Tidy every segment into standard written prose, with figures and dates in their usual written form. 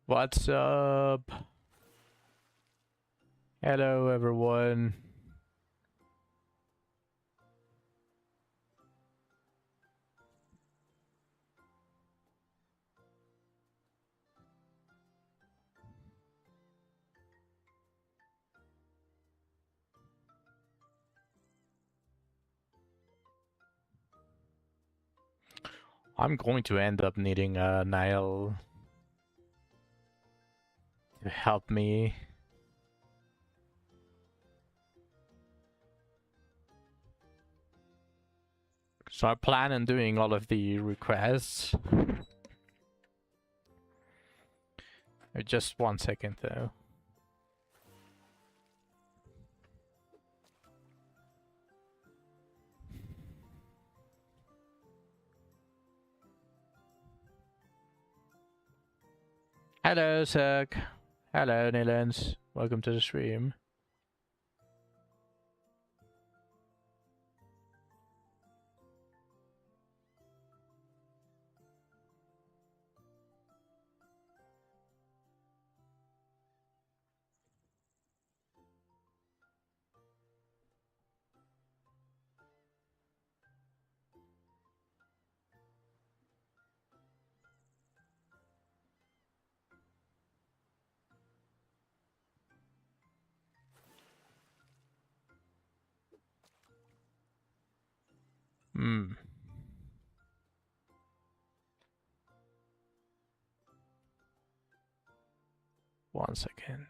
What's up? Hello, everyone. I'm going to end up needing a Nile to help me. So I plan on doing all of the requests. Just 1 second, though. Hello, Zach. Hello, Nilens. Welcome to the stream. Hmm. 1 second.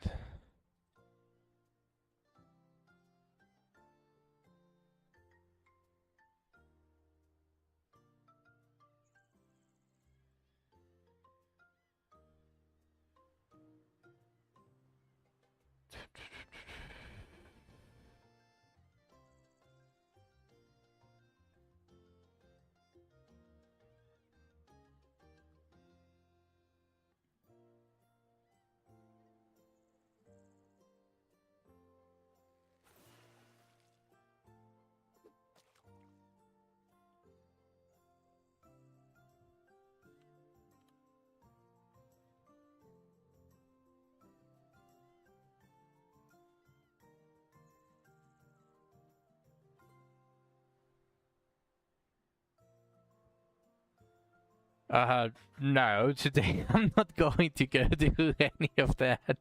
No, today I'm not going to go do any of that.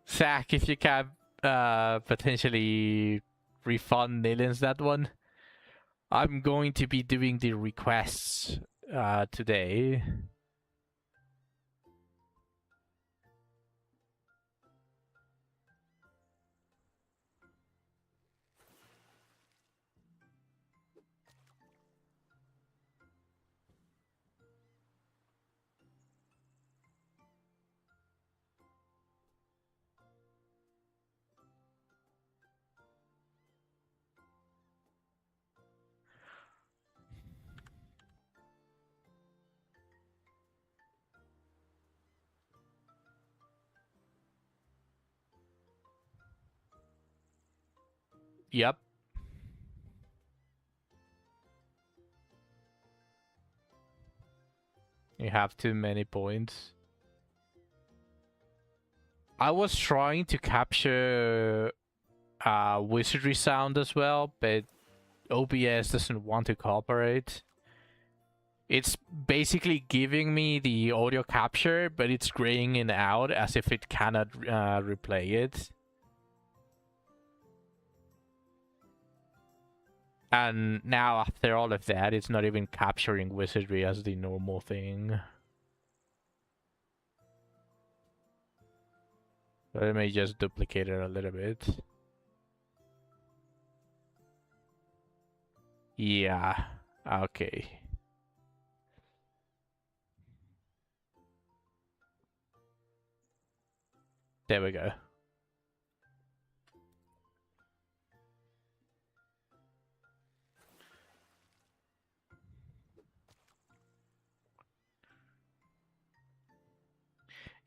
Zach, if you can potentially refund Nilens that one. I'm going to be doing the requests today. Yep. You have too many points. I was trying to capture wizardry sound as well, but OBS doesn't want to cooperate. It's basically giving me the audio capture, but it's graying it out as if it cannot replay it. And now, after all of that, it's not even capturing wizardry as the normal thing. Let me just duplicate it a little bit. Yeah, okay. There we go.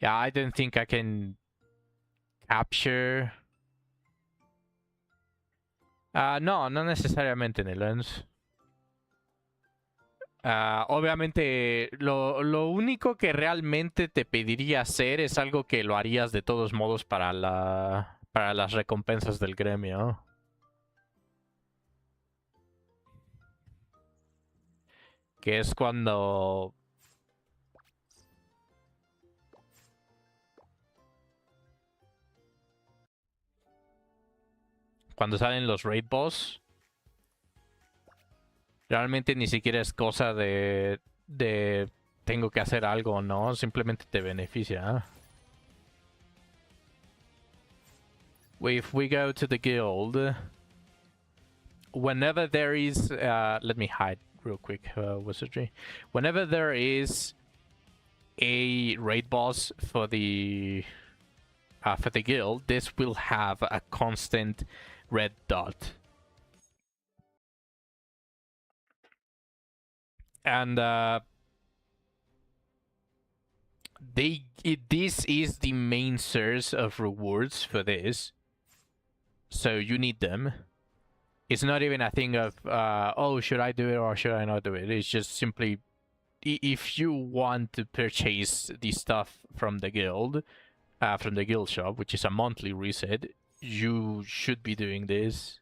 Yeah, I don't think I can capture... no, not necessariamente Nilens. Obviamente, lo único que realmente te pediría hacer es algo que lo harías de todos modos para las recompensas del gremio. Que es cuando salen los raid boss. Realmente ni siquiera es cosa de tengo que hacer algo o no, simplemente te beneficia. If we go to the guild, whenever there is, let me hide real quick, wizardry. Whenever there is a raid boss for the guild, this will have a constant red dot. And this is the main source of rewards for this, so you need them. It's not even a thing of oh, should I do it or should I not do it. It's just simply if you want to purchase the stuff from the guild shop, which is a monthly reset, you should be doing this.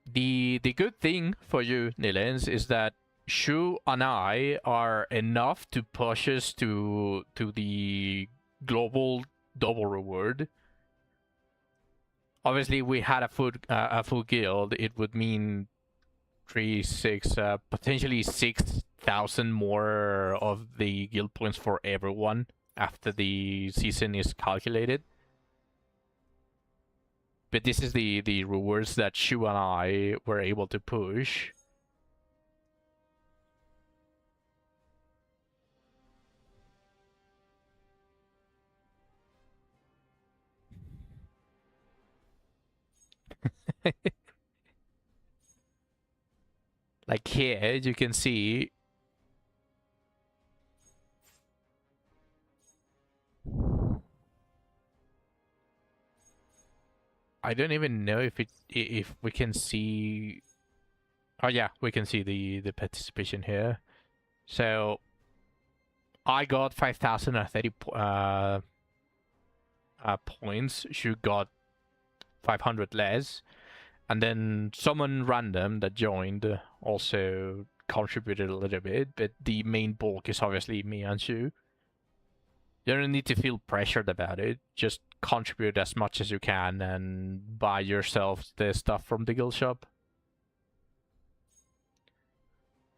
The good thing for you, Nilens, is that Shu and I are enough to push us to the global double reward. Obviously, we had a full guild. It would mean 6, potentially 6,000 more of the guild points for everyone after the season is calculated. But this is the rewards that Shu and I were able to push. Like here, you can see I don't even know if we can see. Oh yeah, we can see the participation here. So I got 5,030 points. She got 500 less, and then someone random that joined also contributed a little bit. But the main bulk is obviously me and Shu. You don't need to feel pressured about it. Just contribute as much as you can and buy yourself the stuff from the guild shop.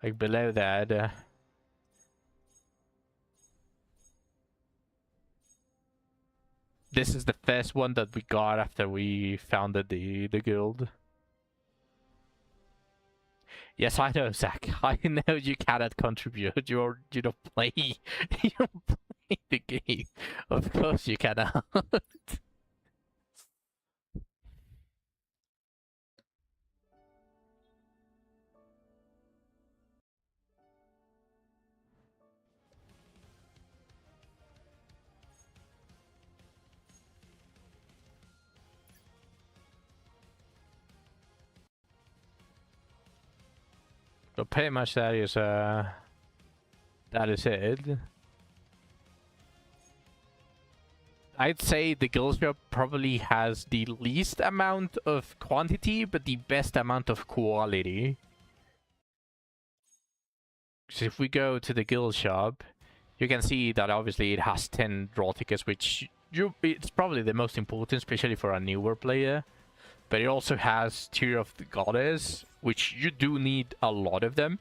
Like below that. This is the first one that we got after we founded the guild. Yes, I know, Zach. I know you cannot contribute. You don't play. You don't play the game. Of course you cannot. So pretty much that is it. I'd say the guild shop probably has the least amount of quantity, but the best amount of quality. So if we go to the guild shop, you can see that obviously it has 10 draw tickets, which it's probably the most important, especially for a newer player. But it also has Tear of the Goddess, which you do need a lot of them.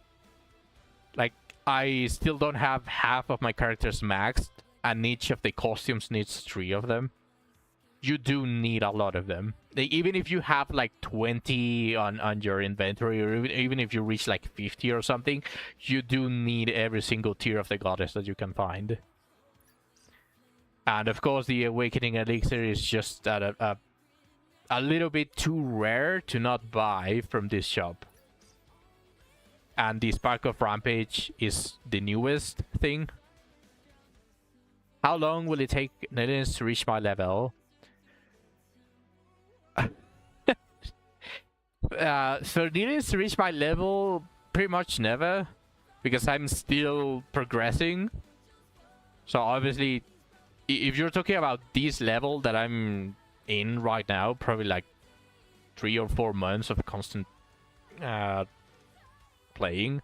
Like, I still don't have half of my characters maxed, and each of the costumes needs 3 of them. You do need a lot of them. Even if you have like 20 on your inventory, or even if you reach like 50 or something, you do need every single Tear of the Goddess that you can find. And of course, the Awakening Elixir is just a little bit too rare to not buy from this shop. And the Spark of Rampage is the newest thing. How long will it take Netherlands to reach my level? So needing to reach my level, pretty much never, because I'm still progressing. So obviously, if you're talking about this level that I'm in right now, probably like 3 or 4 months of constant playing.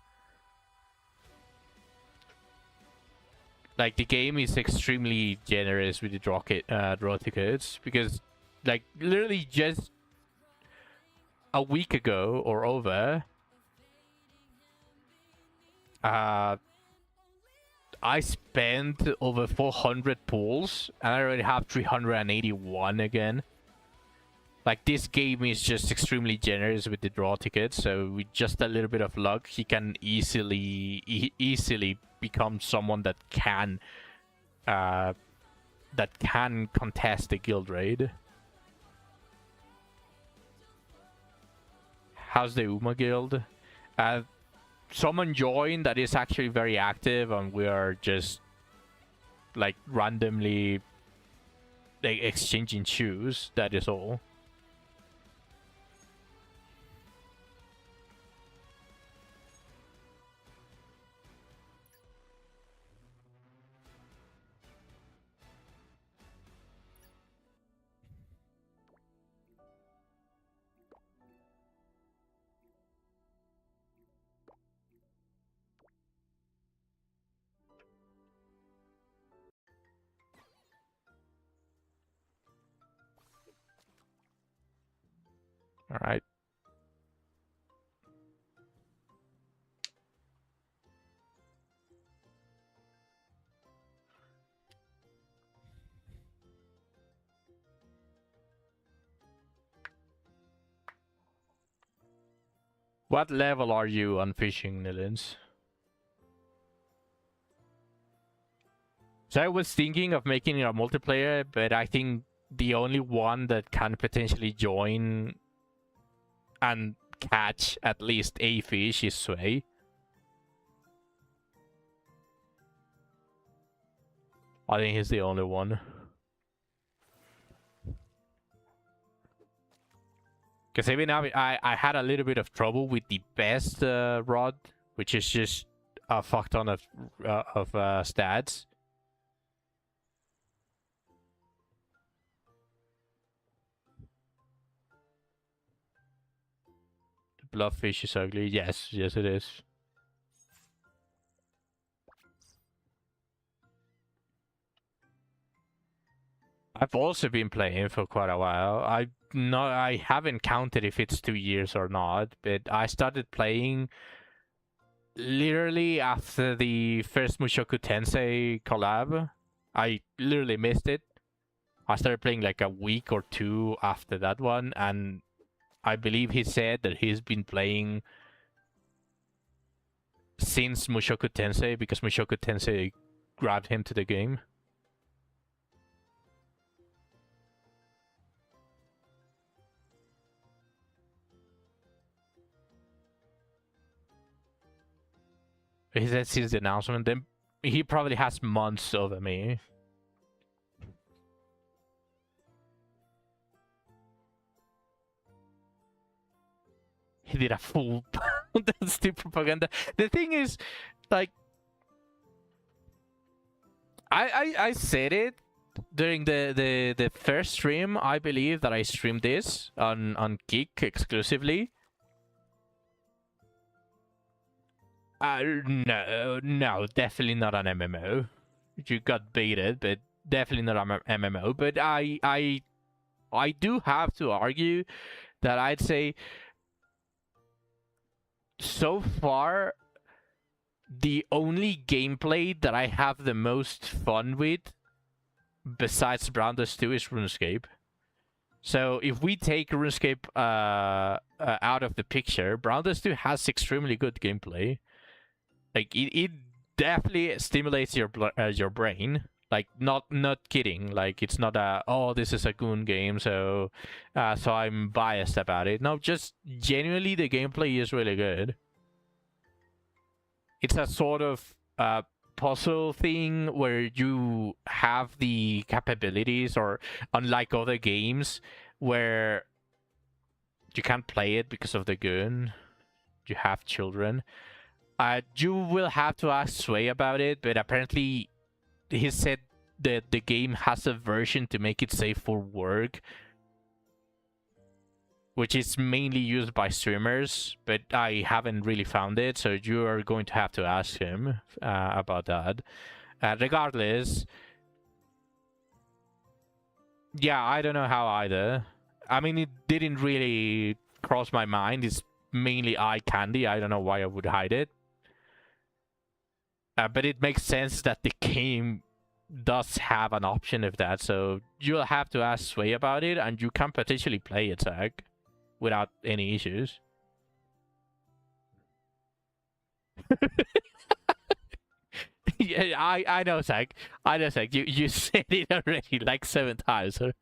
Like, the game is extremely generous with the draw tickets, because, like, literally just a week ago or over, I spent over 400 pulls, and I already have 381 again. Like, this game is just extremely generous with the draw tickets, so with just a little bit of luck, he can easily become someone that can contest the guild raid. How's the Uma guild? Someone joined that is actually very active, and we are just like randomly like exchanging shoes. That is all. All right. What level are you on fishing, Nilins? So I was thinking of making it a multiplayer, but I think the only one that can potentially join and catch at least a fish is Sway. I think he's the only one. Because even now, I had a little bit of trouble with the best rod, which is just a fuck ton of stats. The bloodfish is ugly. Yes, yes it is. I've also been playing for quite a while. I haven't counted if it's 2 years or not, but I started playing literally after the first Mushoku Tensei collab. I literally missed it. I started playing like a week or two after that one, and I believe he said that he's been playing since Mushoku Tensei, because Mushoku Tensei grabbed him to the game. He said since the announcement, then he probably has months over me. He did a full that's the propaganda. The thing is, like, I said it during the first stream. I believe that I streamed this on Kick exclusively. No, definitely not an MMO. You got baited, but definitely not an MMO. But I do have to argue that I'd say so far the only gameplay that I have the most fun with, besides Brownless 2, is RuneScape. So if we take RuneScape out of the picture, Brownless 2 has extremely good gameplay. Like, it definitely stimulates your brain. Like, not kidding. Like, it's not this is a goon game, so I'm biased about it. No, just genuinely the gameplay is really good. It's a sort of puzzle thing where you have the capabilities, or unlike other games where you can't play it because of the goon. You have children. You will have to ask Sway about it, but apparently he said that the game has a version to make it safe for work, which is mainly used by streamers, but I haven't really found it, so you are going to have to ask him about that. Regardless, yeah, I don't know how either. I mean, it didn't really cross my mind. It's mainly eye candy. I don't know why I would hide it. But it makes sense that the game does have an option of that, so you'll have to ask Sway about it, and you can potentially play it, Zach, without any issues. Yeah, I know, Zach. I know, Zach. You said it already like 7 times. So.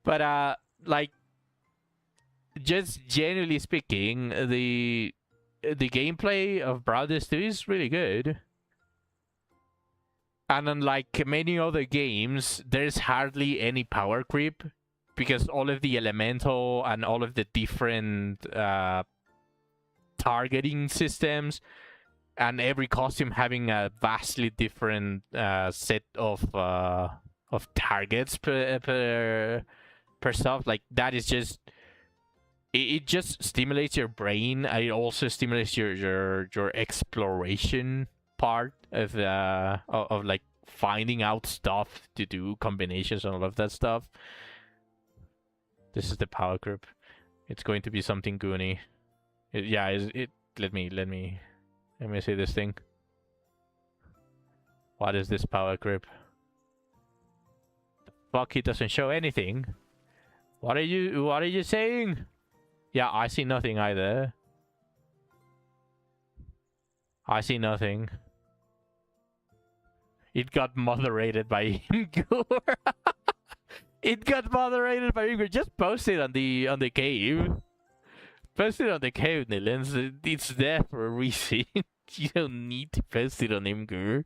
But like, just generally speaking, the gameplay of Brothers 2 is really good. And unlike many other games, there's hardly any power creep, because all of the elemental and all of the different targeting systems, and every costume having a vastly different set of targets per stuff, like that is just it just stimulates your brain. It also stimulates your exploration part of like finding out stuff to do, combinations and all of that stuff. This is the power group. It's going to be something goony. Let me see this thing. What is this power grip? The fuck, it doesn't show anything. What are you saying? Yeah, I see nothing either. I see nothing. It got moderated by Ingor. It got moderated by Ingor. Just post it on the cave. Post it on the cave, Nilens. It's there for a reason. You don't need to post it on Imgur.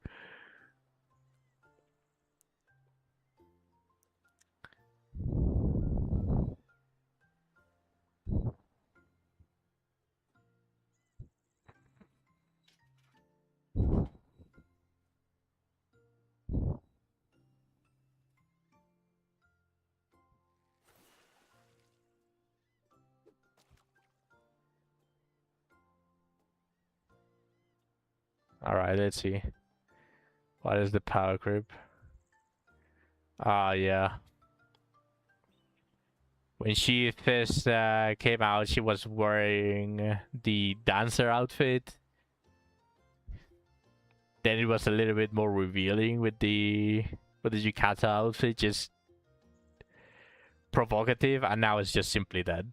Alright, let's see. What is the power creep? Yeah. When she first came out, she was wearing the dancer outfit. Then it was a little bit more revealing with the yukata outfit, just provocative, and now it's just simply that.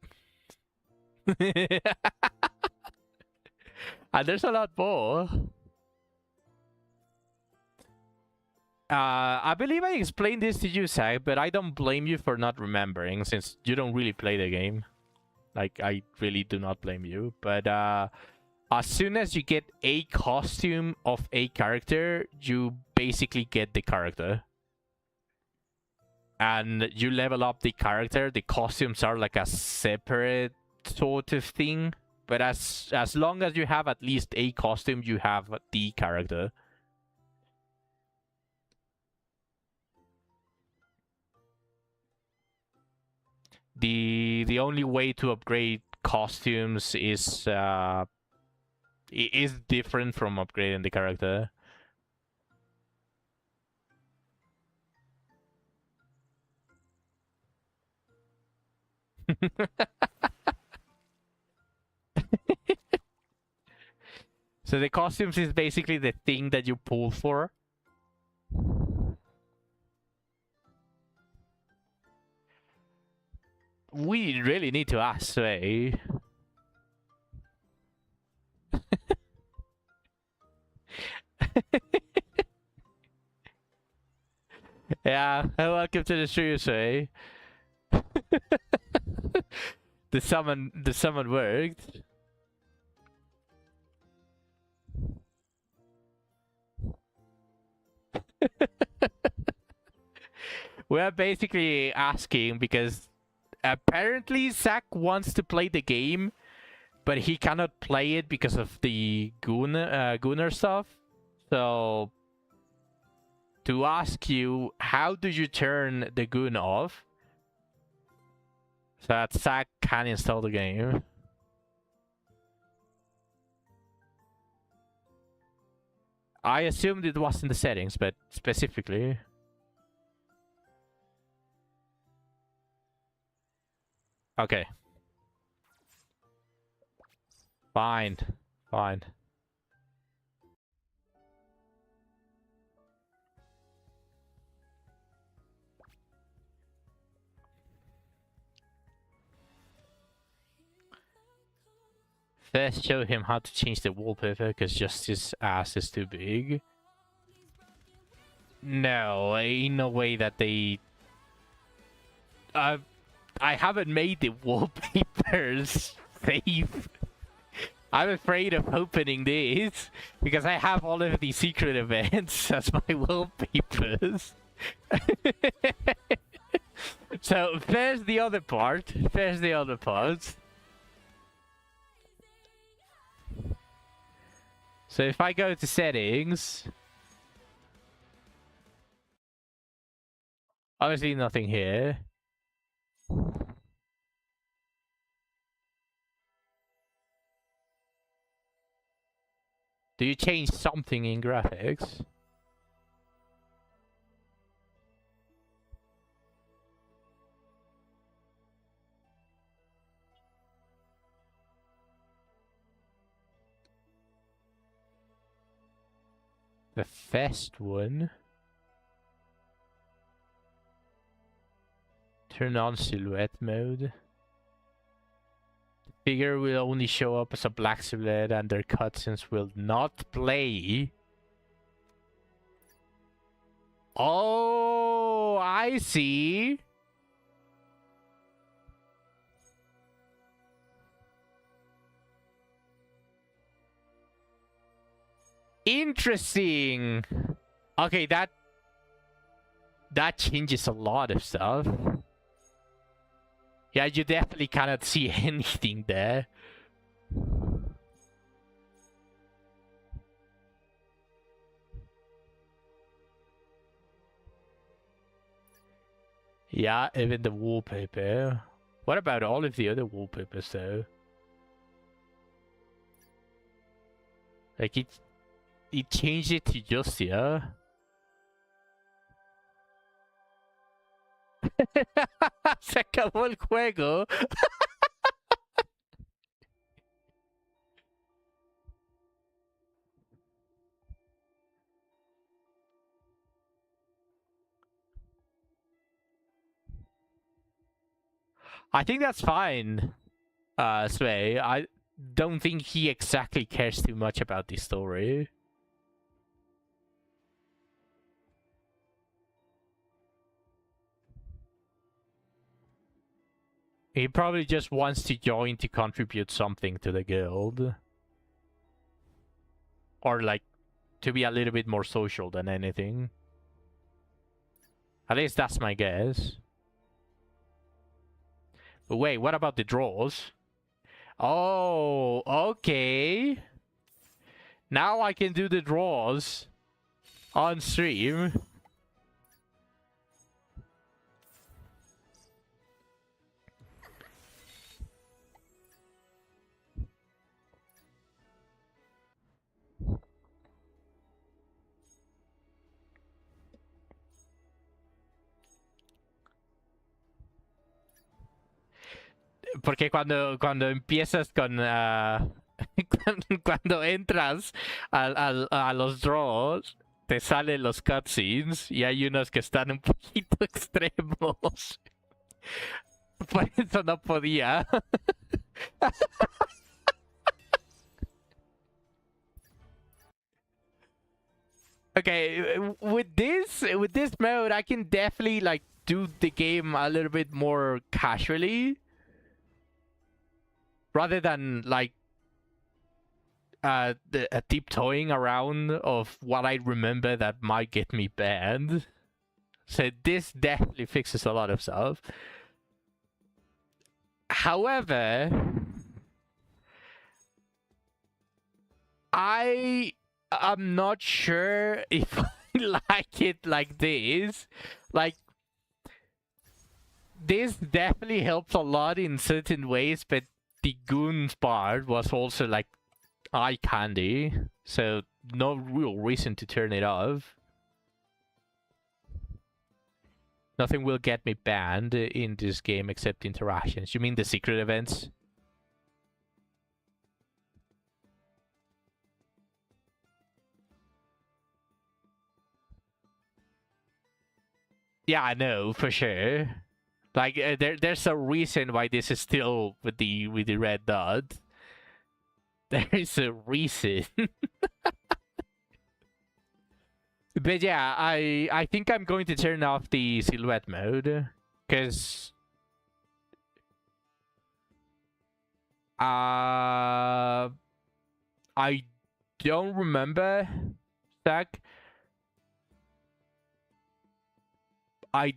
And there's a lot more. I believe I explained this to you, Zach, but I don't blame you for not remembering, since you don't really play the game. Like, I really do not blame you. But as soon as you get a costume of a character, you basically get the character. And you level up the character. The costumes are like a separate sort of thing. But as long as you have at least a costume, you have the character. The only way to upgrade costumes is different from upgrading the character. So the costumes is basically the thing that you pull for. We really need to ask Sway. Yeah, welcome to the stream, Sway. The summon worked. We're basically asking because apparently Zach wants to play the game, but he cannot play it because of the Gunner stuff. So to ask you, how do you turn the Goon off so that Zach can install the game? I assumed it was in the settings, but specifically. Okay. Fine. Fine. First show him how to change the wallpaper, because just his ass is too big. No, ain't no way that they... I haven't made the wallpapers safe. I'm afraid of opening this, because I have all of the secret events as my wallpapers. So, there's the other part. There's the other part. So if I go to settings, obviously nothing here. Do you change something in graphics? The first one. Turn on silhouette mode. The figure will only show up as a black silhouette and their cutscenes will not play. Oh, I see. Interesting. Okay, that changes a lot of stuff. Yeah, you definitely cannot see anything there. Yeah, even the wallpaper. What about all of the other wallpapers though? Like it changed it to just here. Se acabó el juego. I think that's fine, Sway. I don't think he exactly cares too much about the story. He probably just wants to join to contribute something to the guild. Or like, to be a little bit more social than anything. At least that's my guess. But wait, what about the draws? Oh, okay. Now I can do the draws on stream. Porque cuando empiezas con... cuando entras a los draws, te salen los cutscenes y hay unos que están un poquito extremos. Por eso no podía. Okay, with this mode, I can definitely like do the game a little bit more casually. Rather than like tiptoeing around of what I remember that might get me banned. So this definitely fixes a lot of stuff. However, I'm not sure if I like it like this. Like, this definitely helps a lot in certain ways, but the goons part was also like eye candy, so no real reason to turn it off. Nothing will get me banned in this game except interactions. You mean the secret events? Yeah, I know for sure. Like there's a reason why this is still with the red dot. There is a reason. But yeah, I think I'm going to turn off the silhouette mode because I don't remember, Zach. I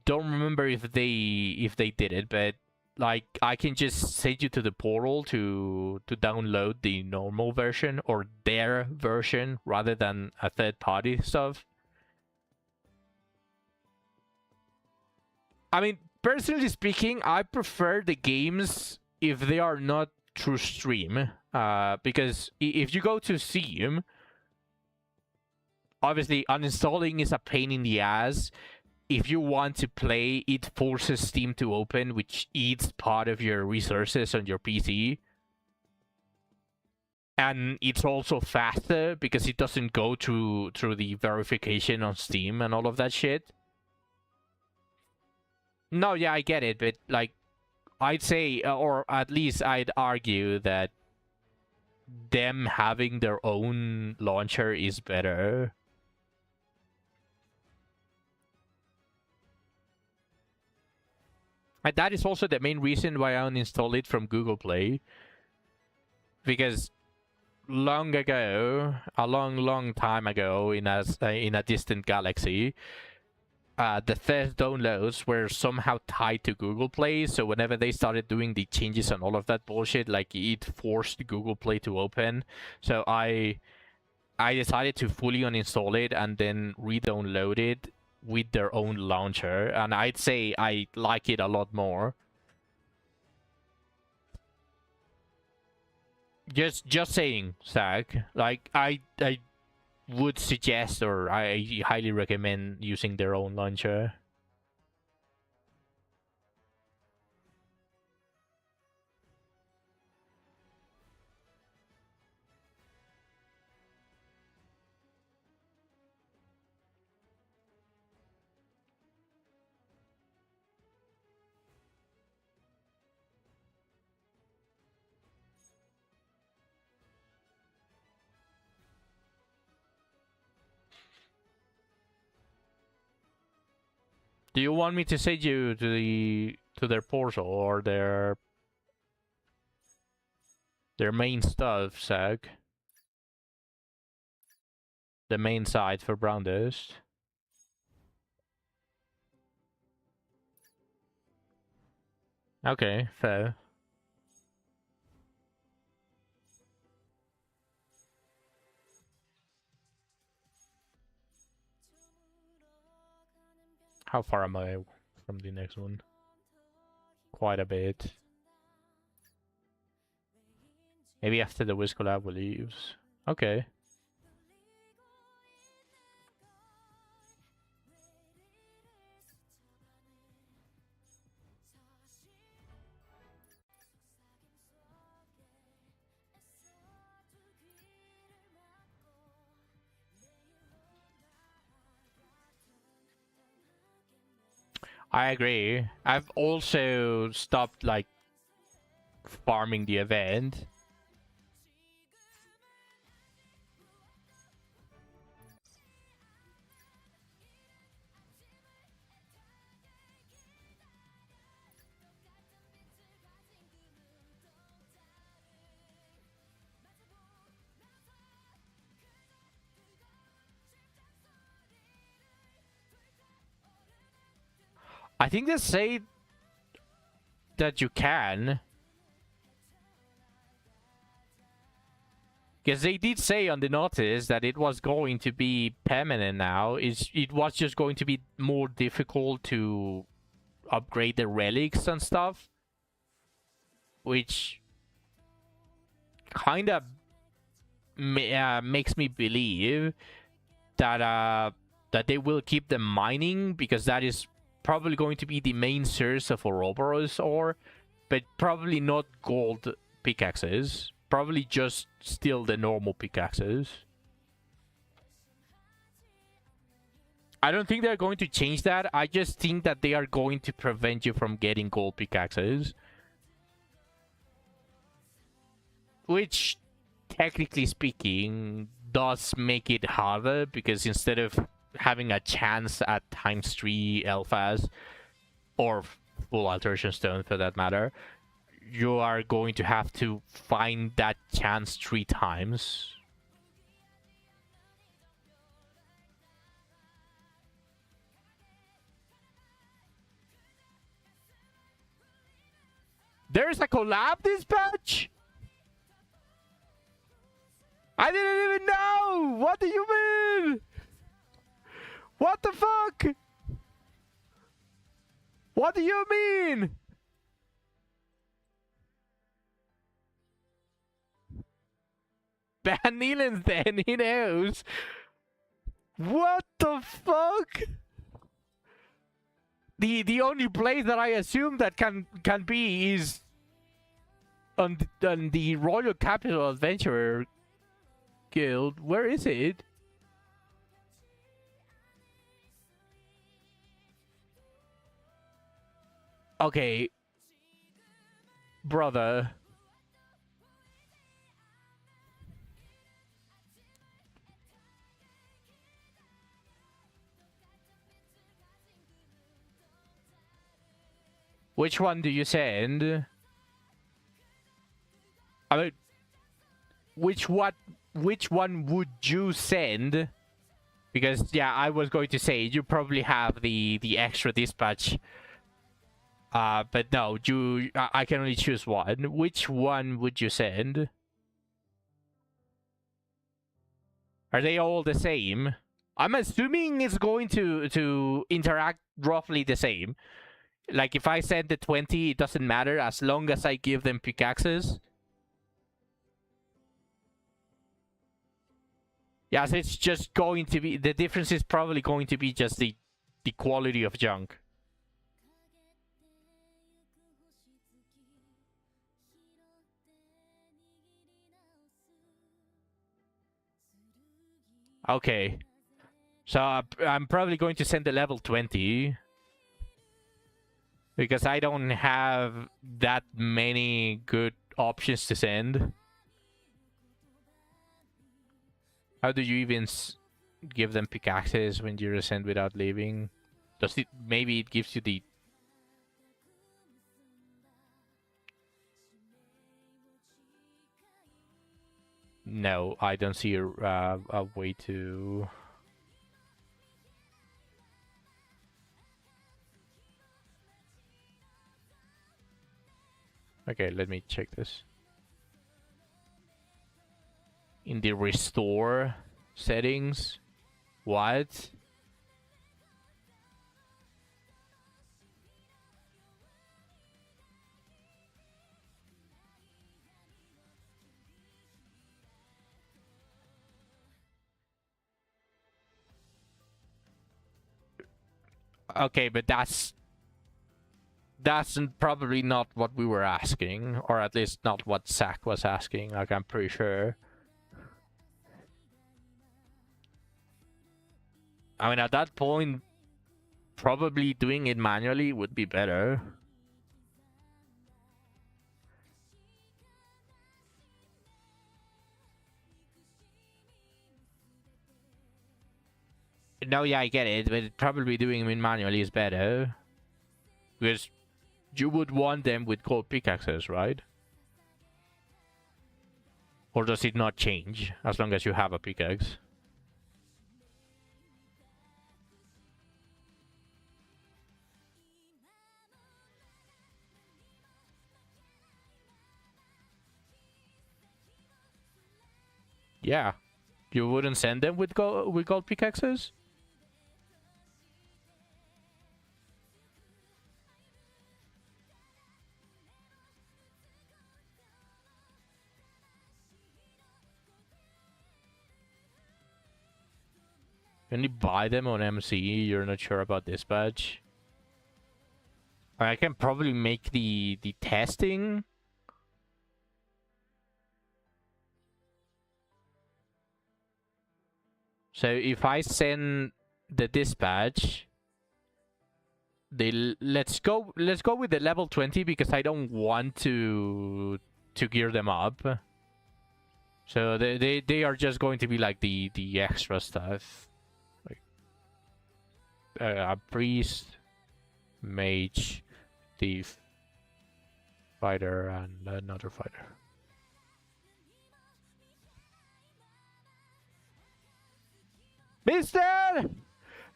don't remember if they did it, but like I can just send you to the portal to download the normal version or their version rather than a third party stuff. I mean, personally speaking, I prefer the games if they are not through stream. Because if you go to Steam, obviously uninstalling is a pain in the ass. If you want to play, it forces Steam to open, which eats part of your resources on your PC. And it's also faster because it doesn't go through the verification on Steam and all of that shit. No, yeah, I get it, but like I'd say, or at least I'd argue that them having their own launcher is better. And that is also the main reason why I uninstalled it from Google Play. Because long ago, a long time ago, in a distant galaxy, the first downloads were somehow tied to Google Play. So whenever they started doing the changes and all of that bullshit, like it forced Google Play to open. So I decided to fully uninstall it and then re-download it with their own launcher, and I'd say I like it a lot more. Just saying, Zach. Like I would suggest, or I highly recommend using their own launcher. Do you want me to send you to their portal or their main stuff, Zach? The main site for Brown Dust. Okay, fair. How far am I from the next one? Quite a bit. Maybe after the Wiz collab leaves. Okay. I agree. I've also stopped like farming the event. I think they say that you can. Because they did say on the notice that it was going to be permanent now. It was just going to be more difficult to upgrade the relics and stuff. Which kind of makes me believe that that they will keep them mining, because that is probably going to be the main source of Ouroboros ore, but probably not gold pickaxes. Probably just still the normal pickaxes. I don't think they're going to change that. I just think that they are going to prevent you from getting gold pickaxes. Which, technically speaking, does make it harder, because instead of having a chance at ×3 alphas, or full alteration stone for that matter, you are going to have to find that chance 3 times. There's a collab dispatch? I didn't even know! What do you mean? What the fuck? What do you mean? Ban Neelan's then, he knows. What the fuck? The only place that I assume that can be is on the Royal Capital Adventurer Guild. Where is it? Okay. Brother. Which one do you send? I mean, which one would you send? Because yeah, I was going to say you probably have the extra dispatch. But no, I can only choose one. Which one would you send? Are they all the same? I'm assuming it's going to interact roughly the same. Like, if I send the 20, it doesn't matter as long as I give them pickaxes. Yes, it's just going to be... The difference is probably going to be just the quality of junk. Okay. So, I'm probably going to send the level 20. Because I don't have that many good options to send. How do you even give them pickaxes when you send without leaving? Does it... Maybe it gives you the... No, I don't see a way to... Okay, let me check this. In the restore settings. What? Okay, but that's probably not what we were asking, or at least not what Zach was asking, like, I'm pretty sure. I mean, at that point, probably doing it manually would be better. No, yeah, I get it, but probably doing it manually is better. Because you would want them with gold pickaxes, right? Or does it not change as long as you have a pickaxe? Yeah. You wouldn't send them with gold pickaxes? Can you buy them on MC? You're not sure about dispatch? I can probably make the testing. So if I send the dispatch, let's go with the level 20 because I don't want to gear them up. So they are just going to be like the extra stuff. Like a priest, mage, thief, fighter, and another fighter. ¡Mister!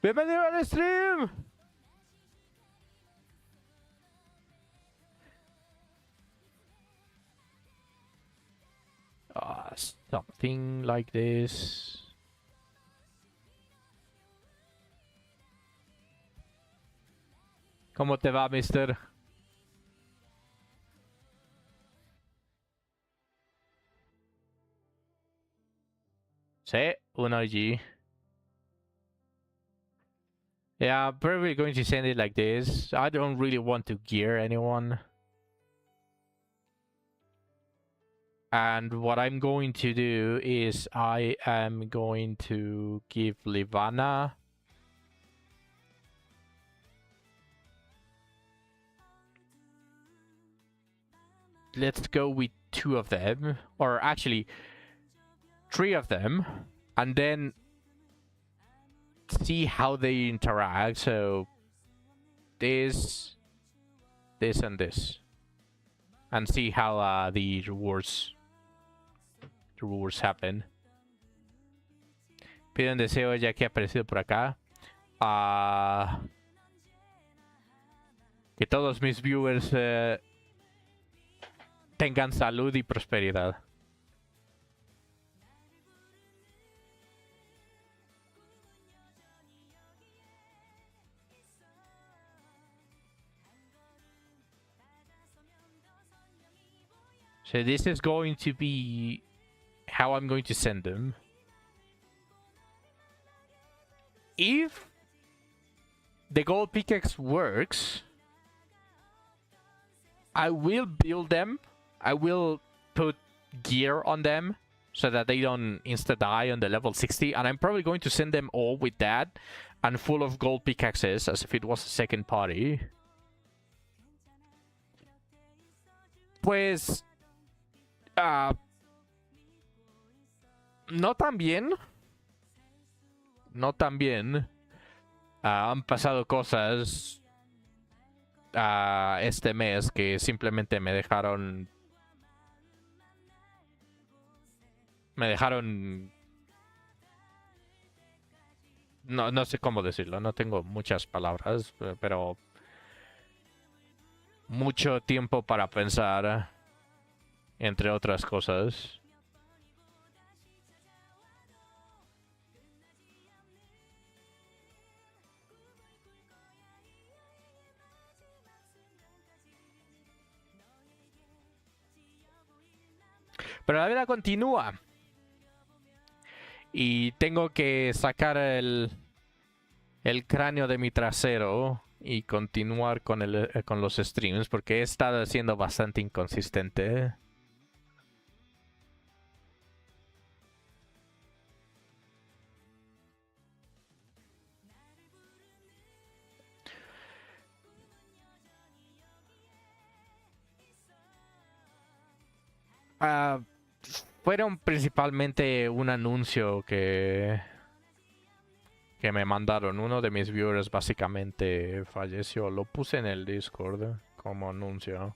¡Bienvenido al stream! Something like this. ¿Cómo te va, mister? Sí, una G. Yeah, I'm probably going to send it like this. I don't really want to gear anyone. And what I'm going to do is I am going to give Livana let's go with 2 of them, or actually 3 of them, and then see how they interact. So this, and this, and see how the rewards happen. Pido un deseo ya que ha aparecido por acá. Que todos mis viewers tengan salud y prosperidad. So this is going to be how I'm going to send them. If the gold pickaxe works, I will build them. I will put gear on them so that they don't insta-die on the level 60. And I'm probably going to send them all with that and full of gold pickaxes as if it was a second party. Pues... no tan bien. No tan bien. Han pasado cosas este mes que simplemente me dejaron no sé cómo decirlo, no tengo muchas palabras, pero mucho tiempo para pensar, entre otras cosas. Pero la vida continúa. Y tengo que sacar el cráneo de mi trasero y continuar con los streams porque he estado siendo bastante inconsistente. Fueron principalmente un anuncio que me mandaron. Uno de mis viewers básicamente falleció. Lo puse en el Discord como anuncio.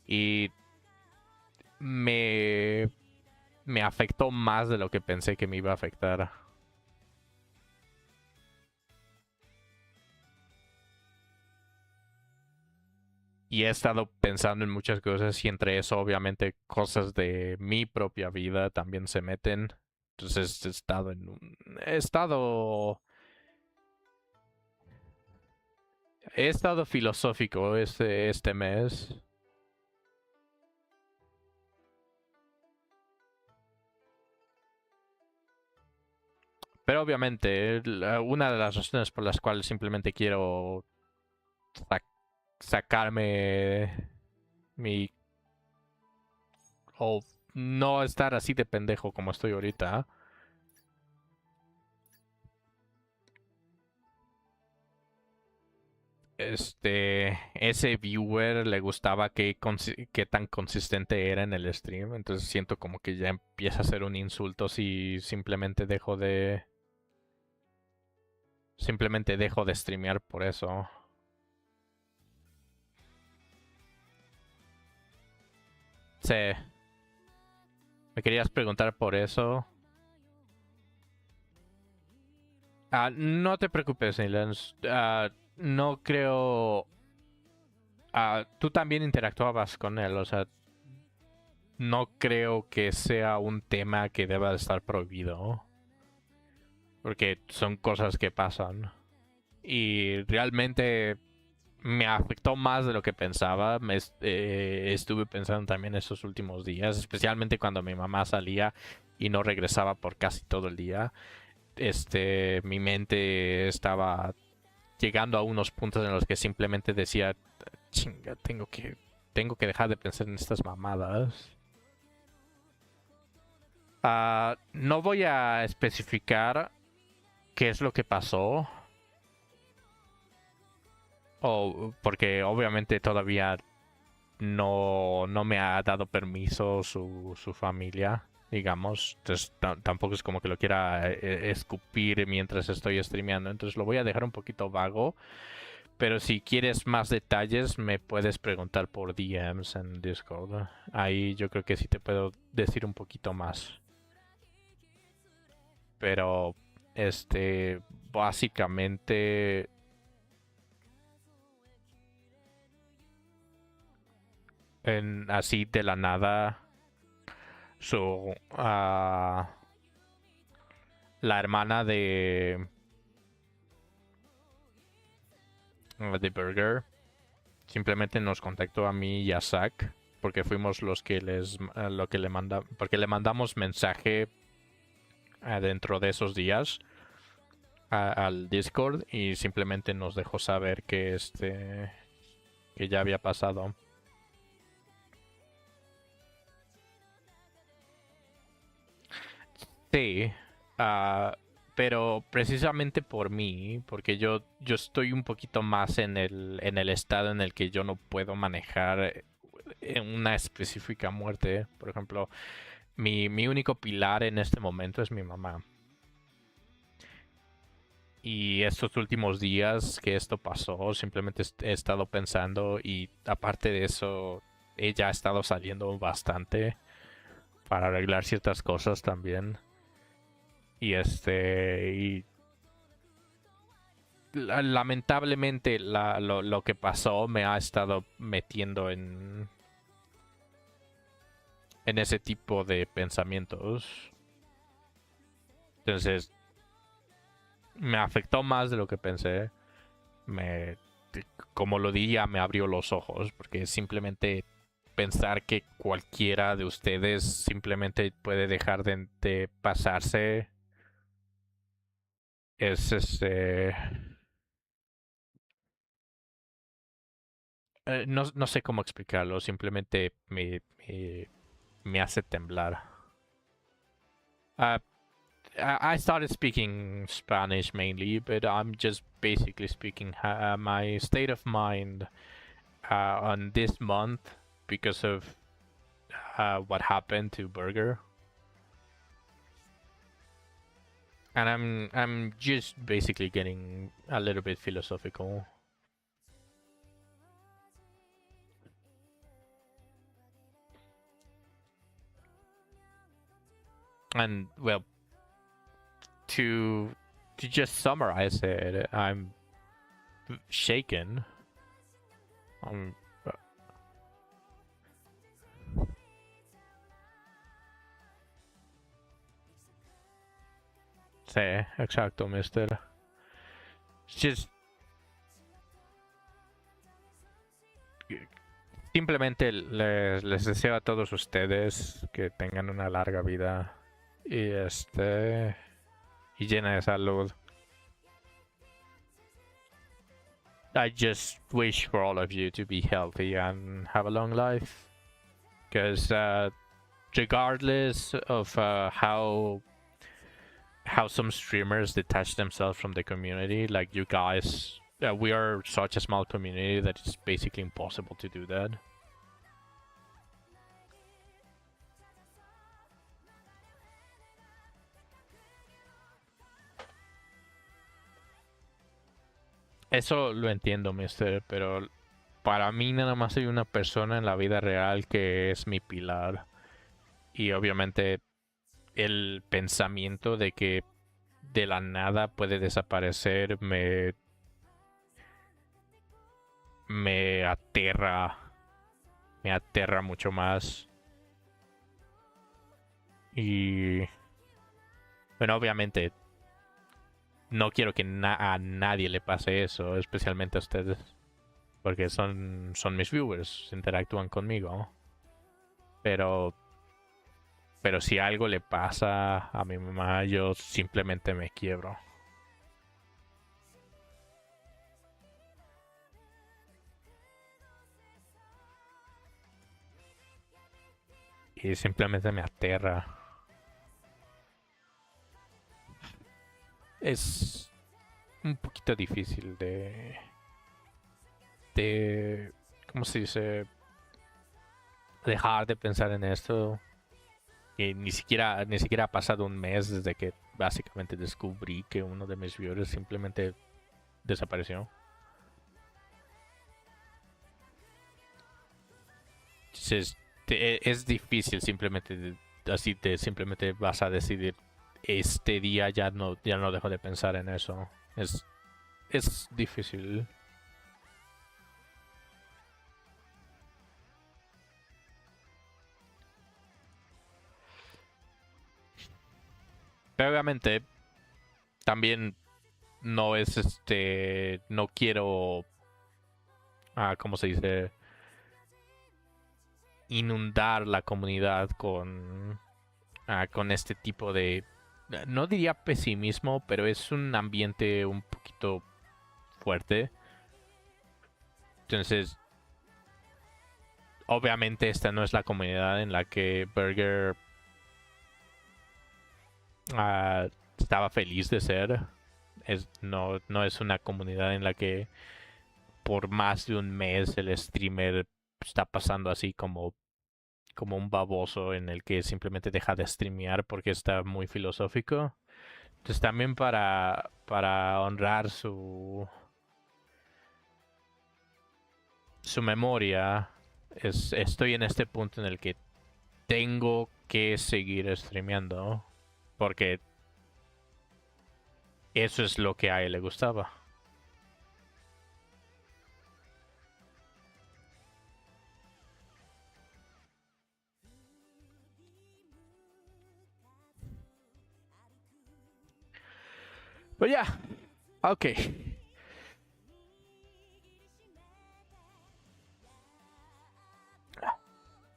Y me afectó más de lo que pensé que me iba a afectar. Y he estado pensando en muchas cosas y entre eso obviamente cosas de mi propia vida también se meten. Entonces he estado filosófico este mes. Pero obviamente una de las razones por las cuales simplemente quiero sac- sacarme mi... o no estar así de pendejo como estoy ahorita. Ese viewer le gustaba qué tan consistente era en el stream, entonces siento como que ya empieza a ser un insulto si simplemente dejo de streamear por eso. Sí, me querías preguntar por eso. No te preocupes, Nilens. No creo. Tú también interactuabas con él, o sea, no creo que sea un tema que deba de estar prohibido, porque son cosas que pasan. Y realmente me afectó más de lo que pensaba. Estuve pensando también estos últimos días, especialmente cuando mi mamá salía y no regresaba por casi todo el día. Mi mente estaba llegando a unos puntos en los que simplemente decía, chinga, tengo que dejar de pensar en estas mamadas. No voy a especificar qué es lo que pasó, o porque obviamente todavía no me ha dado permiso su familia, digamos. Entonces tampoco es como que lo quiera escupir mientras estoy streameando. Entonces lo voy a dejar un poquito vago. Pero si quieres más detalles, me puedes preguntar por DMs en Discord. Ahí yo creo que sí te puedo decir un poquito más. Pero, básicamente, así de la nada, su, la hermana de Burger simplemente nos contactó a mí y a Zack porque fuimos los que lo que le manda, porque le mandamos mensaje dentro de esos días al Discord y simplemente nos dejó saber que ya había pasado. Sí, ah, pero precisamente por mí, porque yo estoy un poquito más en el estado en el que yo no puedo manejar una específica muerte. Por ejemplo, mi único pilar en este momento es mi mamá. Y estos últimos días que esto pasó, simplemente he estado pensando y aparte de eso, ella ha estado saliendo bastante para arreglar ciertas cosas también. Y lamentablemente lo que pasó me ha estado metiendo en ese tipo de pensamientos. Entonces, me afectó más de lo que pensé. Me, como lo diría, me abrió los ojos, porque simplemente pensar que cualquiera de ustedes simplemente puede dejar de pasarse es no sé cómo explicarlo, simplemente me hace temblar. Uh, I started speaking Spanish mainly, but I'm just basically speaking my state of mind on this month because of what happened to Burger, and I'm just basically getting a little bit philosophical. And well, to to just summarize it, I'm shaken. I'm Sí, exacto, mister. Just simplemente les deseo a todos ustedes que tengan una larga vida y y llena de salud. I just wish for all of you to be healthy and have a long life, because regardless of how some streamers detach themselves from the community, like you guys, we are such a small community that it's basically impossible to do that. Eso lo entiendo, mister, pero para mí nada más hay una persona en la vida real que es mi pilar. Y obviamente el pensamiento de que de la nada puede desaparecer me aterra. Me aterra mucho más. Y bueno, obviamente no quiero que a nadie le pase eso, especialmente a ustedes. Porque son mis viewers, interactúan conmigo. Pero si algo le pasa a mi mamá, yo simplemente me quiebro. Y simplemente me aterra. Es un poquito difícil ¿cómo se dice? Dejar de pensar en esto. Y ni siquiera ha pasado un mes desde que básicamente descubrí que uno de mis viewers simplemente desapareció. Entonces, es difícil simplemente así simplemente vas a decidir este día ya no dejo de pensar en eso. Es difícil. Pero obviamente también no es no quiero ¿cómo se dice? Inundar la comunidad con este tipo de, no diría pesimismo, pero es un ambiente un poquito fuerte. Entonces, obviamente esta no es la comunidad en la que Burger estaba feliz de ser. No es una comunidad en la que por más de un mes el streamer está pasando así como un baboso en el que simplemente deja de streamear porque está muy filosófico. Entonces también para honrar su memoria, estoy en este punto en el que tengo que seguir streameando porque eso es lo que a él le gustaba. But yeah, okay.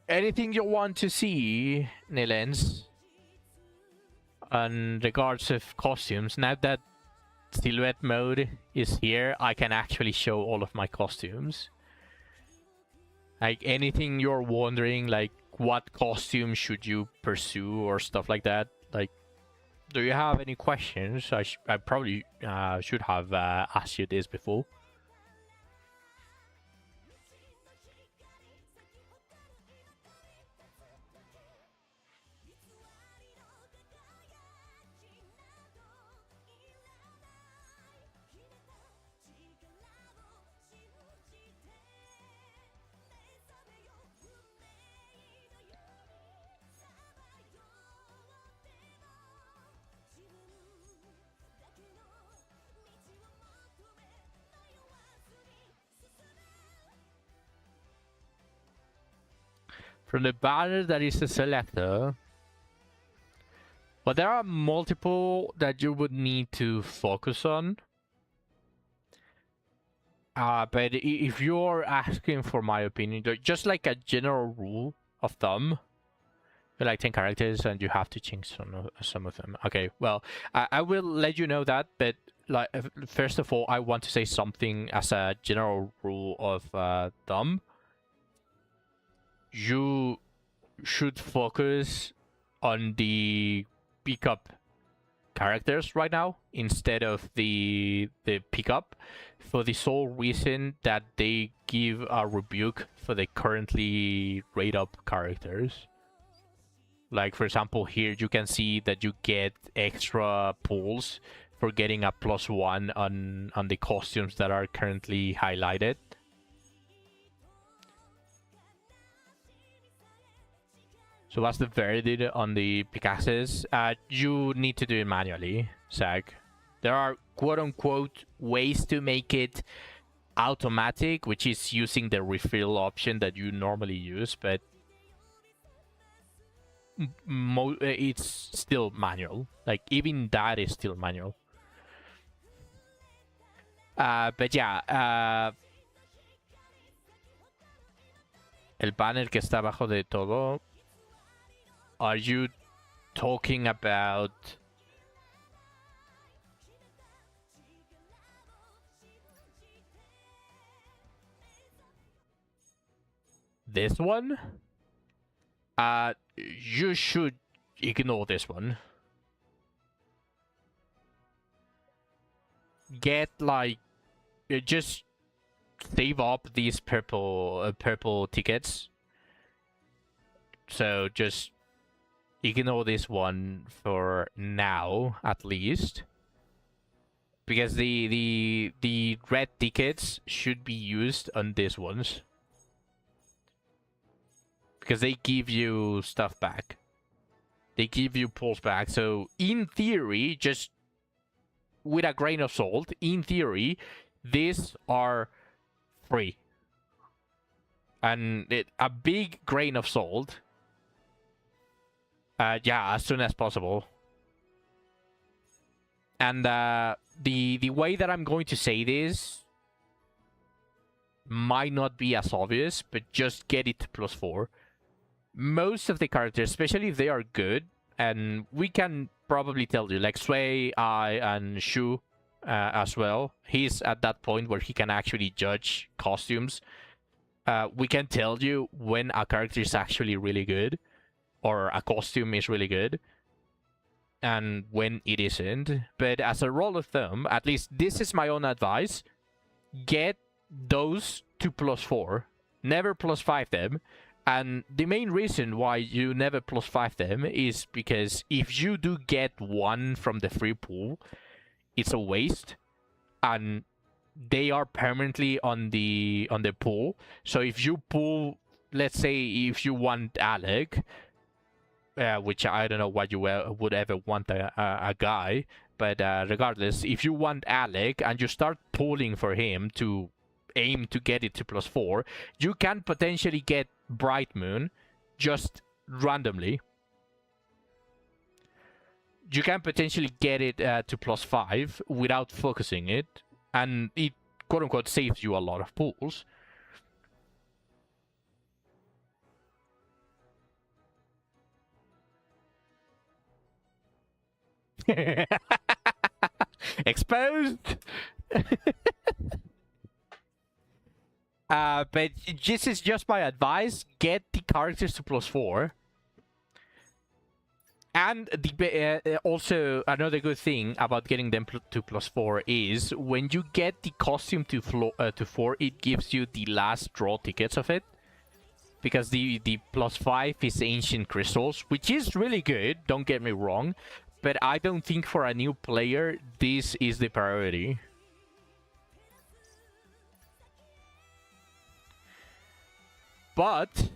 Anything you want to see, Nilens, in regards of costumes? Now that silhouette mode is here, I can actually show all of my costumes. Like anything you're wondering, like what costume should you pursue or stuff like that. Like, do you have any questions? I probably should have asked you this before. From the banner that is the selector, But there are multiple that you would need to focus on. But if you're asking for my opinion, just like a general rule of thumb, you're like 10 characters and you have to change some of them. Okay, well, I will let you know that, but like first of all, I want to say something as a general rule of thumb. You should focus on the pickup characters right now instead of the pickup, for the sole reason that they give a rebuke for the currently rate up characters. Like for example, here you can see that you get extra pulls for getting a +1 on the costumes that are currently highlighted. So what's the verdict on the pickaxes? You need to do it manually, Zach. There are quote-unquote ways to make it automatic, which is using the refill option that you normally use, but it's still manual. Like, even that is still manual. But yeah, el banner que está abajo de todo. Are you talking about this one? You should ignore this one. Get like, just save up these purple tickets. So just ignore this one for now, at least, because the red tickets should be used on these ones, because they give you stuff back. They give you pulls back. So in theory, just with a grain of salt, in theory, these are free. And a big grain of salt. Yeah, as soon as possible. And the way that I'm going to say this might not be as obvious, but just get it to +4. Most of the characters, especially if they are good, and we can probably tell you, like Sway, I, and Shu as well. He's at that point where he can actually judge costumes. We can tell you when a character is actually really good, or a costume is really good, and when it isn't. But as a rule of thumb, at least this is my own advice, get those to +4. Never +5 them. And the main reason why you never +5 them is because if you do get one from the free pool, it's a waste, and they are permanently on the pool. So if you pull, let's say if you want Alec, which I don't know why you would ever want a guy, but regardless, if you want Alec and you start pulling for him to aim to get it to +4, you can potentially get Bright Moon just randomly. You can potentially get it to +5 without focusing it, and it quote-unquote saves you a lot of pulls. Exposed. But this is just my advice. Get the characters to +4. And also another good thing about getting them to +4 is when you get the costume to 4, it gives you the last draw tickets of it. Because the +5 is Ancient Crystals, which is really good, don't get me wrong. But I don't think for a new player, this is the priority. But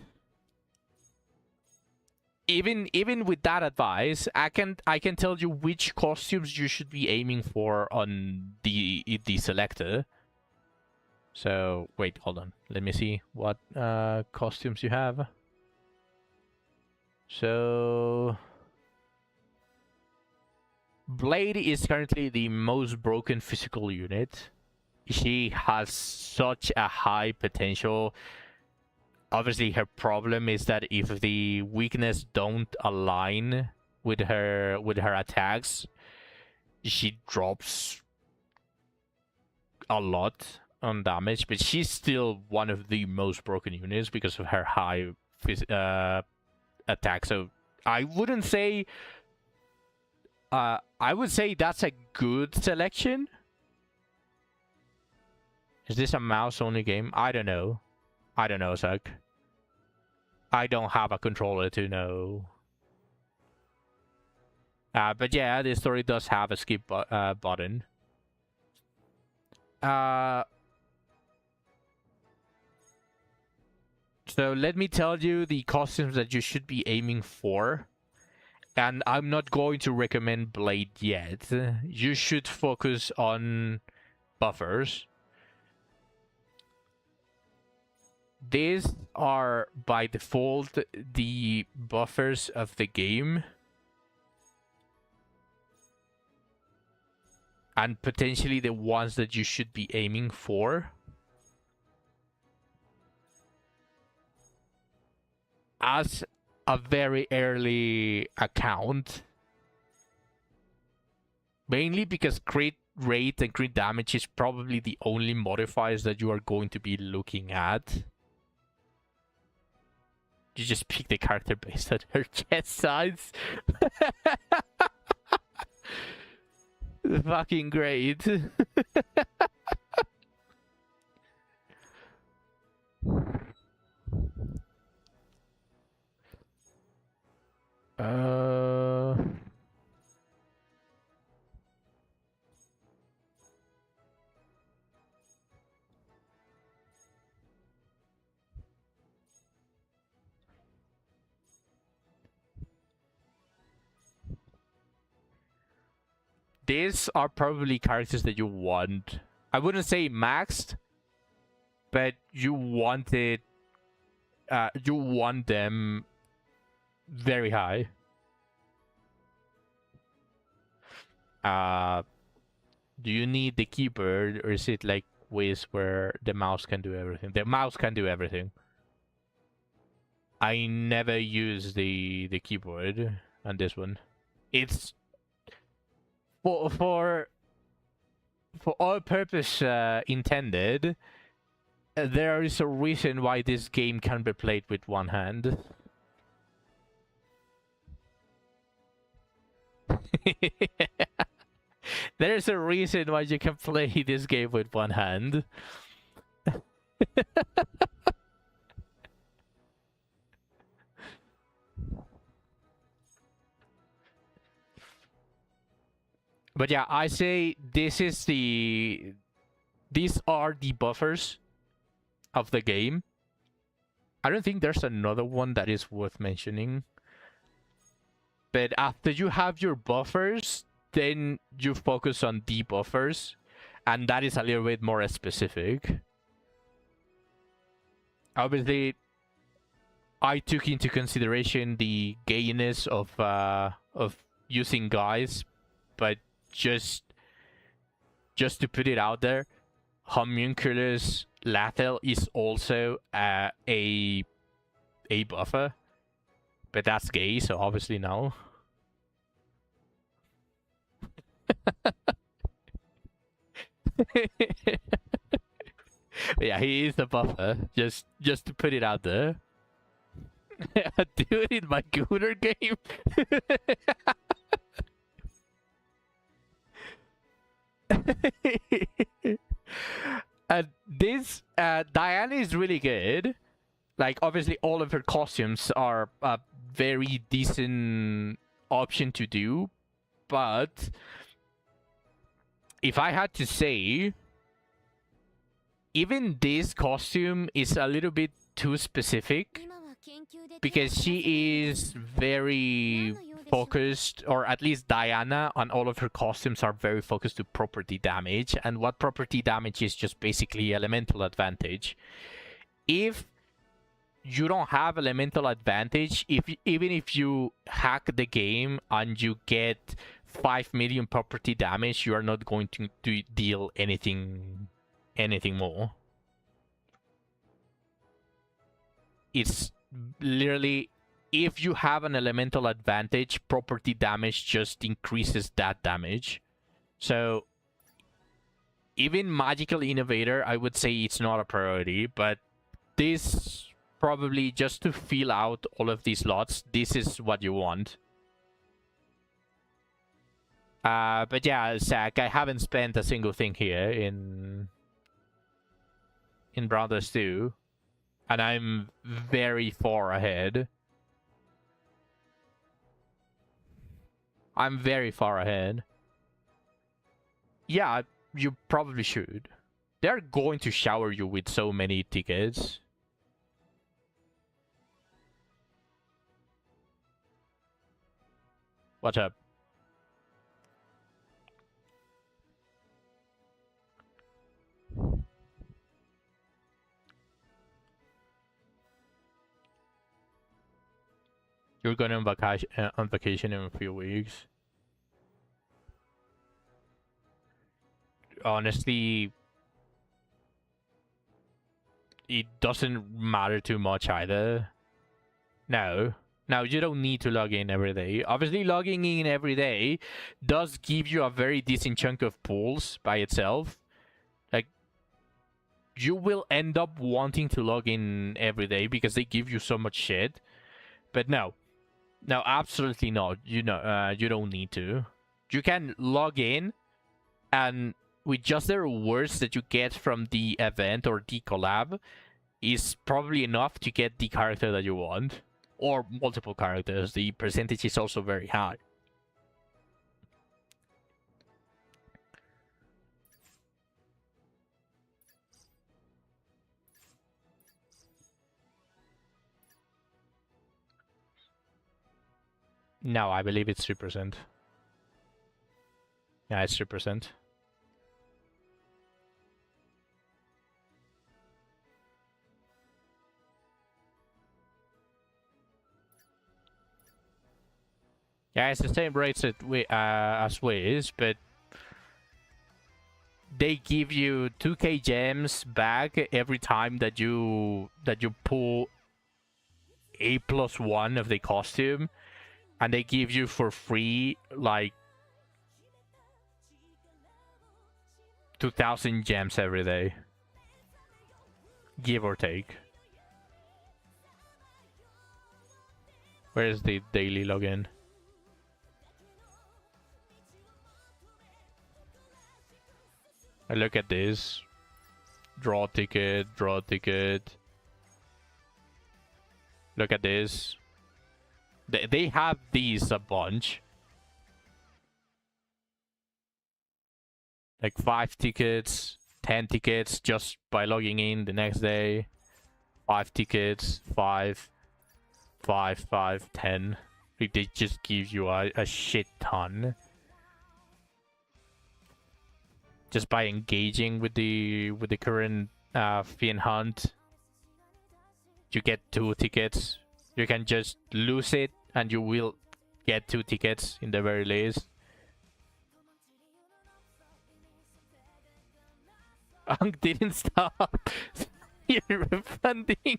even with that advice, I can tell you which costumes you should be aiming for on the selector. So wait, hold on. Let me see what costumes you have. So Blade is currently the most broken physical unit. She has such a high potential. Obviously, her problem is that if the weakness don't align with her attacks, she drops a lot on damage. But she's still one of the most broken units because of her high attack. So I wouldn't say. I would say that's a good selection. Is this a mouse-only game? I don't know. I don't know, Zach. I don't have a controller to know. But yeah, this story does have a skip button. So let me tell you the costumes that you should be aiming for. And I'm not going to recommend Blade yet. You should focus on buffers. These are, by default, the buffers of the game. And potentially the ones that you should be aiming for. As a very early account. Mainly because crit rate and crit damage is probably the only modifiers that you are going to be looking at. You just pick the character based on her chest size. Fucking great. These are probably characters that you want. I wouldn't say maxed, but you want it. You want them very high. Do you need the keyboard, or is it like Wiz where the mouse can do everything? The mouse can do everything. I never use the keyboard on this one. It's for all purpose intended. There is a reason why this game can be played with one hand. There's a reason why you can play this game with one hand. But yeah, I say these are the buffers of the game. I don't think there's another one that is worth mentioning. But after you have your buffers, then you focus on debuffers, and that is a little bit more specific. Obviously, I took into consideration the gayness of using guys, but just to put it out there, Homunculus Lathel is also a buffer, but that's gay, so obviously no. Yeah, he is a buffer. Just to put it out there. Do it in my Gooner game. This Diana is really good. Like, obviously, all of her costumes are a very decent option to do, but if I had to say, even this costume is a little bit too specific because she is very focused, or at least Diana on all of her costumes are very focused to property damage, and what property damage is just basically elemental advantage. If you don't have elemental advantage, even if you hack the game and you get 5 million property damage, you are not going to deal anything more. It's literally, if you have an elemental advantage, property damage just increases that damage. So even Magical Innovator, I would say it's not a priority, but this probably, just to fill out all of these slots, this is what you want. But yeah, Zach, I haven't spent a single thing here in Brothers 2, and I'm very far ahead. I'm very far ahead. Yeah, you probably should. They're going to shower you with so many tickets. What's up? You're going on vacation in a few weeks. Honestly, it doesn't matter too much either. No, you don't need to log in every day. Obviously, logging in every day does give you a very decent chunk of pulls by itself. Like, you will end up wanting to log in every day because they give you so much shit. But no, absolutely not. You don't need to. You can log in, and with just the rewards that you get from the event or the collab, is probably enough to get the character that you want. Or multiple characters. The percentage is also very high. No, I believe it's 3%. Yeah, it's 3%. Yeah, it's the same rates that as Wiz, but they give you 2k gems back every time that you pull a +1 of the costume, and they give you for free like 2,000 gems every day, give or take. Where is the daily login? I look at this. Draw ticket, draw ticket. Look at this. They have these a bunch. Like 5 tickets, 10 tickets just by logging in the next day. 5 tickets, 5, 5, 5, 10. Like, they just give you a shit ton. Just by engaging with the current Fiend Hunt, you get 2 tickets. You can just lose it and you will get 2 tickets in the very least. Unk didn't stop. You're refunding.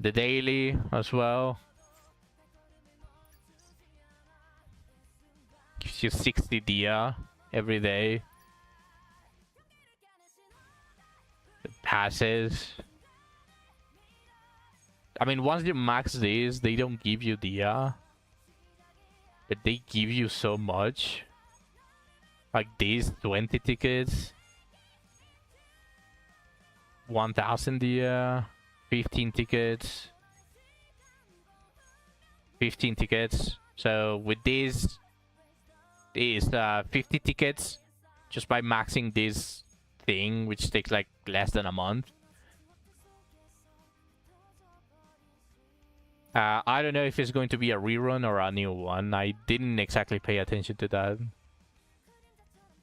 The daily as well. Gives you 60 dia every day. The passes. I mean, once you max these, they don't give you dia. But they give you so much. Like these 20 tickets. 1,000 dia. 15 tickets. 15 tickets. So with these is 50 tickets just by maxing this thing, which takes like less than a month. I don't know if it's going to be a rerun or a new one. I didn't exactly pay attention to that.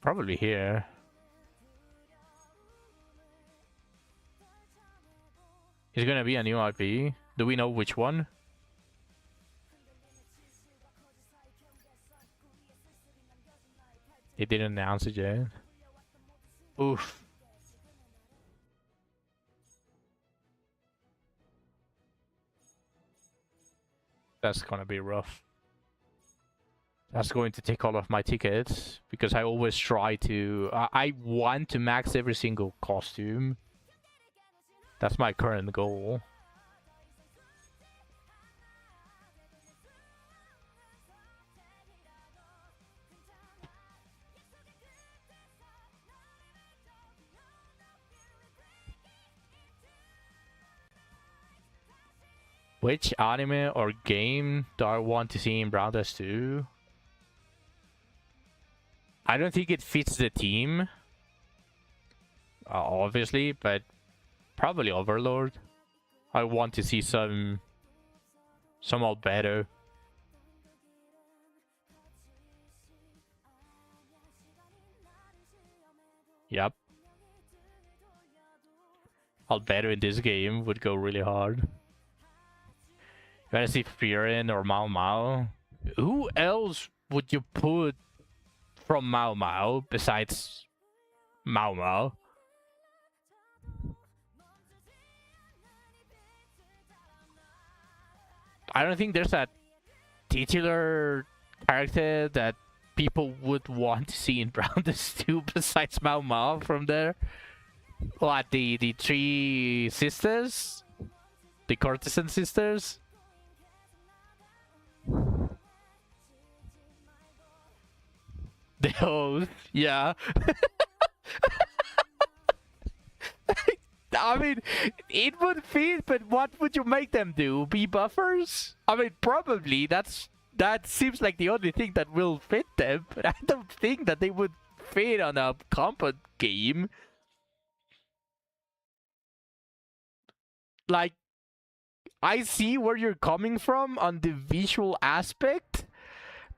Probably here. Is gonna be a new IP? Do we know which one? They didn't announce it yet. Oof. That's gonna be rough. That's going to take all of my tickets because I always try to. I want to max every single costume. That's my current goal. Which anime or game do I want to see in Brothers 2? I don't think it fits the team. Obviously, but probably Overlord. I want to see some Albedo. Yep. Albedo in this game would go really hard. You wanna see Frieren or Mao Mao? Who else would you put from Mao Mao besides Mao Mao? I don't think there's a titular character that people would want to see in Brothers 2 besides Mao Mao from there. What, the three sisters? The courtesan sisters? The host, yeah. I mean, it would fit, but what would you make them do? Be buffers? I mean, probably that seems like the only thing that will fit them, but I don't think that they would fit on a combat game. Like, I see where you're coming from on the visual aspect,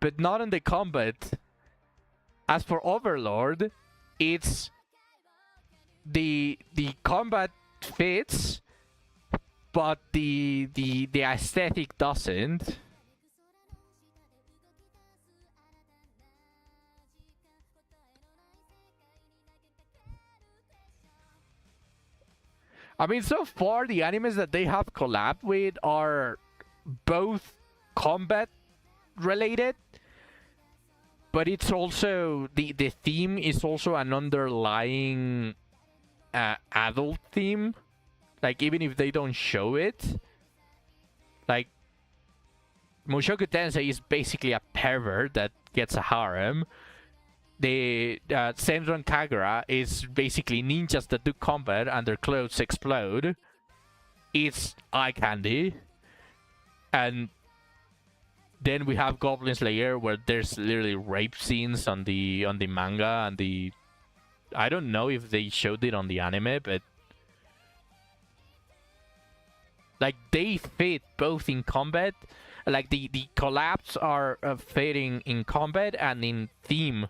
but not on the combat. As for Overlord, it's the combat fits, but the aesthetic doesn't. I mean, so far the animes that they have collabed with are both combat related, but it's also the theme is also an underlying adult theme. Like, even if they don't show it, like Mushoku Tensei is basically a pervert that gets a harem. The Senran Kagura is basically ninjas that do combat and their clothes explode. It's eye candy. And then we have Goblin Slayer, where there's literally rape scenes on the manga, and the I don't know if they showed it on the anime, but like they fit both in combat. Like the collabs are fitting in combat and in theme,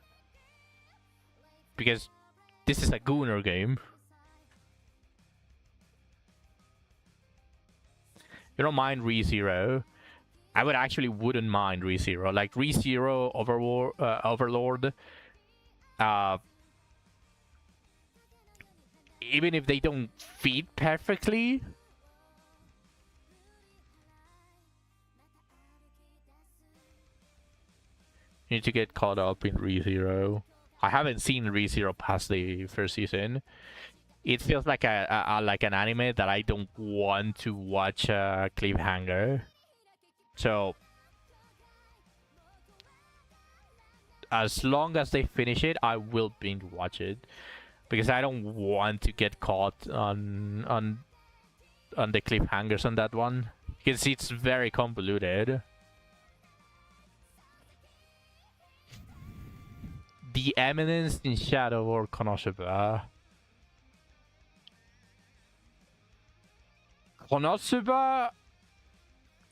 because this is a Gunner game. You don't mind ReZero? I wouldn't mind ReZero. Like ReZero, Overlord. Even if they don't fit perfectly. You need to get caught up in ReZero. I haven't seen ReZero past the first season. It feels like like an anime that I don't want to watch a cliffhanger. So as long as they finish it, I will binge watch it, because I don't want to get caught on the cliffhangers on that one, because it's very convoluted. The Eminence in Shadow or Konosuba. Konosuba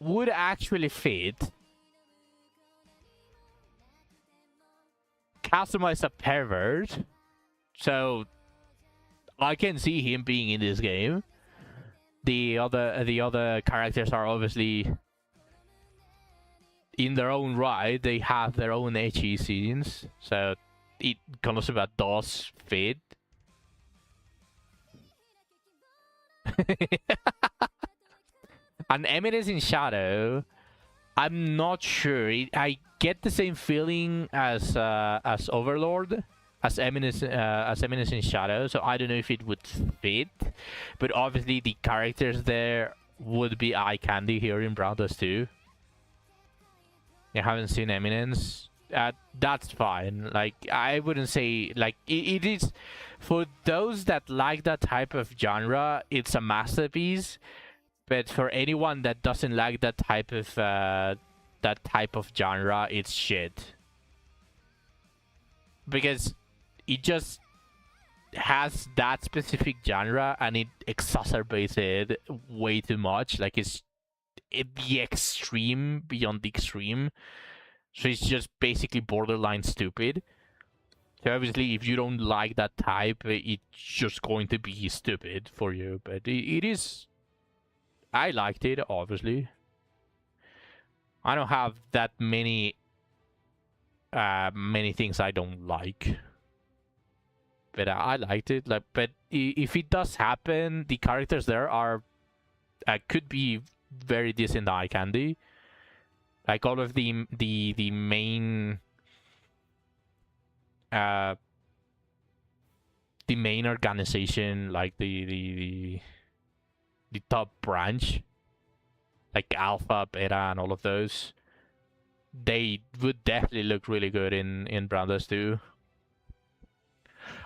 would actually fit, Kazuma is a pervert, so I can see him being in this game. The other characters are obviously in their own right. They have their own ecchi scenes, so it Konosuba does fit. An Eminence in Shadow, I'm not sure. I get the same feeling as Overlord, as Eminence in Shadow. So I don't know if it would fit, but obviously the characters there would be eye candy here in Brown Dust 2. You haven't seen Eminence? That's fine. Like, I wouldn't say like it is for those that like that type of genre. It's a masterpiece. But for anyone that doesn't like that type of genre, it's shit. Because it just has that specific genre and it exacerbates it way too much. Like it's the extreme beyond the extreme. So it's just basically borderline stupid. So obviously, if you don't like that type, it's just going to be stupid for you. But it is. I liked it, obviously. I don't have that many things I don't like, but I liked it. Like, but if it does happen, the characters there are could be very decent eye candy. Like all of the main organization, like the top branch, like Alpha, Beta, and all of those, they would definitely look really good in Brown Dust 2.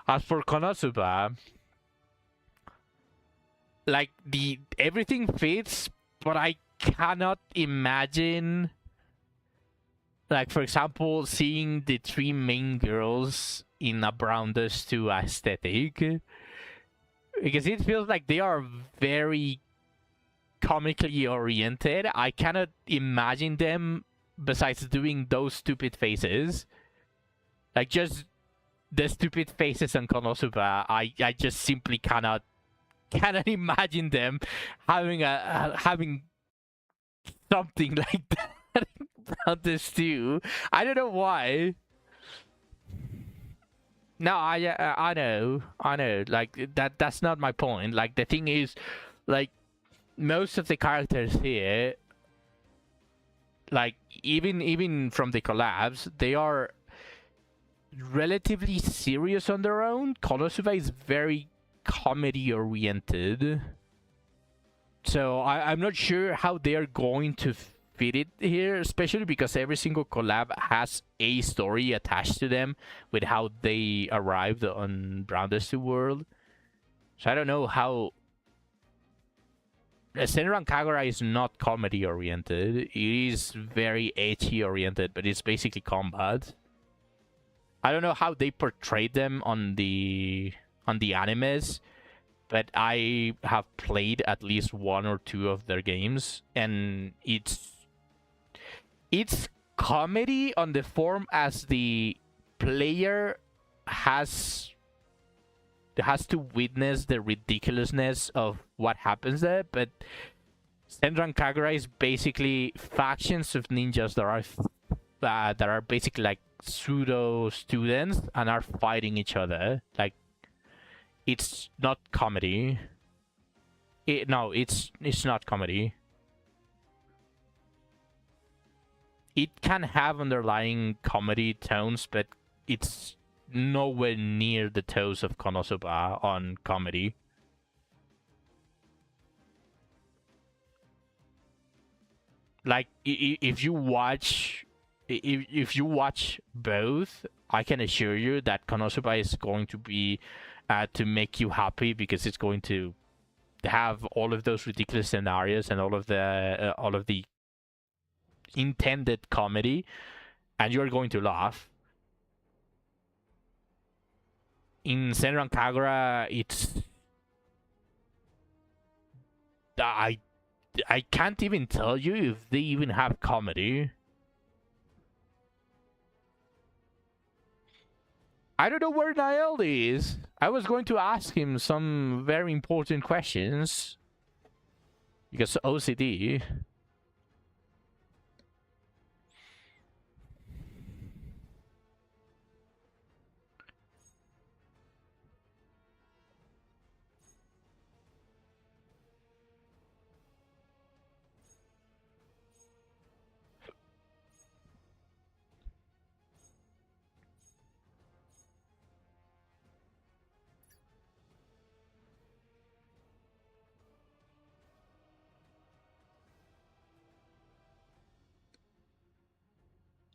As for Konosuba, like everything fits, but I cannot imagine, like, for example, seeing the three main girls in a Brown Dust 2 aesthetic. Because it feels like they are very comically oriented. I cannot imagine them besides doing those stupid faces. Like just the stupid faces on Konosuba. I just simply cannot imagine them having something like that about this too. I don't know why. No, I know. Like that's not my point. Like the thing is, like most of the characters here, like even from the collabs, they are relatively serious on their own. Konosuba is very comedy oriented, so I'm not sure how they are going to fit it here, especially because every single collab has a story attached to them with how they arrived on Brown Dust 2 World. So I don't know how. Senran Kagura is not comedy oriented. It is very ecchi oriented, but it's basically combat. I don't know how they portrayed them on the animes, but I have played at least one or two of their games, and it's comedy on the form as the player has to witness the ridiculousness of what happens there. But Senran Kagura is basically factions of ninjas that are basically like pseudo students and are fighting each other. Like, it's not comedy. No, it's not comedy. It can have underlying comedy tones, but it's nowhere near the toes of Konosuba on comedy. Like, if you watch both, I can assure you that Konosuba is going to be to make you happy, because it's going to have all of those ridiculous scenarios and all of the intended comedy, and you're going to laugh. In Senran Kagura, it's I can't even tell you if they even have comedy. I don't know where Niall is. I was going to ask him some very important questions. Because OCD.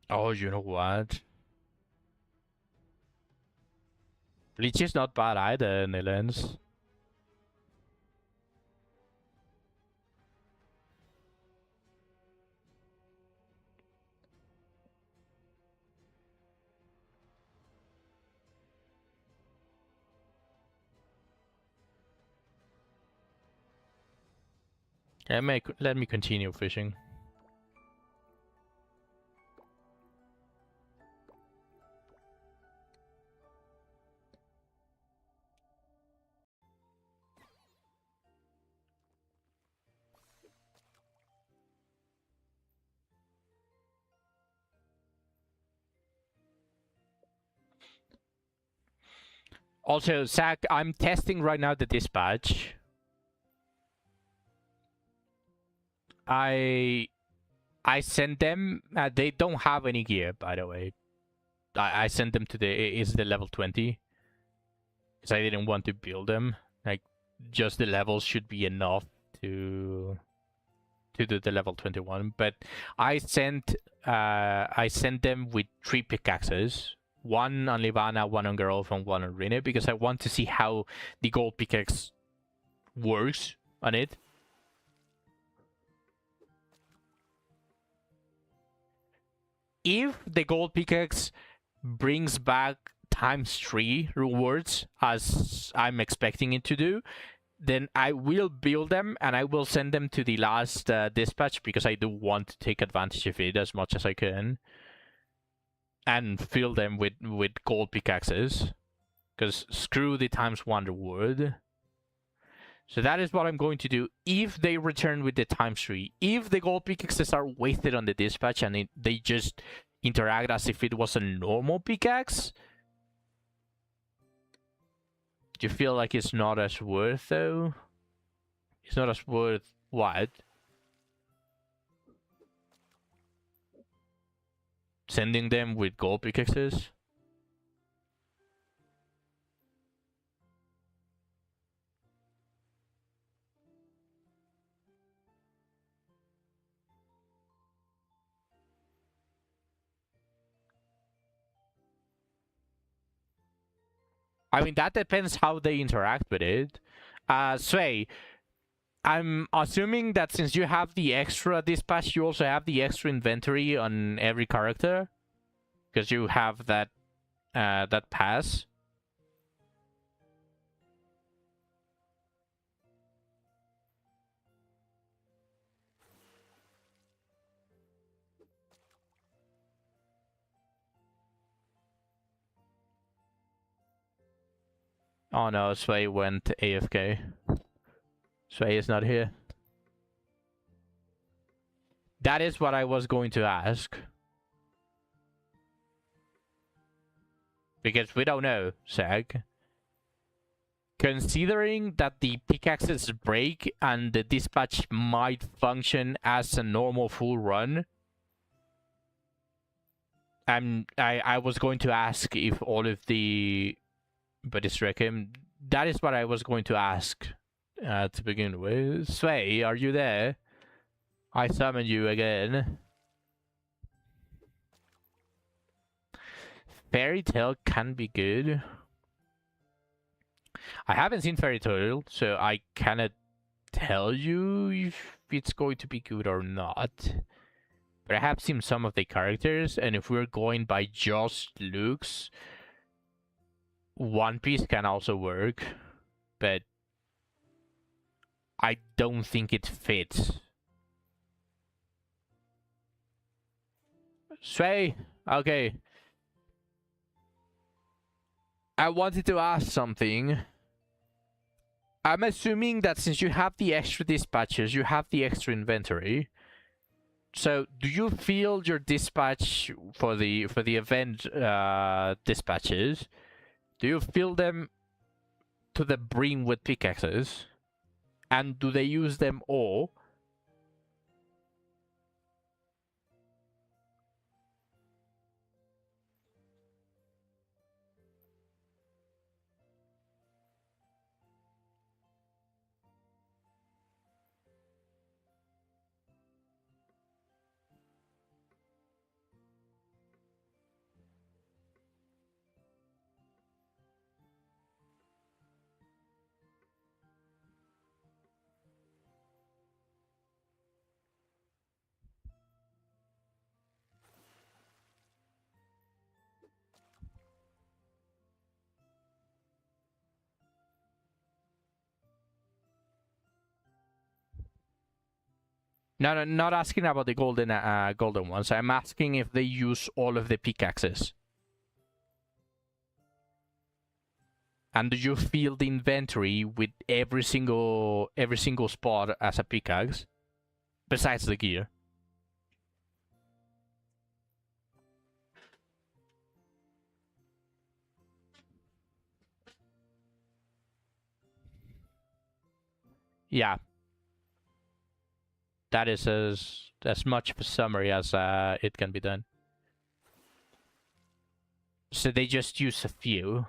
Oh, you know what? Bleach is not bad either, Nilens. Let me continue fishing. Also, Zach, I'm testing right now the dispatch. I sent them. They don't have any gear, by the way. I sent them to the level 20 because I didn't want to build them. Like, just the levels should be enough to do the level 21. But I sent them with 3 pickaxes. One on Livana, one on Geralt, and one on Rene, because I want to see how the gold pickaxe works on it. If the gold pickaxe brings back ×3 rewards, as I'm expecting it to do, then I will build them and I will send them to the last dispatch, because I do want to take advantage of it as much as I can. And fill them with gold pickaxes, because screw the ×1 reward. So that is what I'm going to do if they return with the ×3. If the gold pickaxes are wasted on the dispatch and they just interact as if it was a normal pickaxe, do you feel like it's not as worth, though? It's not as worth what? Sending them with gold pickaxes? I mean, that depends how they interact with it. Sway, I'm assuming that since you have the extra dispatch, you also have the extra inventory on every character, because you have that that pass. Oh no, Sway went AFK. Sway is not here. That is what I was going to ask. Because we don't know, Zach. Considering that the pickaxes break and the dispatch might function as a normal full run, I was going to ask if all of the... But it's Rekim. That is what I was going to ask to begin with. Sway, are you there? I summon you again. Fairy Tail can be good. I haven't seen Fairy Tail, so I cannot tell you if it's going to be good or not. But I have seen some of the characters, and if we're going by just looks, One Piece can also work, but I don't think it fits. Sway, okay. I wanted to ask something. I'm assuming that since you have the extra dispatches, you have the extra inventory. So, do you fill your dispatch for the event dispatches? Do you fill them to the brim with pickaxes? And do they use them all? No, no, not asking about the golden ones. I'm asking if they use all of the pickaxes. And do you fill the inventory with every single spot as a pickaxe, besides the gear? Yeah, that is as much of a summary as it can be done. So they just use a few.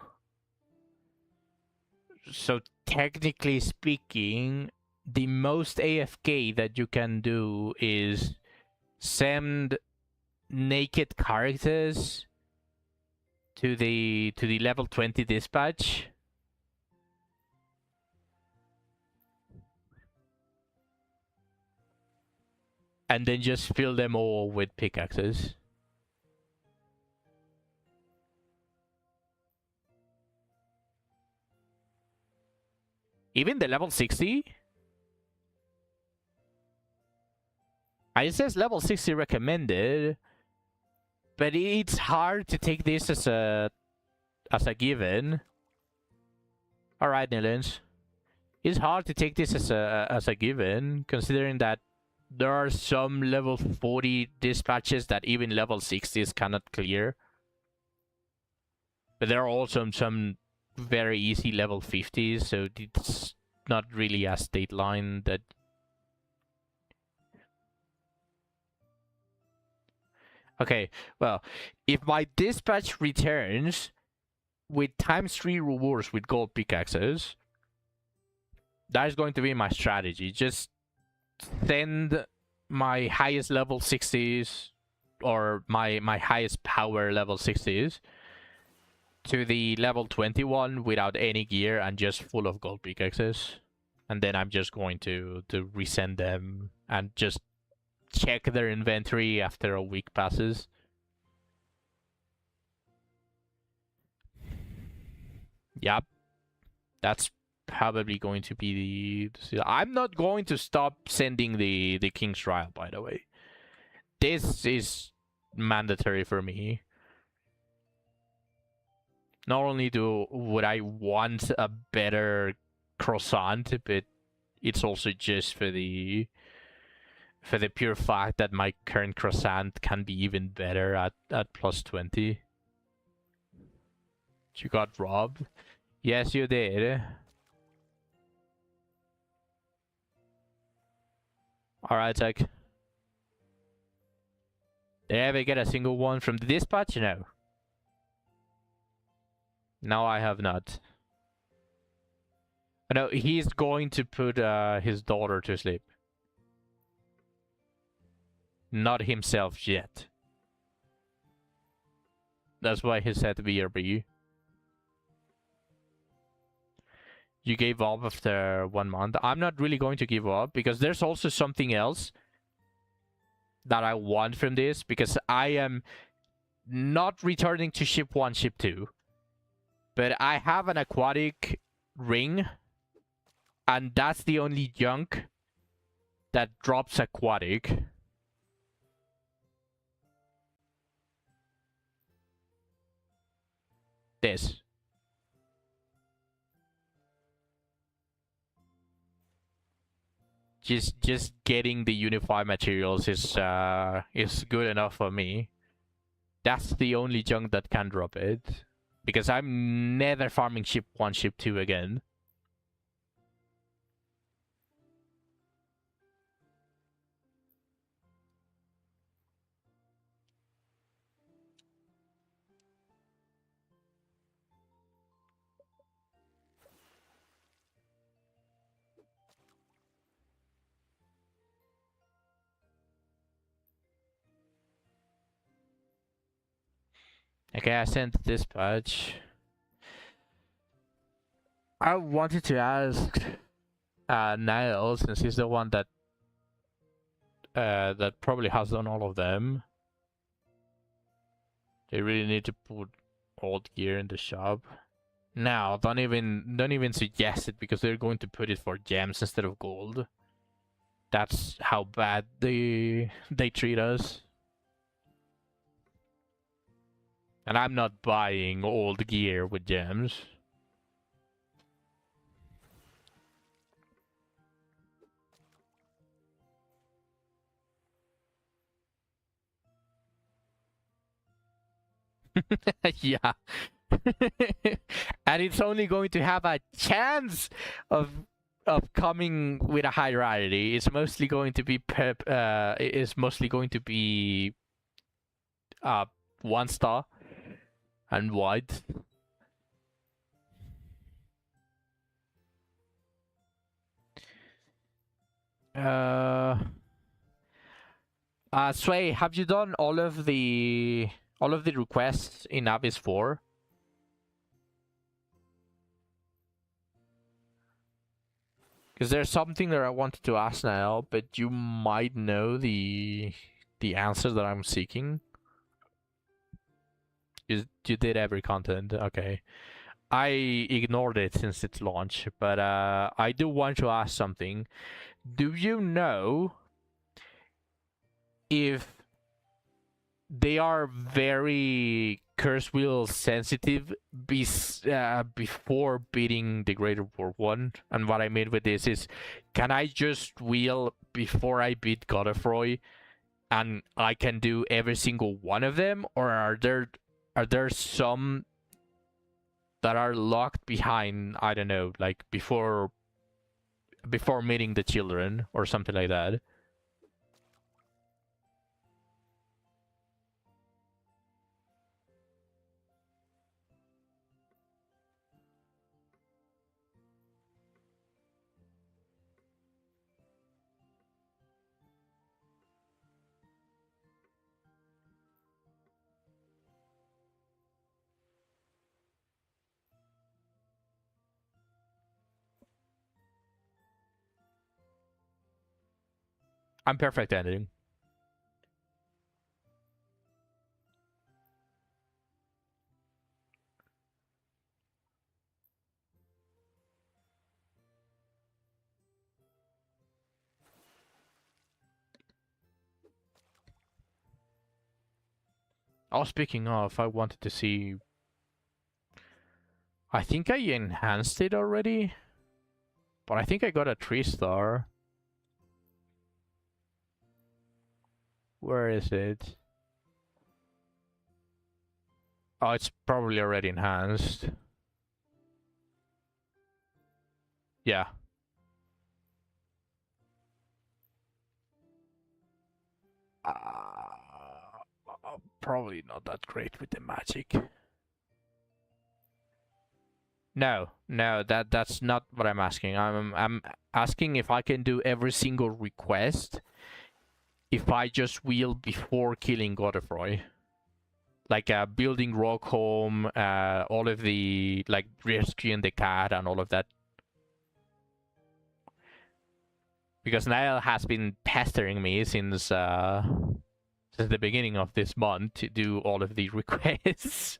So technically speaking, the most AFK that you can do is send naked characters to the level 20 dispatch. And then just fill them all with pickaxes. Even the level 60? It says level 60 recommended, but it's hard to take this as a given. All right, Nilens. It's hard to take this as a given, considering that there are some level 40 dispatches that even level 60s cannot clear. But there are also some very easy level 50s, so it's not really a state line that... Okay, well, if my dispatch returns with ×3 rewards with gold pickaxes, that is going to be my strategy. Just send my highest level 60s or my highest power level 60s to the level 21 without any gear and just full of gold pickaxes. And then I'm just going to resend them and just check their inventory after a week passes. Yep. That's probably going to be the... I'm not going to stop sending the King's Trial, by the way. This is mandatory for me. Not only would I want a better croissant, but it's also just for the pure fact that my current croissant can be even better at plus 20. You got robbed? Yes, you did. Alright, Tech. Did I ever get a single one from the dispatch? No. No, I have not. No, he's going to put his daughter to sleep. Not himself yet. That's why he said BRB. You gave up after 1 month. I'm not really going to give up because there's also something else that I want from this, because I am not returning to ship 1, ship 2. But I have an aquatic ring, and that's the only junk that drops aquatic. This. just getting the unified materials is good enough for me. That's the only junk that can drop it, because I'm never farming ship 1, ship 2 again. Okay, I sent this patch. I wanted to ask Niall, since he's the one that probably has done all of them. They really need to put old gear in the shop. Now, don't even suggest it, because they're going to put it for gems instead of gold. That's how bad they treat us. And I'm not buying old gear with gems. Yeah. And it's only going to have a chance of coming with a high rarity. It's mostly going to be mostly going to be 1 star and white. Sway, have you done all of the requests in Abyss 4? Because there's something that I wanted to ask now, but you might know the answer that I'm seeking. You did every content, okay. I ignored it since its launch, but I do want to ask something. Do you know if they are very curse wheel sensitive before beating the Greater War 1? And what I mean with this is, can I just wheel before I beat Godefroy and I can do every single one of them? Or are there some that are locked behind, I don't know, like before meeting the children or something like that? I'm perfect ending. Oh, speaking of, I wanted to see... I think I enhanced it already, but I think I got a 3-star. Where is it? Oh, it's probably already enhanced. Yeah. Probably not that great with the magic. No, that's not what I'm asking. I'm asking if I can do every single request if I just wheel before killing Godefroy. Like building Rockhome, all of the, like, rescuing the cat and all of that. Because Niall has been pestering me since the beginning of this month to do all of the requests.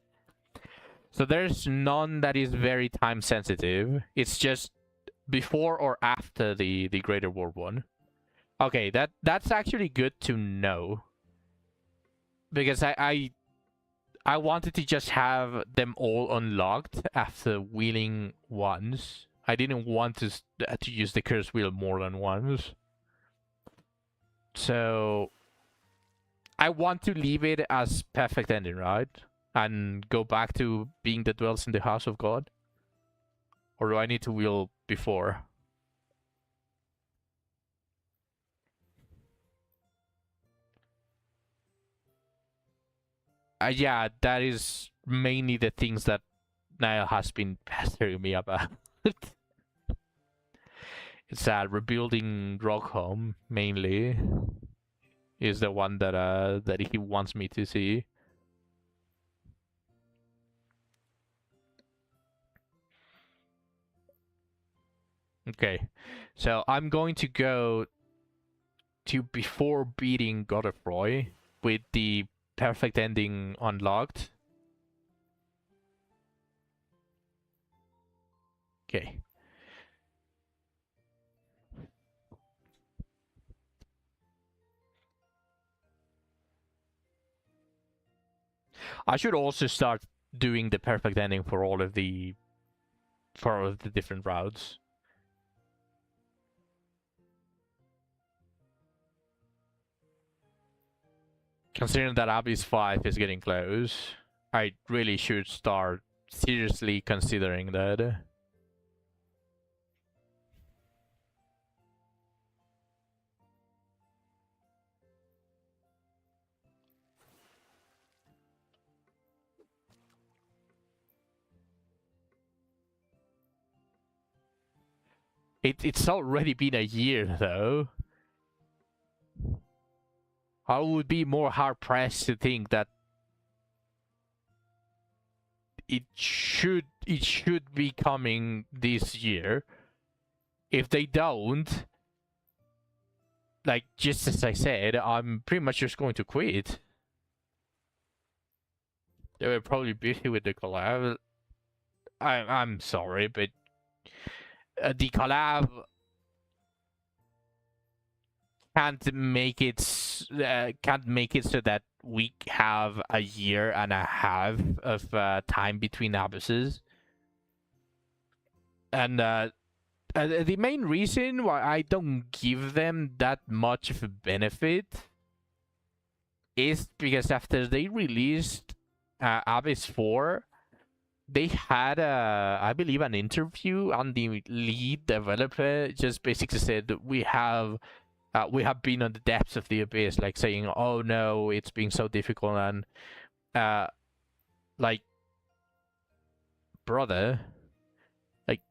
So there's none that is very time sensitive. It's just before or after the Greater War 1. Okay, that's actually good to know. Because I wanted to just have them all unlocked after wheeling once. I didn't want to use the curse wheel more than once. So I want to leave it as perfect ending, right? And go back to being the dwells in the house of God? Or do I need to wheel before? Yeah, that is mainly the things that Niall has been pestering me about. It's rebuilding Rockhome mainly is the one that he wants me to see. Okay, so I'm going to go to before beating Godefroy with the perfect ending unlocked. Okay. I should also start doing the perfect ending for all of the different routes. Considering that Abyss 5 is getting close, I really should start seriously considering that. It's already been a year, though. I would be more hard-pressed to think that it should be coming this year. If they don't, like, just as I said, I'm pretty much just going to quit. They were probably busy with the collab. I'm sorry, but the collab can't make it so that we have a year and a half of time between abysses. And the main reason why I don't give them that much of a benefit is because after they released Abyss 4, they had I believe an interview, and the lead developer just basically said we have been on the depths of the abyss, like saying, oh no, it's being so difficult, and like, brother, like,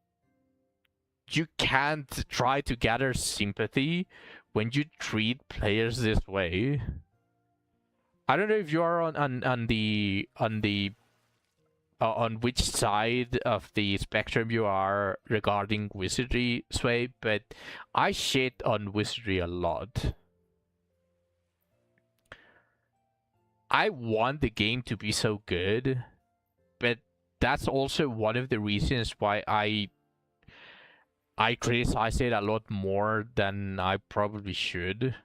you can't try to gather sympathy when you treat players this way. I don't know if you are on which side of the spectrum you are regarding wizardry, Sway, but I shit on wizardry a lot. I want the game to be so good, but that's also one of the reasons why I criticize it a lot more than I probably should.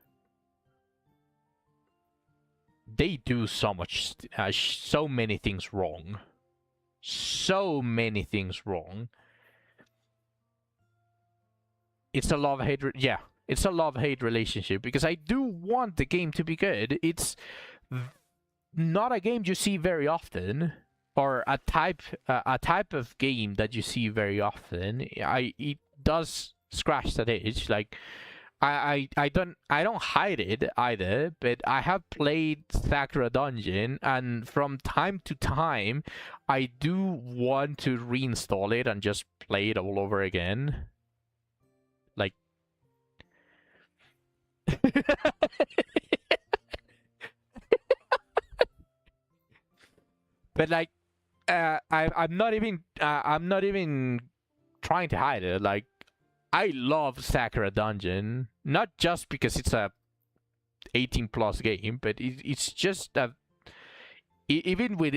They do so many things wrong. So many things wrong. It's a love-hate, yeah, it's a love-hate relationship, because I do want the game to be good. It's not a game you see very often, or a type of game that you see very often. It does scratch that itch. Like, I don't hide it either, but I have played Sakura Dungeon, and from time to time I do want to reinstall it and just play it all over again. Like but like I'm not even trying to hide it. Like, I love Sakura Dungeon, not just because it's a 18+ game, but it's just even with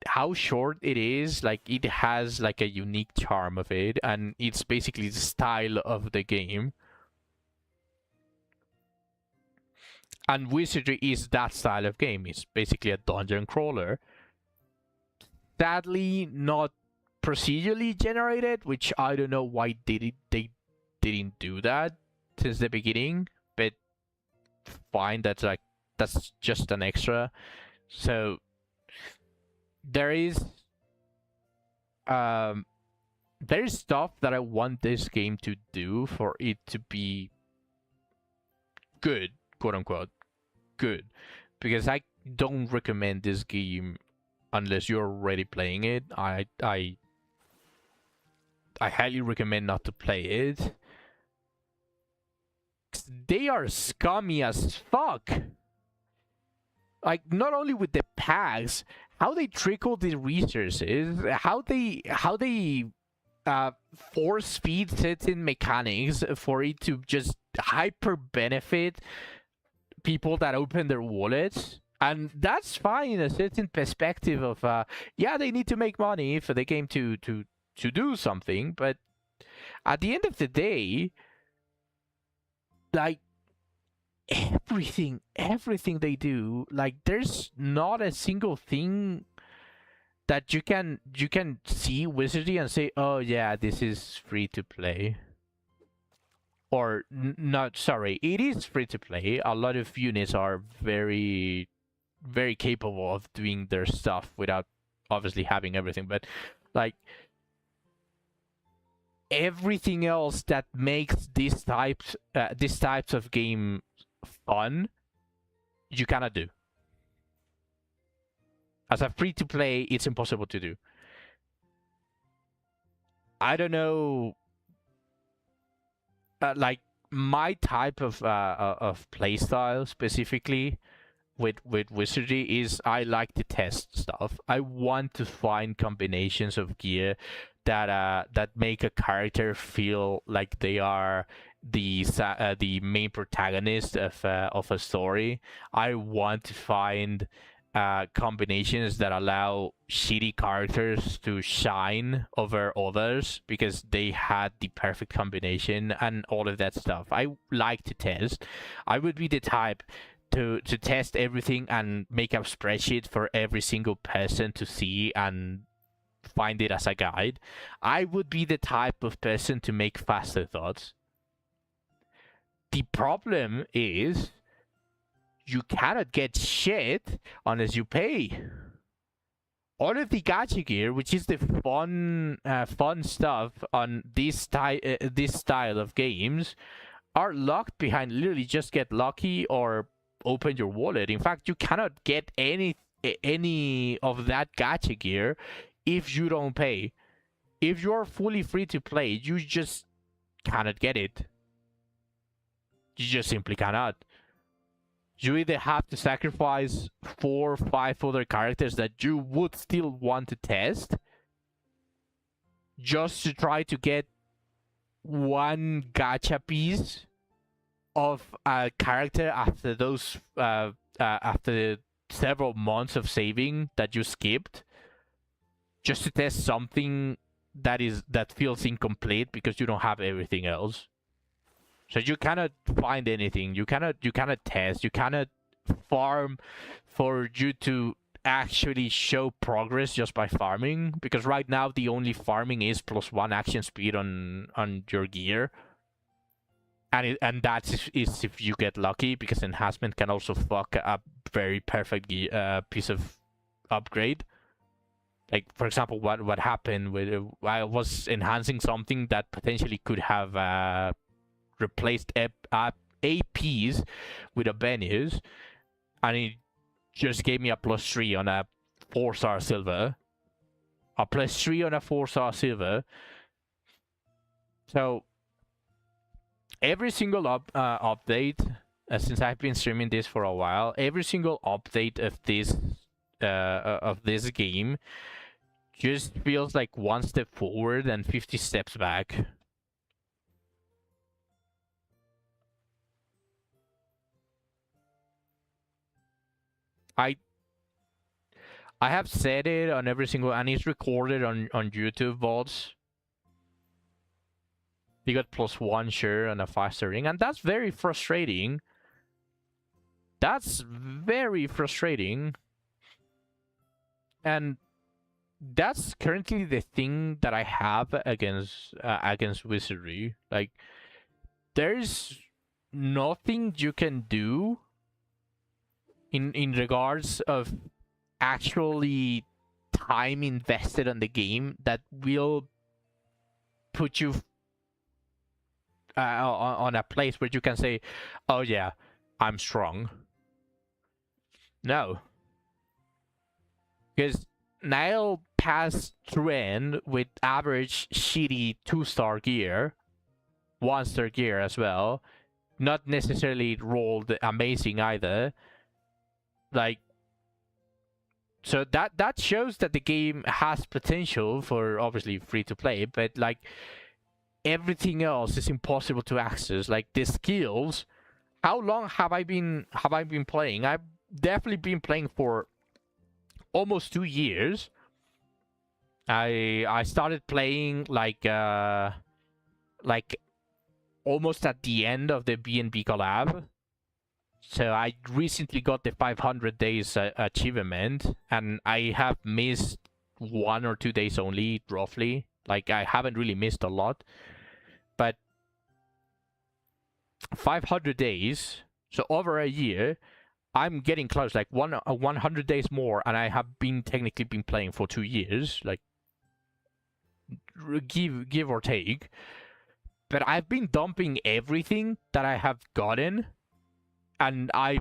how short it is, like, it has like a unique charm of it, and it's basically the style of the game. And Wizardry is that style of game. It's basically a dungeon crawler. Sadly, not procedurally generated, which I don't know why they didn't do that since the beginning, but find that's just an extra. So there is um there is stuff that I want this game to do for it to be good, quote unquote good, because I don't recommend this game unless you're already playing it. I highly recommend not to play it. They are scummy as fuck. Like, not only with the packs, how they trickle the resources, how they force feed certain mechanics for it to just hyper benefit people that open their wallets. And that's fine in a certain perspective of yeah, they need to make money for the game to do something, but at the end of the day, like, everything they do, like, there's not a single thing that you can see Wizardry and say, oh yeah, this is free to play. Or not, sorry, it is free to play. A lot of units are very capable of doing their stuff without obviously having everything, but like everything else that makes these types of game fun, you cannot do. As a free to play, it's impossible to do. I don't know, like my type of playstyle specifically with Wizardry is I like to test stuff. I want to find combinations of gear that make a character feel like they are the main protagonist of a story. I want to find combinations that allow shitty characters to shine over others because they had the perfect combination and all of that stuff. I like to test. I would be the type to test everything and make a spreadsheet for every single person to see and find it as a guide. I would be the type of person to make faster thoughts. The problem is you cannot get shit unless you pay. All of the gacha gear, which is the fun stuff on this style of games, are locked behind literally just get lucky or open your wallet. In fact, you cannot get any of that gacha gear if you don't pay. If you're fully free to play, you just cannot get it. You just simply cannot. You either have to sacrifice 4 or 5 other characters that you would still want to test just to try to get one gacha piece of a character after those after several months of saving that you skipped, just to test something that feels incomplete because you don't have everything else. So you cannot find anything. You cannot test. You cannot farm for you to actually show progress just by farming, because right now the only farming is +1 action speed on your gear. And that is if you get lucky, because enhancement can also fuck a very perfect piece of upgrade. Like, for example, what happened with I was enhancing something that potentially could have replaced APs with a Benius, and it just gave me a +3 on a 4-star silver. A +3 on a 4-star silver. So every single update, since I've been streaming this for a while, every single update of this game just feels like 1 step forward and 50 steps back. I have said it on every single, and it's recorded on YouTube VODs. You got +1, sure, and a 5-star ring, and that's very frustrating. That's very frustrating. And that's currently the thing that I have against Wizardry. Like, there's nothing you can do in regards of actually time invested on the game that will put you on a place where you can say, oh yeah, I'm strong. No, because Niall passed Tren with average shitty 2-star gear, 1-star gear as well, not necessarily rolled amazing either. Like, so that shows that the game has potential for obviously free to play, but like everything else is impossible to access. Like the skills, how long have I been playing? I've definitely been playing for almost 2 years. I started playing like almost at the end of the B&B collab. So I recently got the 500 days achievement, and I have missed 1 or 2 days only, roughly. Like, I haven't really missed a lot. But 500 days, so over a year, I'm getting close, like 100 days more, and I have been technically been playing for 2 years, like, give or take. But I've been dumping everything that I have gotten, and I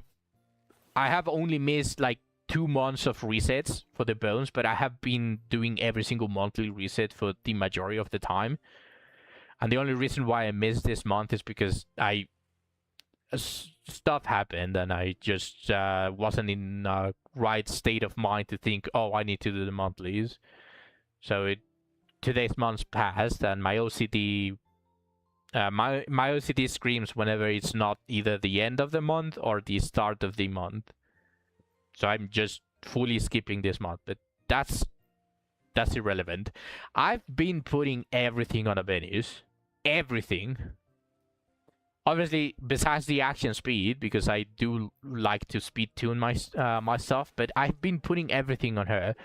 have only missed like 2 months of resets for the bones, but I have been doing every single monthly reset for the majority of the time. And the only reason why I missed this month is because stuff happened, and I just wasn't in a right state of mind to think, oh, I need to do the monthlies. So today's month passed, and my OCD my OCD screams whenever it's not either the end of the month or the start of the month. So I'm just fully skipping this month, but that's irrelevant. I've been putting everything on a venues. Everything. Obviously, besides the action speed, because I do like to speed tune my stuff, but I've been putting everything on her.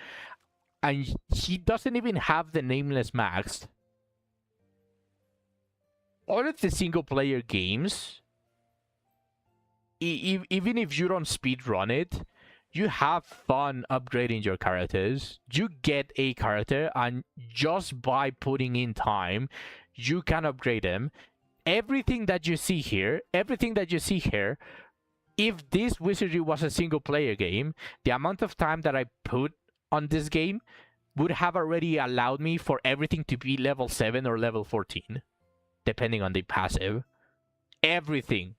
And she doesn't even have the nameless maxed. All of the single player games, even if you don't speedrun it, you have fun upgrading your characters. You get a character, and just by putting in time, you can upgrade them. Everything that you see here, if this wizardry was a single player game, the amount of time that I put on this game would have already allowed me for everything to be level 7 or level 14. Depending on the passive. Everything.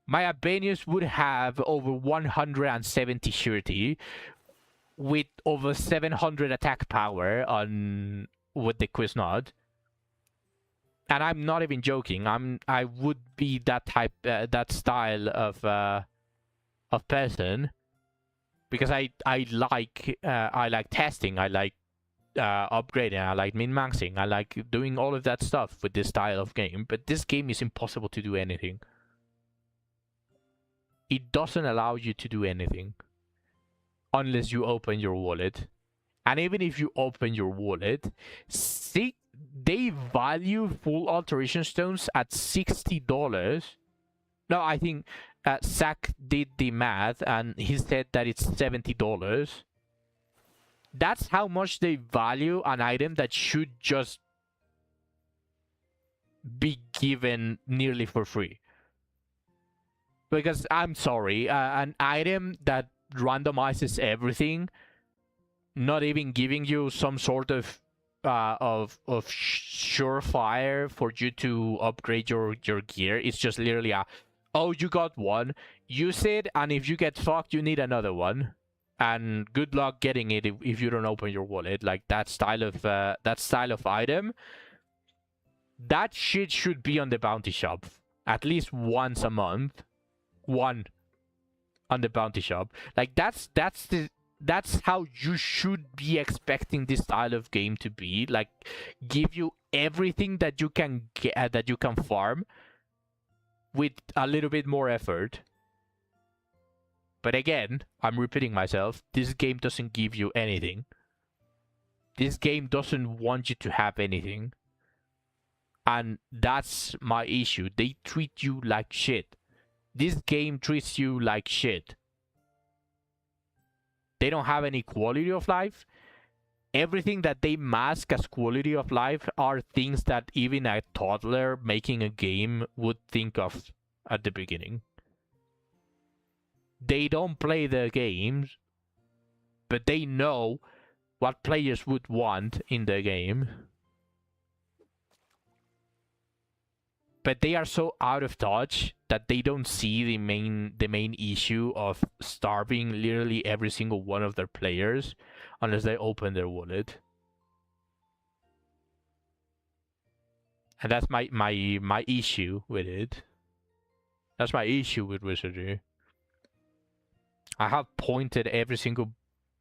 My Abenius would have over 170 surety with over 700 attack power with the Quiznod. And I'm not even joking. I would be that type, that style of person, because I like testing. I like upgrading, I like min-maxing, I like doing all of that stuff with this style of game, but this game is impossible to do anything. It doesn't allow you to do anything unless you open your wallet. And even if you open your wallet, see, they value full alteration stones at $60. No, I think Zach did the math and he said that it's $70. That's how much they value an item that should just be given nearly for free. Because I'm sorry, an item that randomizes everything, not even giving you some sort of surefire for you to upgrade your gear, it's just literally oh, you got one, use it, and if you get fucked, you need another one. And good luck getting it if you don't open your wallet. Like that style of item, that shit should be on the bounty shop at least once a month. One on the bounty shop. Like that's how you should be expecting this style of game to be. Like, give you everything that you can get, that you can farm with a little bit more effort. But again, I'm repeating myself, this game doesn't give you anything. This game doesn't want you to have anything. And that's my issue. They treat you like shit. This game treats you like shit. they don't have any quality of life. Everything that they mask as quality of life are things that even a toddler making a game would think of at the beginning. They don't play the games, but they know what players would want in the game. But they are so out of touch that they don't see the main issue of starving literally every single one of their players unless they open their wallet. And that's my issue with it. That's my issue with Wizardry. I have pointed every single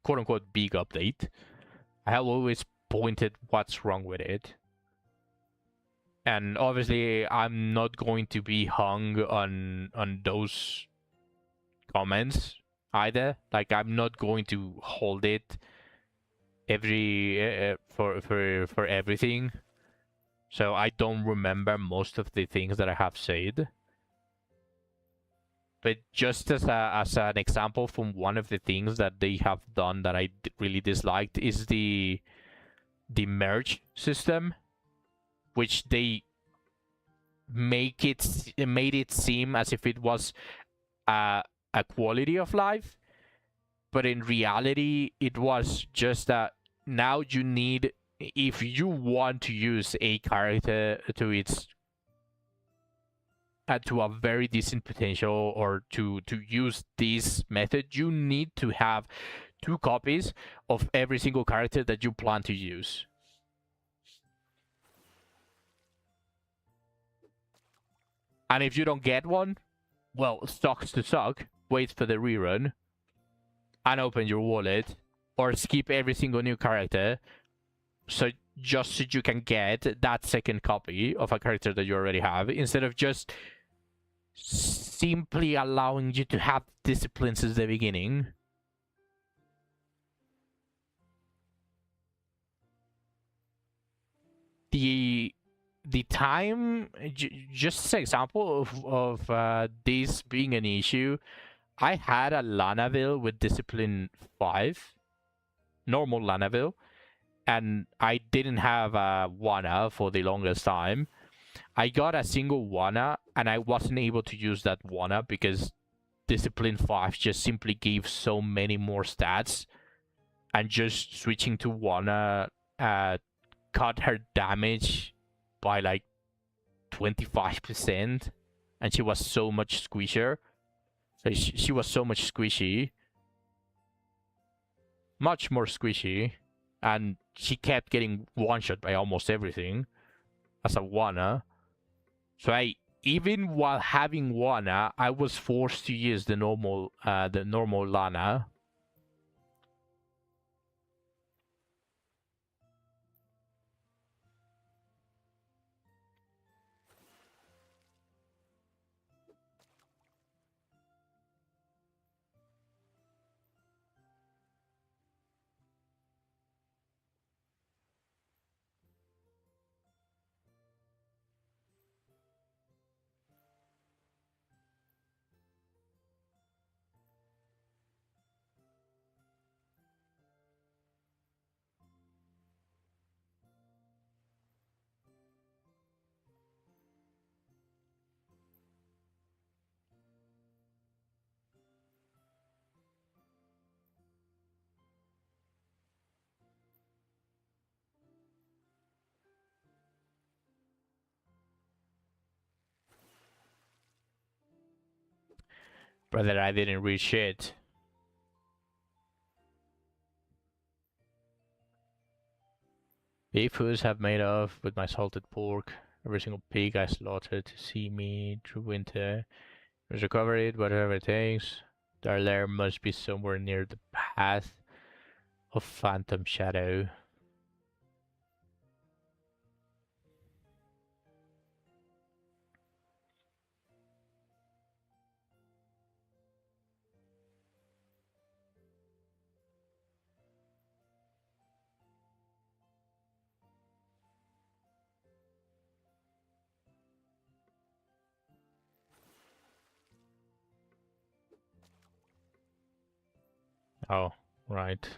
quote unquote big update. I have always pointed what's wrong with it. And obviously I'm not going to be hung on those comments either. Like, I'm not going to hold it for everything. So I don't remember most of the things that I have said. But just as an example from one of the things that they have done that I really disliked is the merge system, which they made it seem as if it was a quality of life, but in reality it was just that now you need, if you want to use a character to its to a very decent potential, or to use this method, you need to have 2 copies of every single character that you plan to use. And if you don't get one, well, sucks to suck. Wait for the rerun and open your wallet, or skip every single new character, so just so you can get that second copy of a character that you already have, instead of just simply allowing you to have discipline since the beginning. The time, just as an example of this being an issue, I had a Lanaville with discipline 5, normal Lanaville, and I didn't have a Wana for the longest time. I got a single Wana, and I wasn't able to use that Wana because Discipline 5 just simply gave so many more stats, and just switching to Wana cut her damage by like 25%, and she was so much squishier. So she was so much squishy. Much more squishy. And she kept getting one-shot by almost everything as a Wana. So even while having Wana, I was forced to use the normal Lana. Brother, I didn't read shit. Beef foods have made off with my salted pork. Every single pig I slaughtered to see me through winter. Just recover it, whatever it takes. Their lair must be somewhere near the path of Phantom Shadow. Oh, Right.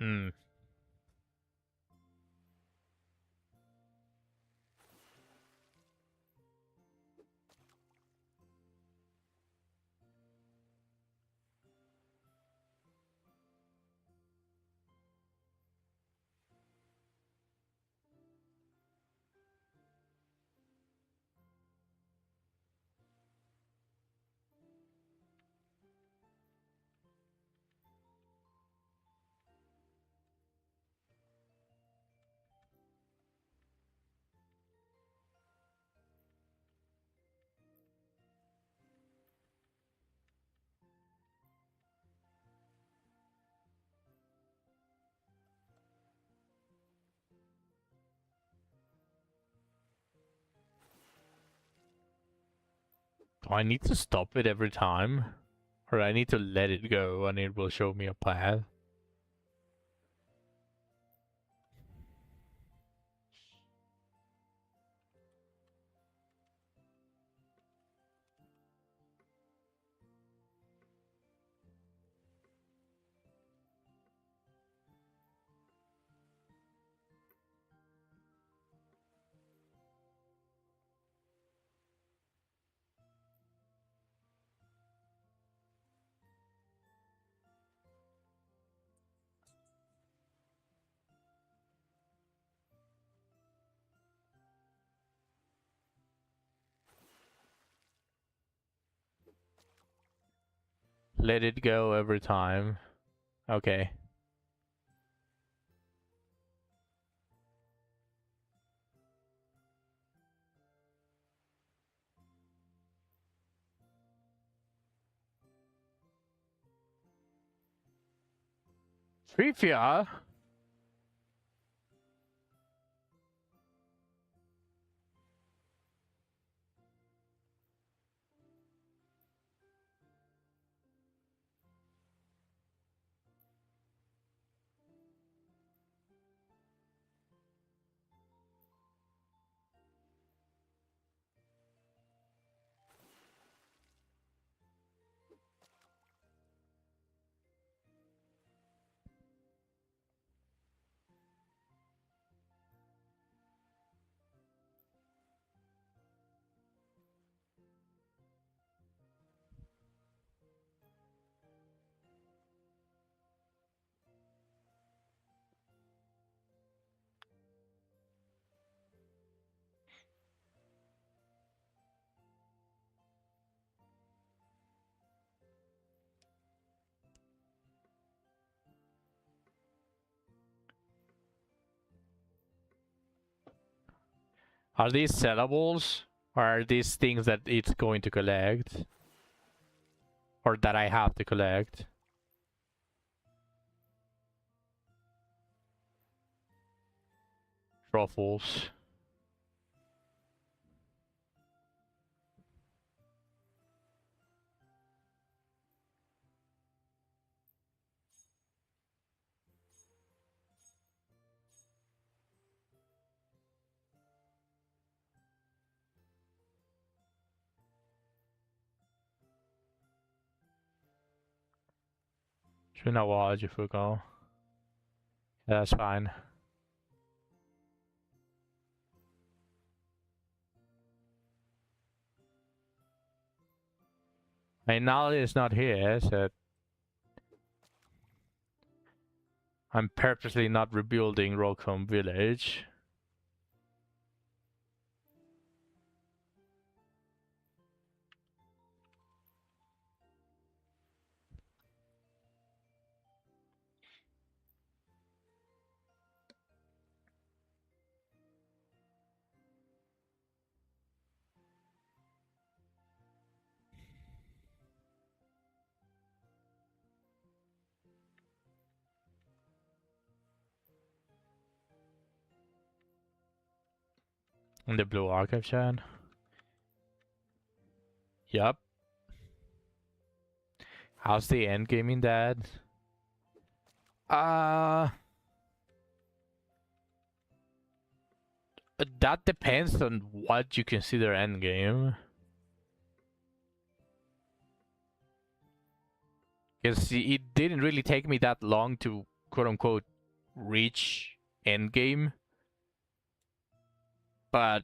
Hmm. Do I need to stop it every time? Or I need to let it go and it will show me a path? Let it go every time. Okay. Trivia? Are these sellables? Or are these things that it's going to collect? Or that I have to collect? Truffles. Tuna That's fine. I mean, now it's not here, so I'm purposely not rebuilding Rockhome Village. In the Blue Archive chat. Yup. How's the end game in that? That depends on what you consider endgame. Because it didn't really take me that long to quote unquote reach endgame. But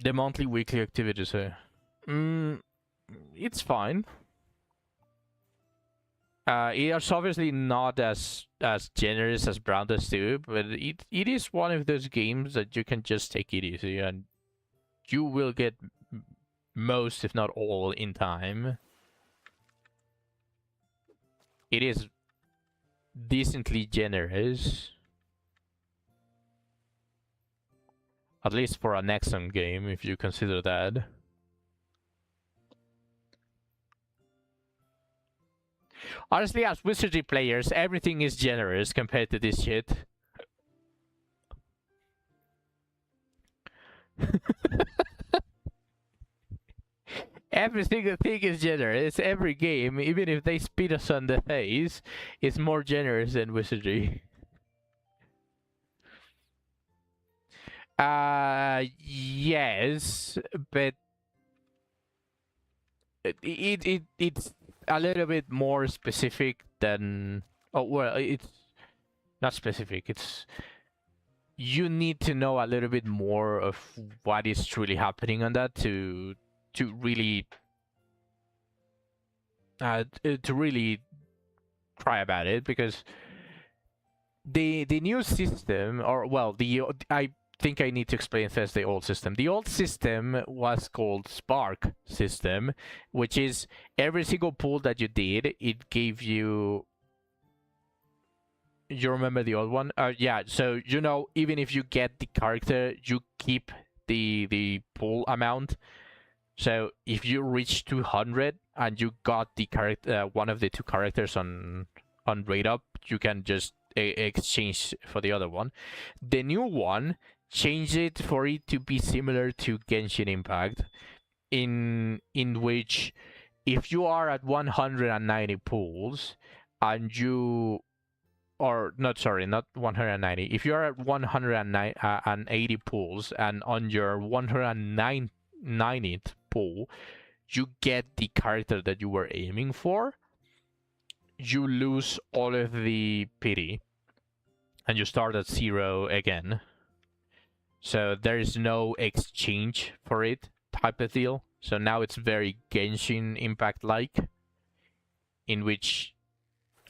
the monthly weekly activities it's fine. It's obviously not as generous as Brown does too, but it is one of those games that you can just take it easy and you will get most, if not all, in time. It is decently generous, at least for a Nexon game, if you consider that. Honestly, as Wizardry players, everything is generous compared to this shit. Every single thing is generous. Every game, even if they spit us on the face, is more generous than Wizardry. Yes, but it's a little bit more specific than. Oh well, it's not specific. It's you need to know a little bit more of what is truly happening on that to really to really try about it, because the new system, or well, the I think I need to explain first the old system. The old system was called Spark system, which is every single pull that you did, it gave you. You remember the old one? Yeah. So you know, even if you get the character, you keep the pull amount. So if you reach 200 and you got the character, one of the two characters on rate up, you can just exchange for the other one. The new one changed it for it to be similar to Genshin Impact, in which if you are at 190 pulls and you or not, sorry, not 190. If you are at 180 pulls and on your 190th pull, you get the character that you were aiming for, you lose all of the pity and you start at 0 again. So there is no exchange for it type of deal. So now it's very Genshin Impact like, in which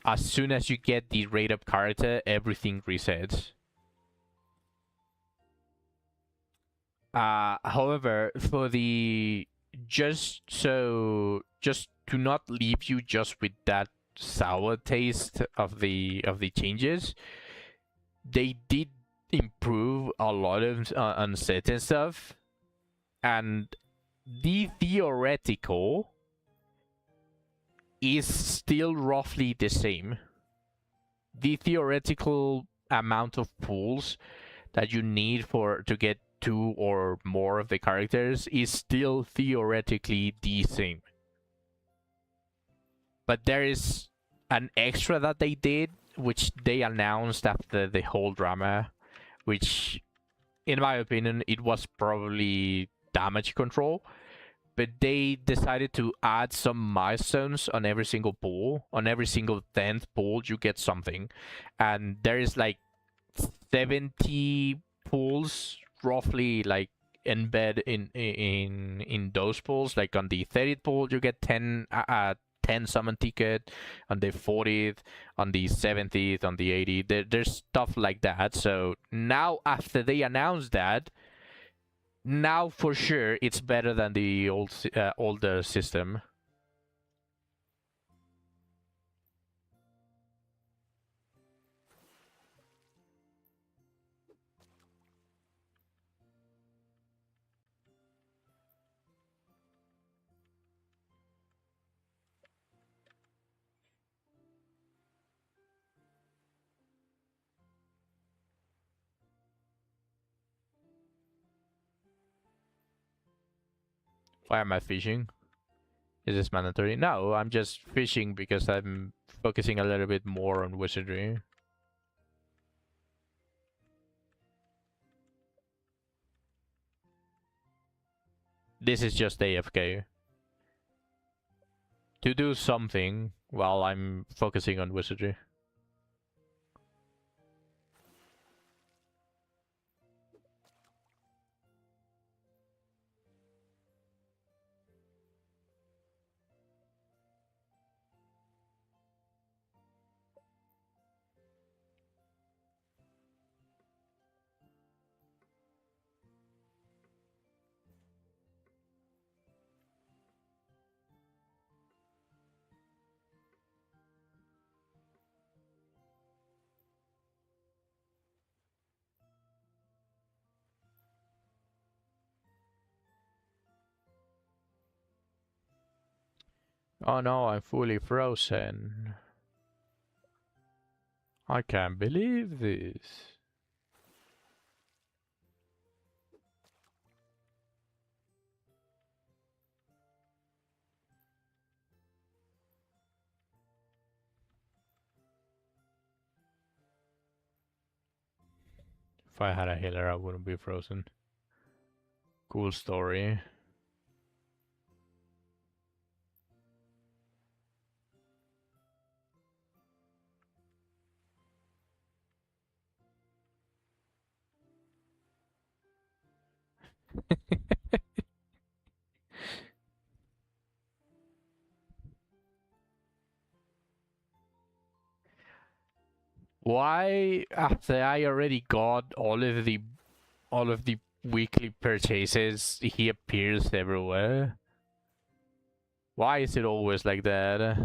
as soon as you get the rate up character, everything resets. However, for the just to not leave you just with that sour taste of the changes, they did improve a lot of on certain stuff, and the theoretical is still roughly the same. The theoretical amount of pulls that you need to get 2 or more of the characters is still theoretically the same. But there is an extra that they did, which they announced after the whole drama, which, in my opinion, it was probably damage control. But they decided to add some milestones on every single pull. On every single 10th pull, you get something. And there is like 70 pulls roughly like embed in those pulls. Like on the 30th pull, you get 10 summon ticket. On the 40th, on the 70th, on the 80th, there's stuff like that. So now after they announced that, now for sure it's better than the older system. Why am I fishing? Is this mandatory? No, I'm just fishing because I'm focusing a little bit more on wizardry. This is just AFK. To do something while I'm focusing on wizardry. Oh no, I'm fully frozen. I can't believe this. If I had a healer, I wouldn't be frozen. Cool story. Why, after I already got all of the weekly purchases, he appears everywhere? Why is it always like that?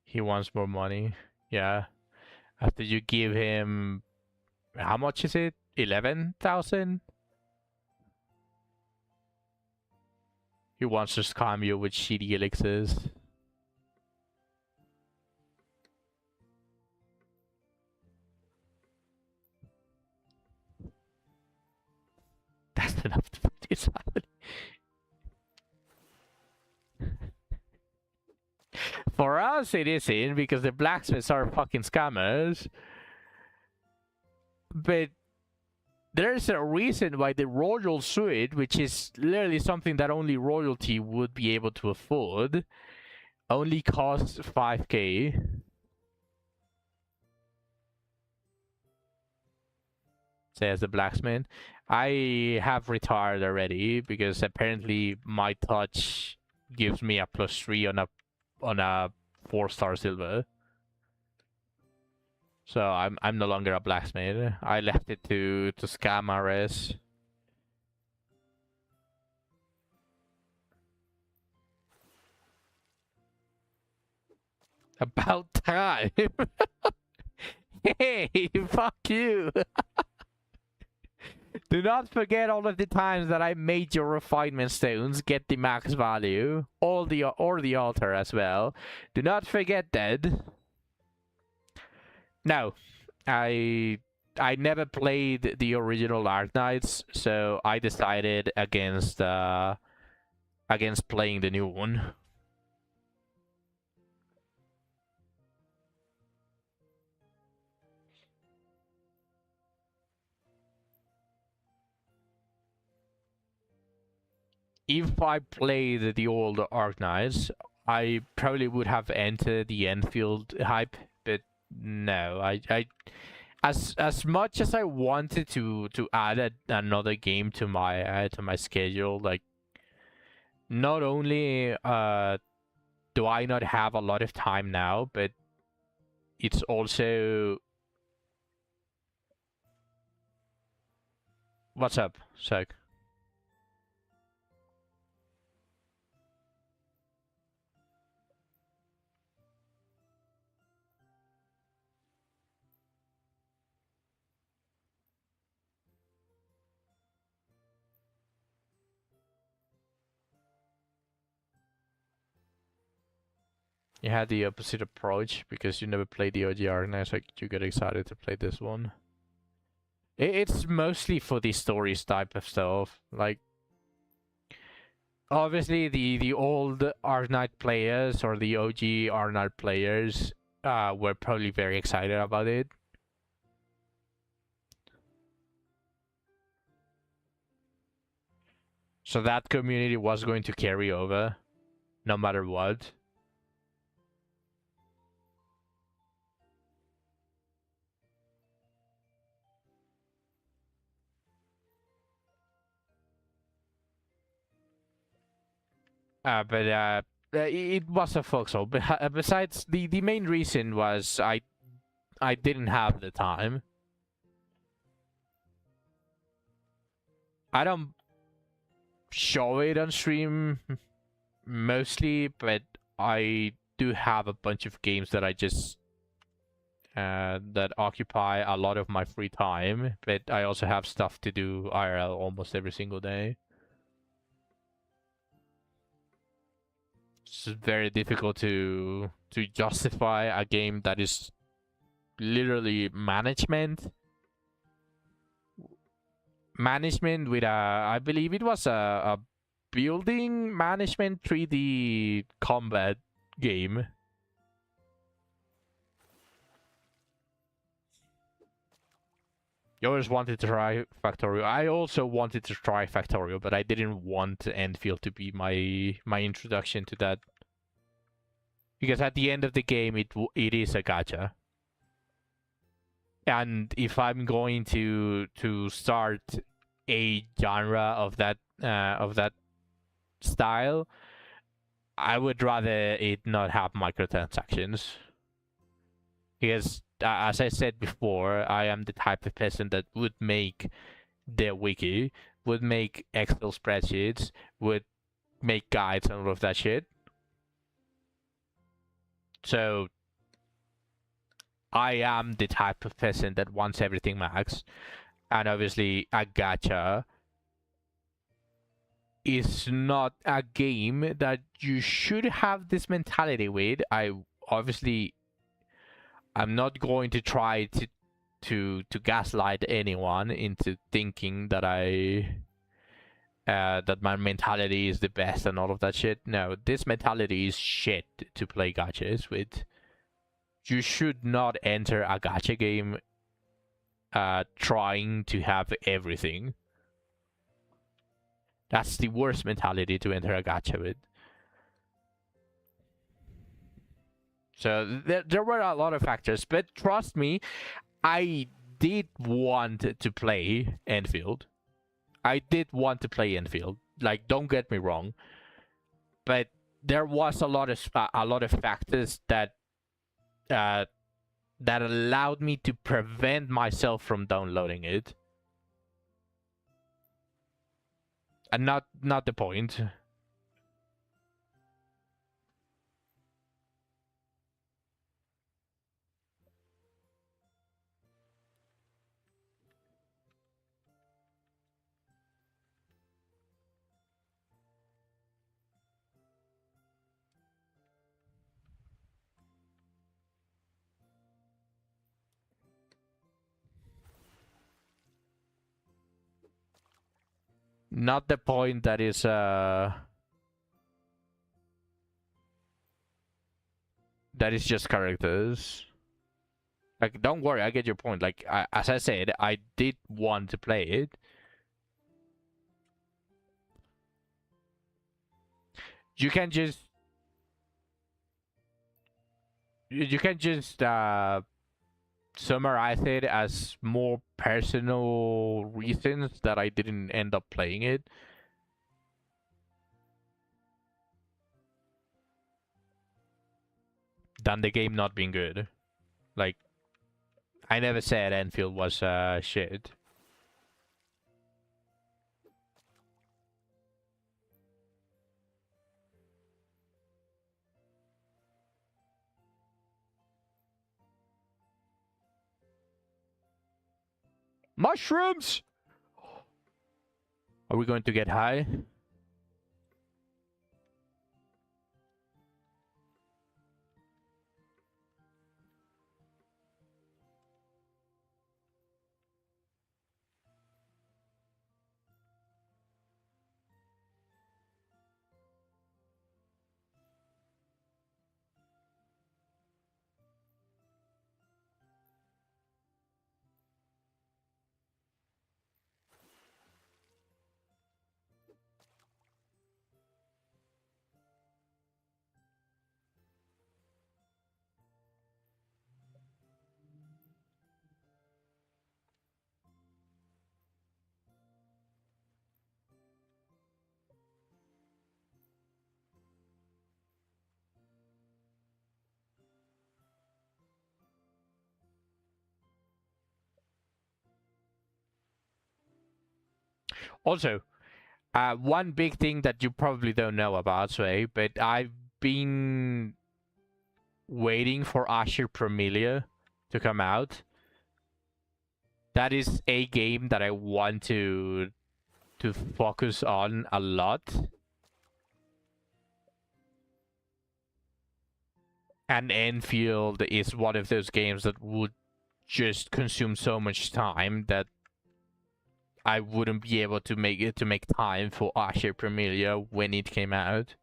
He wants more money. Yeah. After you give him, how much is it? 11,000? He wants to scam you with shitty elixirs. That's enough to put this happening. For us, it isn't because the blacksmiths are fucking scammers. But there's a reason why the royal suite, which is literally something that only royalty would be able to afford, only costs 5k. Says the blacksmith. I have retired already because apparently my touch gives me a +3 on a 4-star silver. So I'm no longer a blacksmith. I left it to scam RS. About time. Hey, fuck you. Do not forget all of the times that I made your refinement stones get the max value, or the altar as well. Do not forget that. No, I never played the original Arknights, so I decided against playing the new one. If I played the old Arknights, I probably would have entered the Enfield hype, but no, as much as I wanted to add another game to my schedule, like not only do I not have a lot of time now, but it's also what's up, Sug? You had the opposite approach because you never played the OG Arena, so you get excited to play this one. It's mostly for the stories type of stuff. Like, obviously, the old Arknight players or the OG Arknight players were probably very excited about it. So that community was going to carry over, no matter what. But it was a foxhole. Besides, the main reason was I didn't have the time. I don't show it on stream mostly, but I do have a bunch of games that I just that occupy a lot of my free time. But I also have stuff to do IRL almost every single day. It's very difficult to justify a game that is literally management with I believe it was a building management 3D combat game. You always wanted to try Factorio. I also wanted to try Factorio, but I didn't want Enfield to be my introduction to that. Because at the end of the game, it is a gacha. And if I'm going to start a genre of that style, I would rather it not have microtransactions. Because as I said before, I am the type of person that would make their wiki, would make Excel spreadsheets, would make guides and all of that shit. So I am the type of person that wants everything max. And obviously a gacha is not a game that you should have this mentality with. I'm not going to try to gaslight anyone into thinking that that my mentality is the best and all of that shit. No, this mentality is shit to play gachas with. You should not enter a gacha game trying to have everything. That's the worst mentality to enter a gacha with. So there were a lot of factors, but trust me, I did want to play Enfield. I did want to play Enfield. Like, don't get me wrong, but there was a lot of factors that that allowed me to prevent myself from downloading it. And not the point. Not the point that is just characters. Like, don't worry, I get your point. Like, as I said, I did want to play it. You can just summarize it as more personal reasons that I didn't end up playing it. Than the game not being good. Like, I never said Enfield was shit. Mushrooms! Are we going to get high? Also, one big thing that you probably don't know about Sway, but I've been waiting for Asher Promilia to come out. That is a game that I want to focus on a lot. And Enfield is one of those games that would just consume so much time that I wouldn't be able to make time for Asher Promilia when it came out.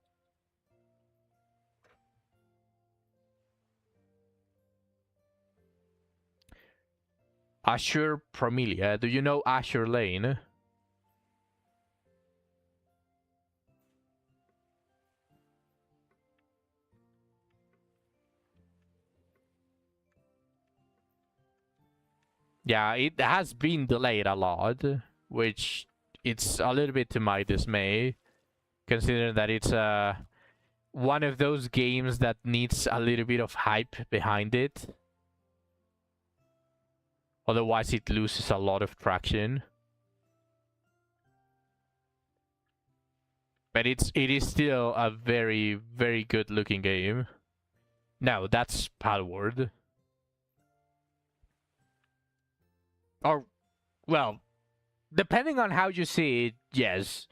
Asher Promilia. Do you know Asher Lane? Yeah, it has been delayed a lot, which it's a little bit to my dismay, considering that it's one of those games that needs a little bit of hype behind it. Otherwise, it loses a lot of traction. But it is still a very, very good looking game. No, that's Palward. Or, well, depending on how you see it, yes.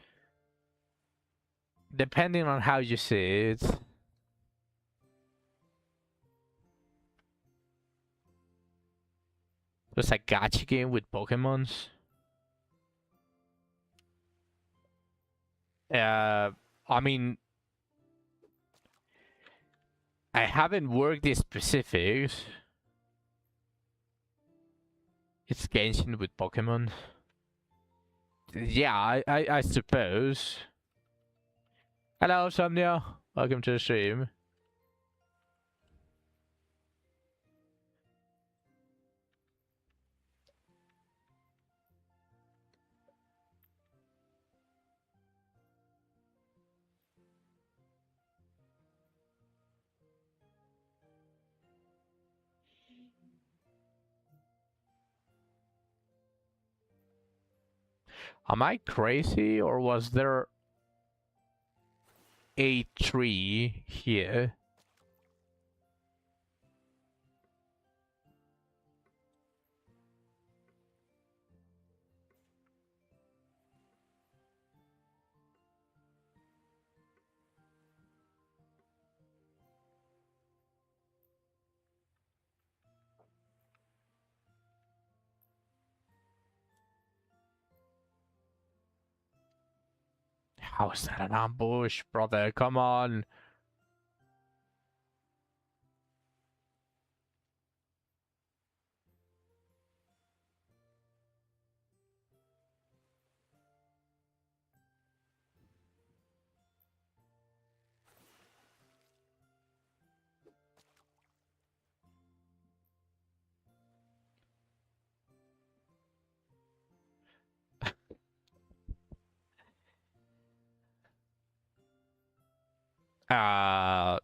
Depending on how you see it. It's a gacha game with Pokemons. I mean, I haven't worked the specifics. It's Genshin with Pokemon. Yeah, I suppose. Hello, Somnia. Welcome to the stream. Am I crazy, or was there a tree here? How is that an ambush, brother? Come on. I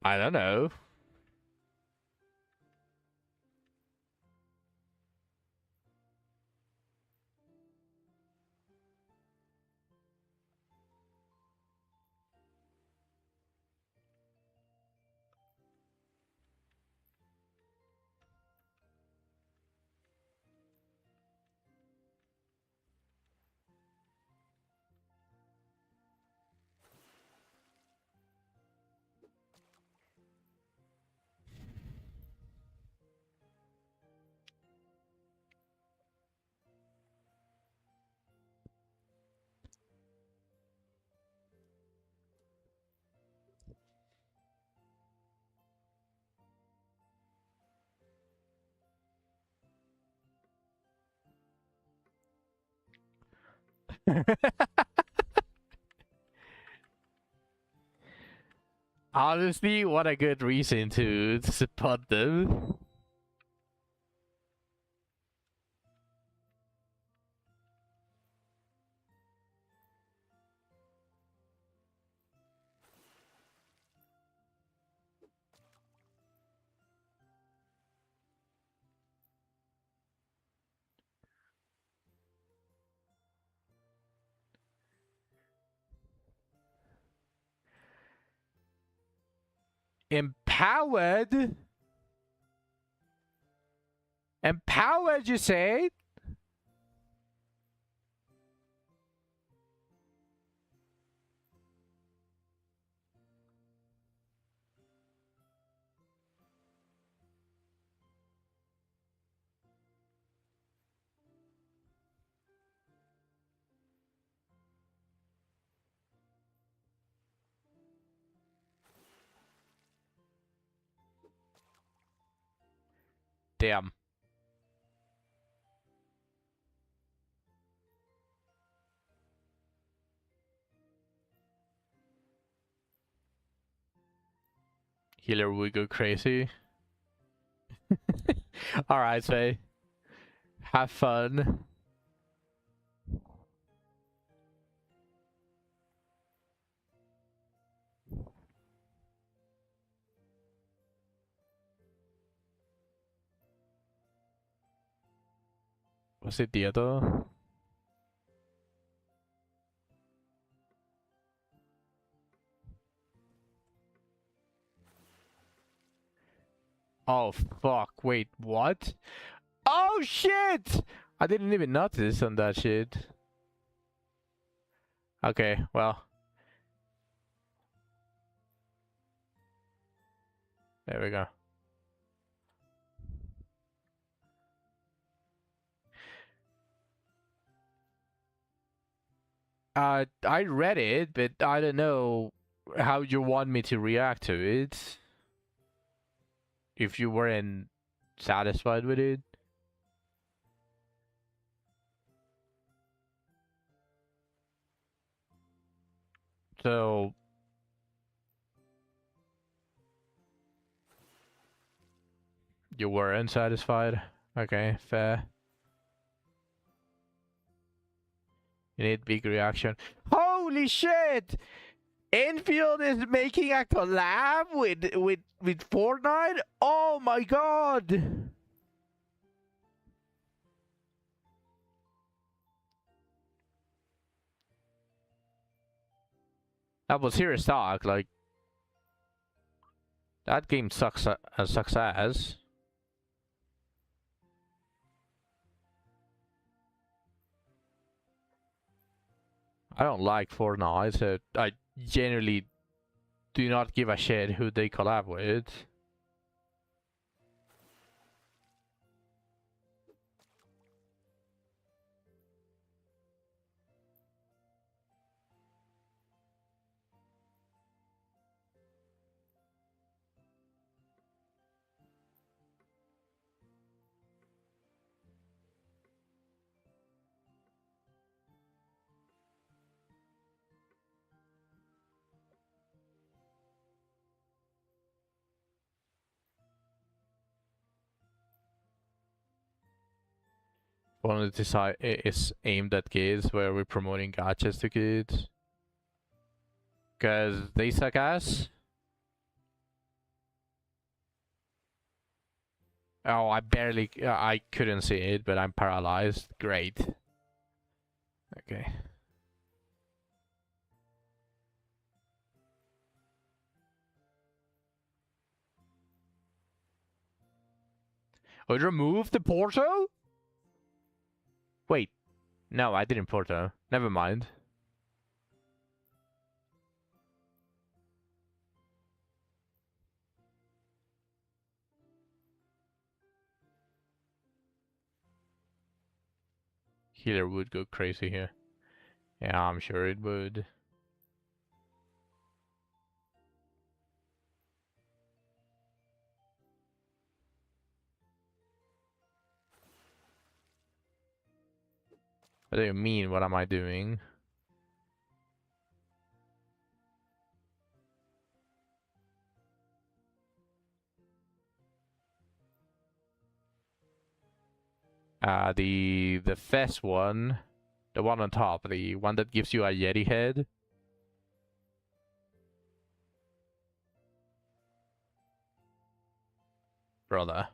don't know. Honestly, what a good reason to support them. Empowered? Empowered, you say? Damn. Healer would go crazy. Alright, Faye. Have fun. What's it, Dieto? Oh, fuck. Wait, what? Oh, shit! I didn't even notice on that shit. Okay, well. There we go. I read it, but I don't know how you want me to react to it. If you weren't satisfied with it. So, you were unsatisfied? Okay, fair. You need big reaction. Holy shit! Enfield is making a collab with Fortnite? Oh my god! That was serious talk, like that game sucks sucks ass. I don't like Fortnite, so I generally do not give a shit who they collab with. One of the is aimed at kids, where we're promoting gachas to kids. Cause they suck ass. Oh, I couldn't see it, but I'm paralyzed. Great. Okay. Oh, remove the portal? Wait. No, I didn't portal. Never mind. Healer would go crazy here. Yeah, I'm sure it would. What do you mean? What am I doing? The fest one, the one on top, the one that gives you a Yeti head. Brother.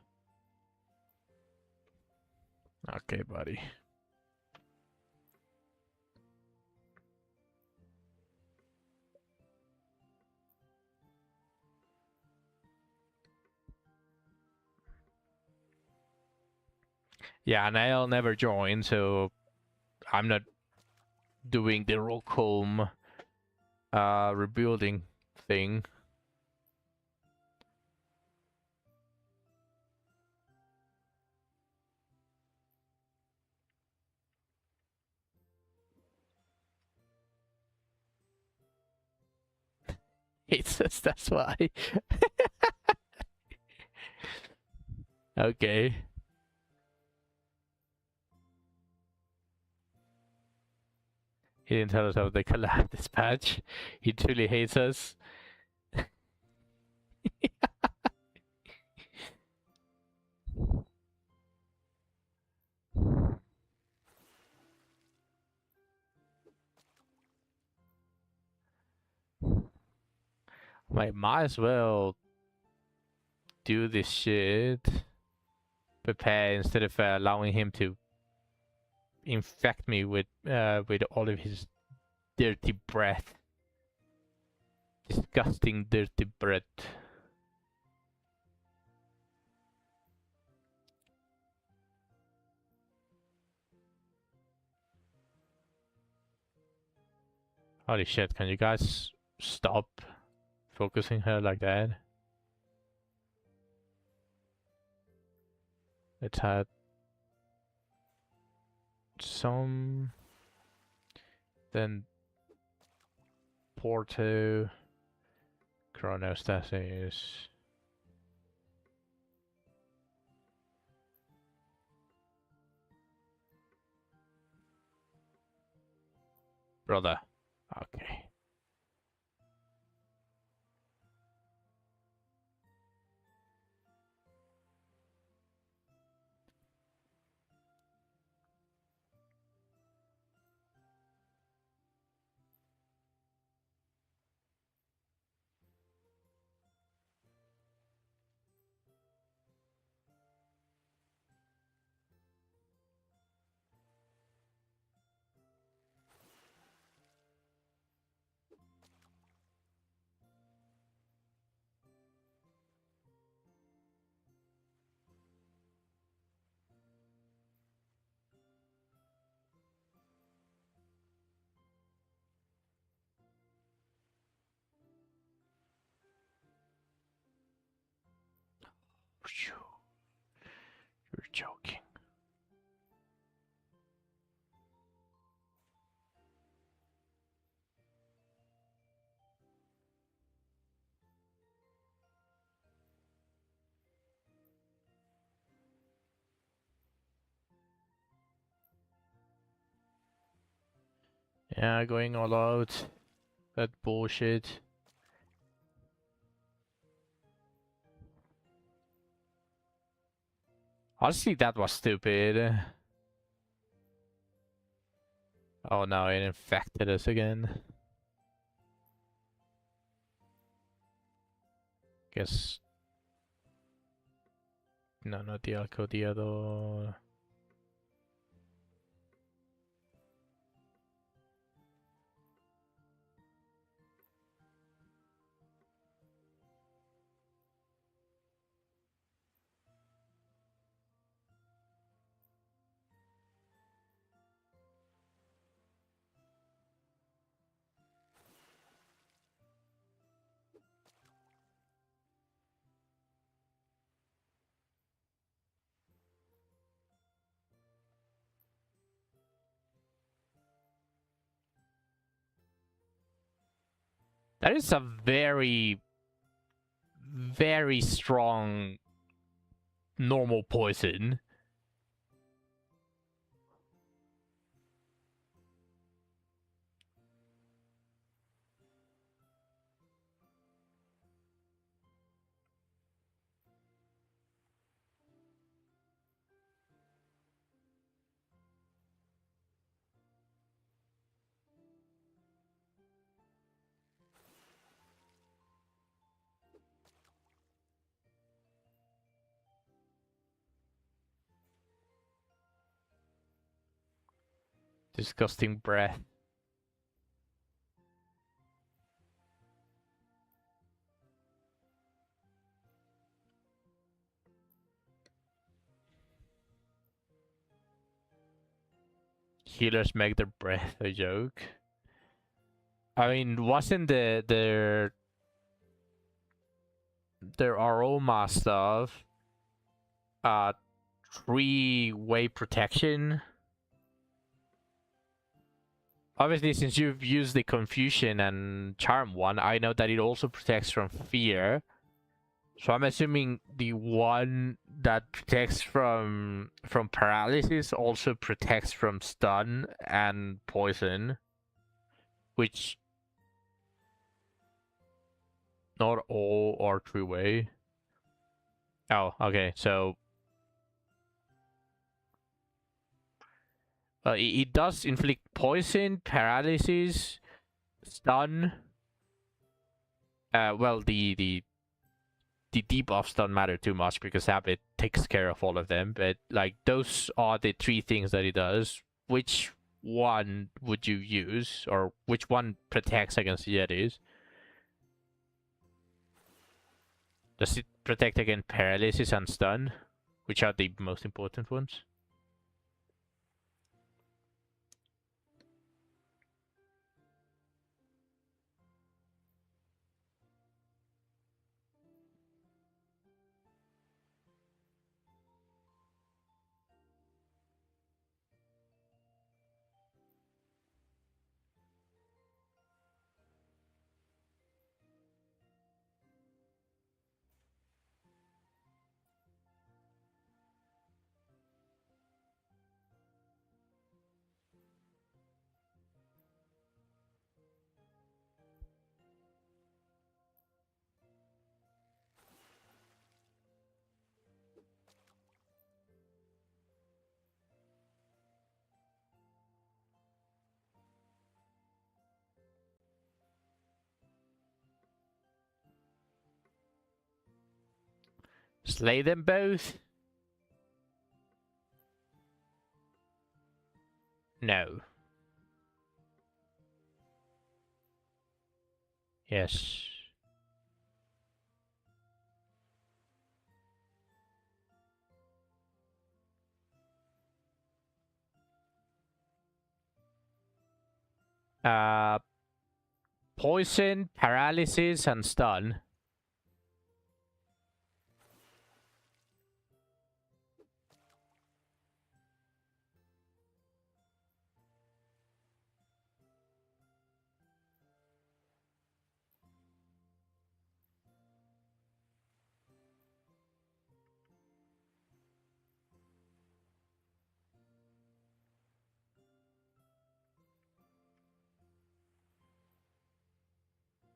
Okay, buddy. Yeah, and I'll never join, so I'm not doing the rockhome rebuilding thing. It's just, that's why. Okay. He didn't tell us about the collab dispatch. He truly hates us. Might as well do this shit. Prepare instead of allowing him to infect me with all of his dirty breath. Disgusting dirty breath. Holy shit, can you guys stop focusing her like that? Let's have some... Then Porto... Chronostasis... Brother. Okay. You're joking. Yeah, going all out. That bullshit. Honestly, that was stupid. Oh no, it infected us again. Guess... No, not the Alcodiado. That is a very, very strong normal poison. Disgusting breath. healers make their breath a joke. I mean, wasn't their aroma stuff 3-way protection? Obviously, since you've used the confusion and charm one, I know that it also protects from fear. So I'm assuming the one that protects from paralysis also protects from stun and poison, which not all are 3-way. Oh, okay. So it does inflict poison, paralysis, stun. Well, the debuffs don't matter too much because habit takes care of all of them. But like those are the 3 things that it does. Which one would you use, or which one protects against Yetis? Does it protect against paralysis and stun, which are the most important ones? Slay them both? No. Yes. Poison, paralysis, and stun.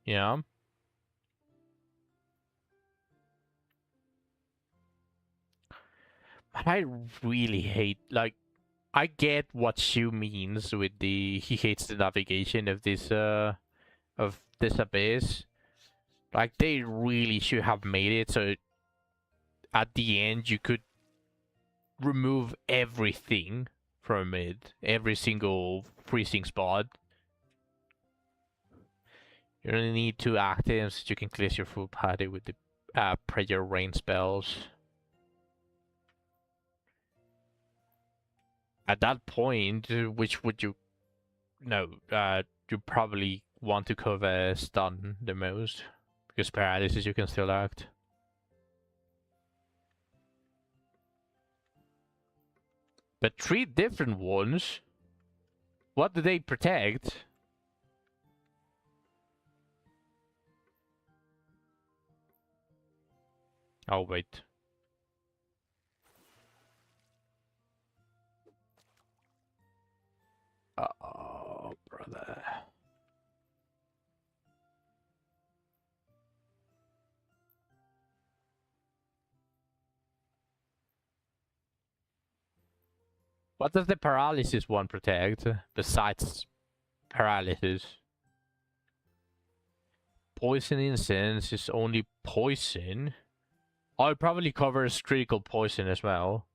Yeah. But I really hate, like, I get what Shu means with the he hates the navigation of this abyss. Like they really should have made it so at the end you could remove everything from it, every single freezing spot. You only need 2 actives so you can clear your full party with the prayer rain spells. At that point, which would you you probably want to cover stun the most, because paralysis you can still act. But 3 different ones? What do they protect? Oh, wait. Oh, brother. What does the paralysis one protect, besides paralysis? Poison incense is only poison. Oh, it probably covers critical poison as well.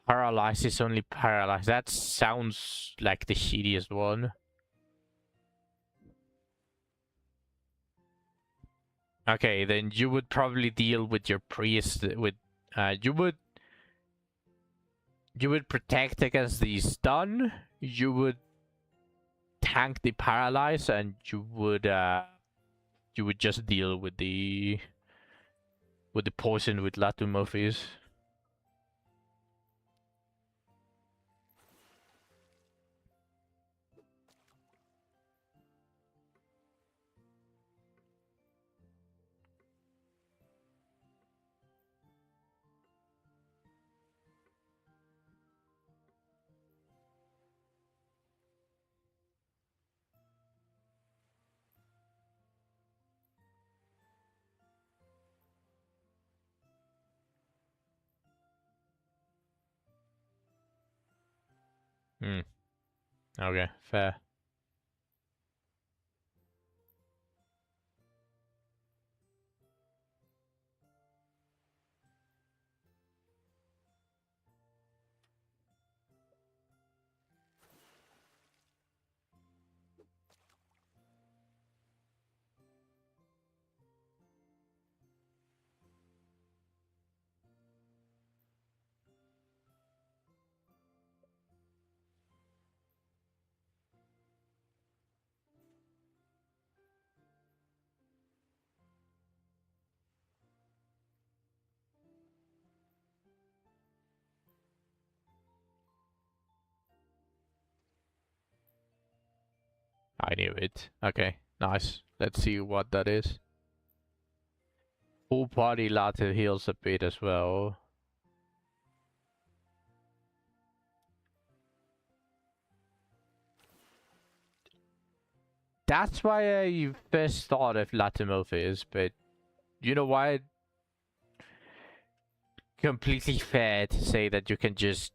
Paralyzed is only paralyzed. That sounds like the shittiest one. Okay, then you would probably deal with your priest with you would protect against the stun, you would tank the paralyze, and you would just deal with the poison with Latumofis. Hmm. Okay, fair. I knew it. Okay, nice. Let's see what that is. Full body Latu heals a bit as well. That's why I first thought of Latimorphis, but you know why? Completely fair to say that you can just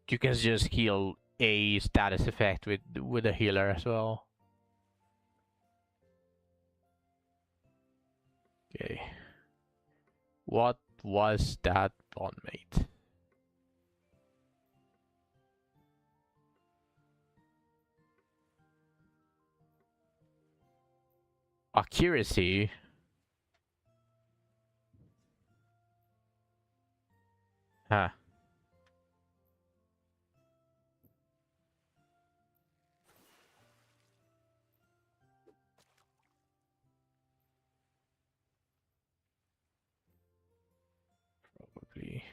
heal a status effect with a healer as well. Okay. What was that bondmate? Accuracy. Huh. Probably.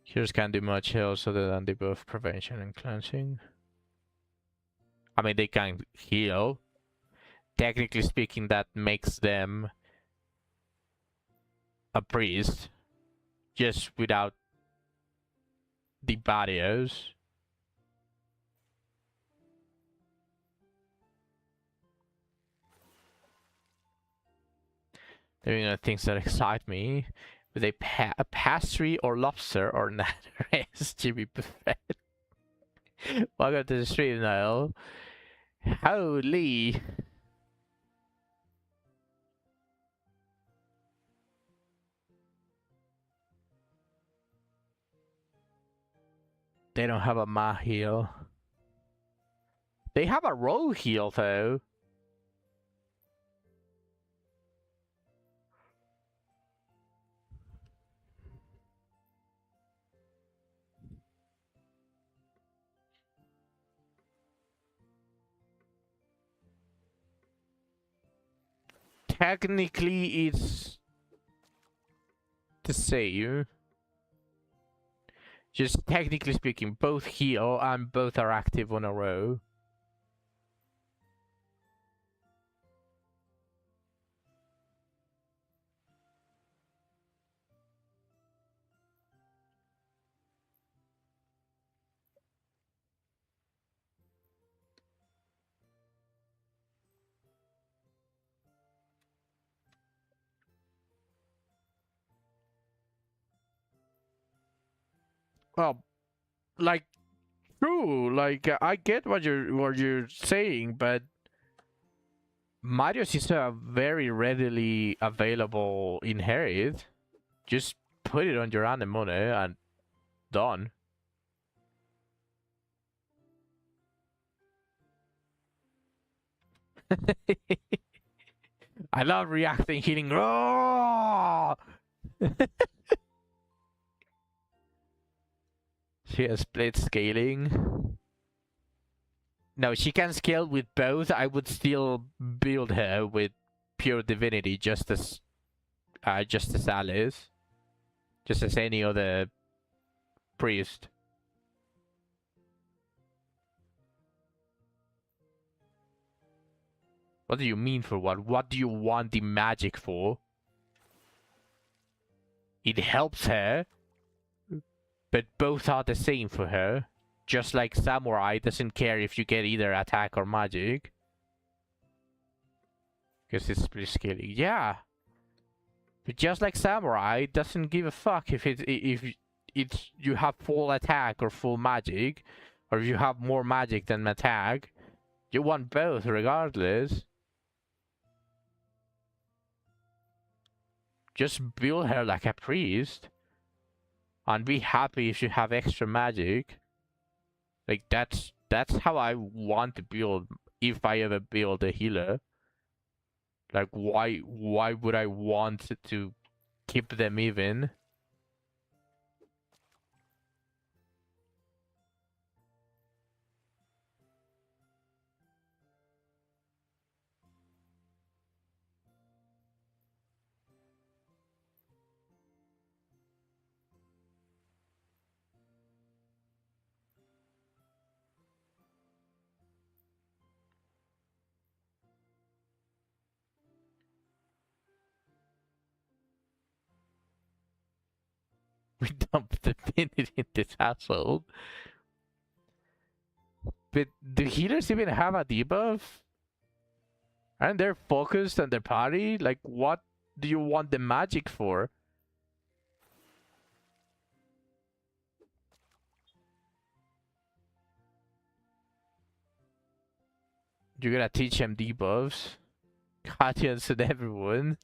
Here's can't do much else other than debuff prevention and cleansing. I mean, they can heal. Technically speaking, that makes them a priest, just without the barriers. There are things that excite me. With a pastry or lobster or natter Jimmy Buffett. Welcome to the stream, Niall. Holy. They don't have a Ma heal. They have a row heal, though. Technically, it's the same. Just technically speaking, both heal and both are active on a row. Well, like, true. Like I get what you're saying, but Mario's is a very readily available inherit. Just put it on your anemone and done. I love reacting healing. Oh! She has split scaling. No, she can scale with both. I would still build her with pure divinity, just as Alice, just as any other priest. What do you mean for what? What do you want the magic for? It helps her, but both are the same for her. Just like Samurai doesn't care if you get either attack or magic. Because it's split scaling. Yeah. But just like Samurai doesn't give a fuck if it's you have full attack or full magic. Or if you have more magic than attack. You want both regardless. Just build her like a priest. And be happy if you have extra magic. Like that's how I want to build if I ever build a healer. Like why would I want to keep them even? We dump divinity in this household. But do healers even have a debuff? Aren't they focused on their party? Like what do you want the magic for? You're gonna teach them debuffs? Guardians and everyone.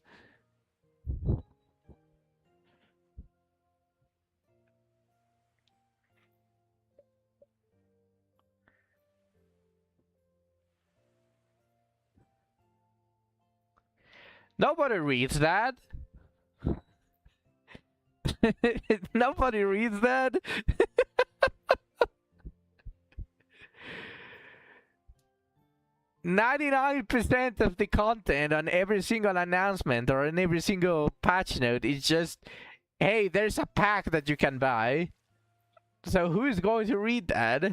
Nobody reads that. Nobody reads that. 99% of the content on every single announcement or on every single patch note is just, hey, there's a pack that you can buy. So who is going to read that?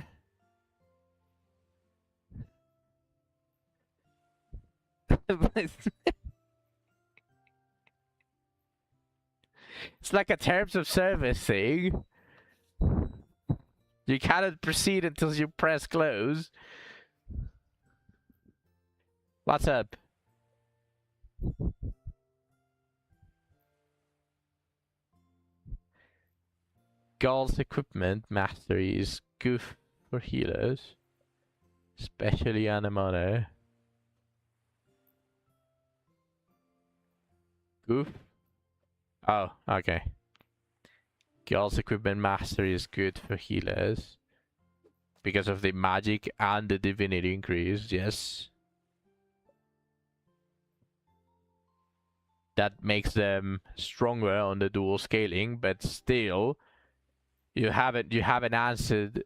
It's like a terms of service thing. You cannot proceed until you press close. What's up? Gall's equipment mastery is goof for healers. Especially Anemone. Goof? Oh, okay. Gall's equipment mastery is good for healers. Because of the magic and the divinity increase, yes. That makes them stronger on the dual scaling, but still, you haven't answered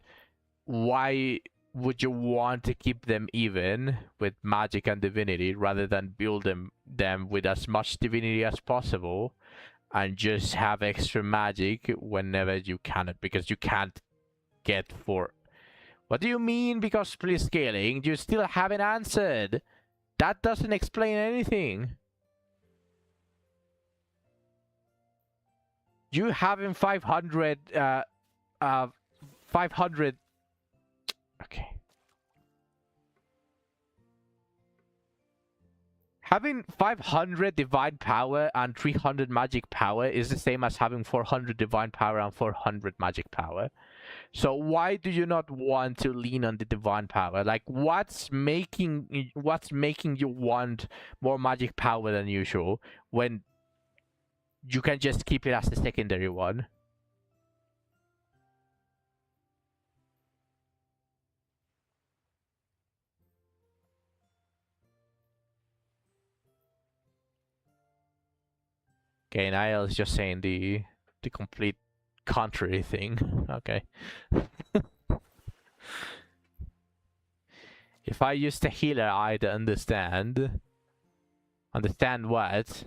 why would you want to keep them even with magic and divinity rather than build them with as much divinity as possible and just have extra magic whenever you can, because you can't get for. What do you mean because split scaling? You still haven't answered. That doesn't explain anything. You having 500 500. Okay. Having 500 divine power and 300 magic power is the same as having 400 divine power and 400 magic power. So why do you not want to lean on the divine power? Like, what's making you want more magic power than usual when you can just keep it as the secondary one? Okay, Niall is just saying the complete contrary thing. Okay. If I use the healer, I'd understand. Understand what?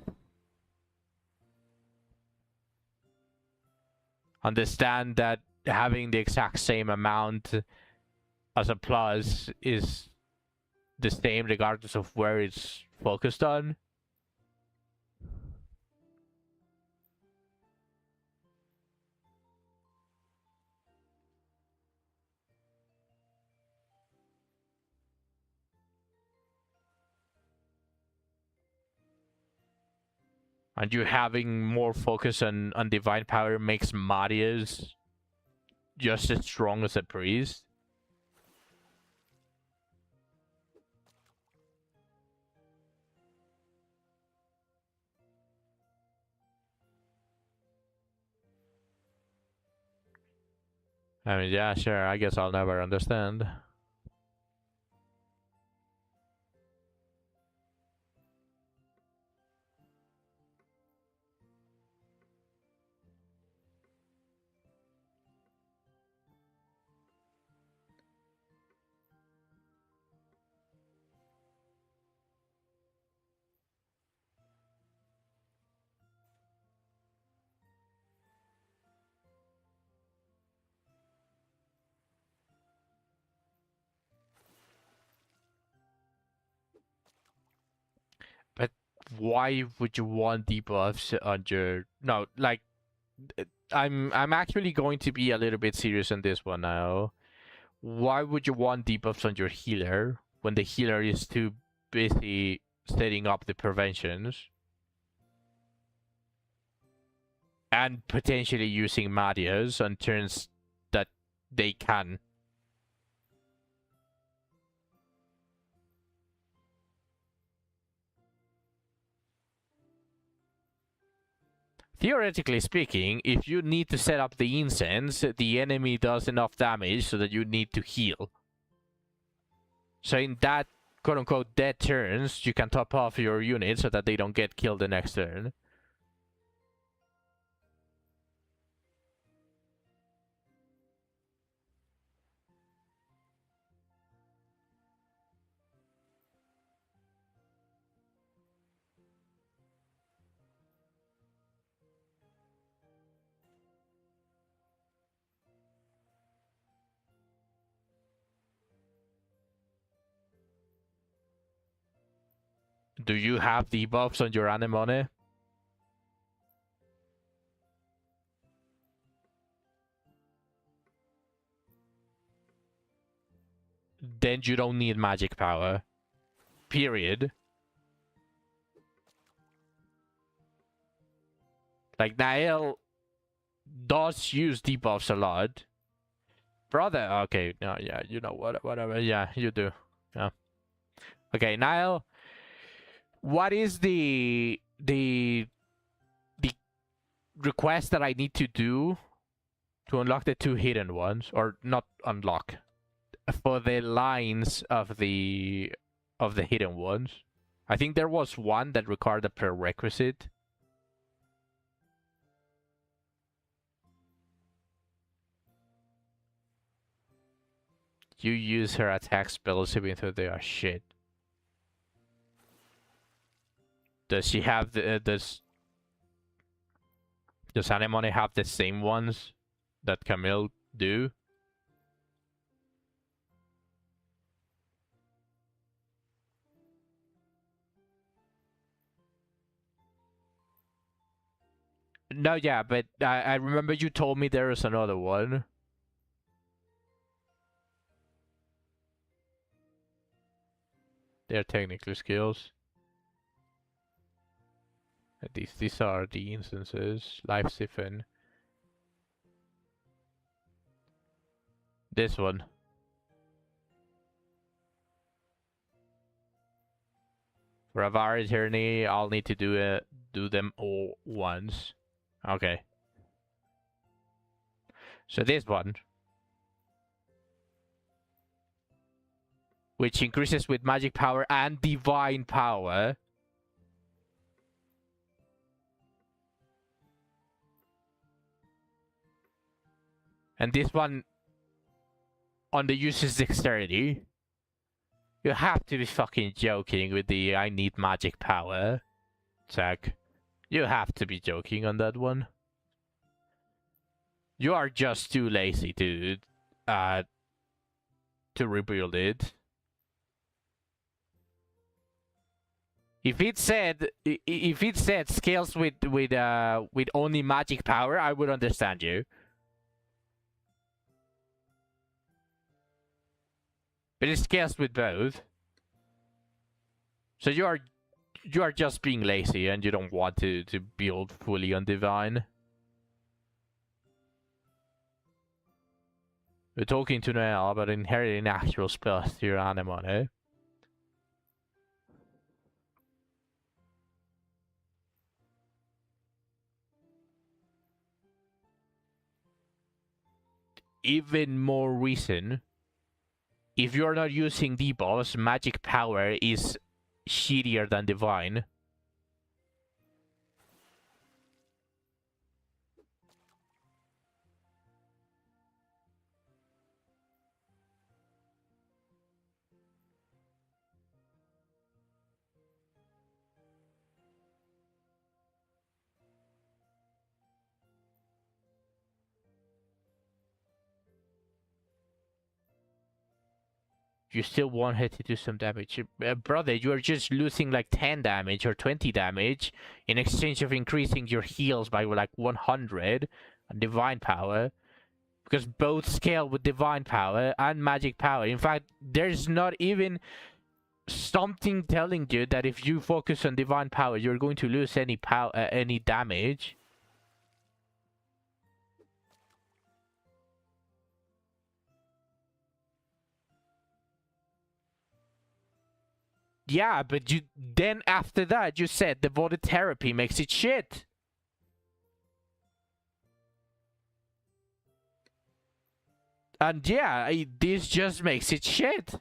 Understand that having the exact same amount as a plus is the same regardless of where it's focused on. And you having more focus on divine power makes Marius just as strong as a priest. I mean, yeah, sure, I guess I'll never understand. But why would you want debuffs on your... No, like, I'm actually going to be a little bit serious on this one now. Why would you want debuffs on your healer when the healer is too busy setting up the preventions and potentially using Marius on turns that they can? Theoretically speaking, if you need to set up the incense, the enemy does enough damage so that you need to heal. So in that quote-unquote dead turns, you can top off your unit so that they don't get killed the next turn. Do you have debuffs on your anemone? Then you don't need magic power. Period. Like, Nael does use debuffs a lot. Brother, okay, no, yeah, you know what, whatever, yeah, you do. Yeah. Okay, Nael, what is the request that I need to do to unlock the two hidden ones, or not unlock, for the lines of the hidden ones? I think there was one that required a prerequisite. You use her attack spells even though they are shit. Does she have the does Anemone have the same ones that Camille do? No, yeah, but I remember you told me there is another one. They're technically skills. These are the instances. Life siphon. This one. For a Avar Eternity, I'll need to do them all once. Okay. So this one, which increases with magic power and divine power. And this one on the user's dexterity. You have to be fucking joking with the I need magic power tag. You have to be joking on that one. You are just too lazy to rebuild it. If it said scales with only magic power, I would understand you. But it scales with both. So you are just being lazy and you don't want to build fully on divine. We're talking to Noel about inheriting actual spells to your Anemone, eh? Even more reason, if you're not using debuffs, magic power is shittier than divine. You still want her to do some damage. Brother, you are just losing like 10 damage or 20 damage in exchange of increasing your heals by like 100 and divine power. Because both scale with divine power and magic power. In fact, there's not even something telling you that if you focus on divine power, you're going to lose any any damage. Yeah, but you then after that you said devoted therapy makes it shit. And yeah, this just makes it shit.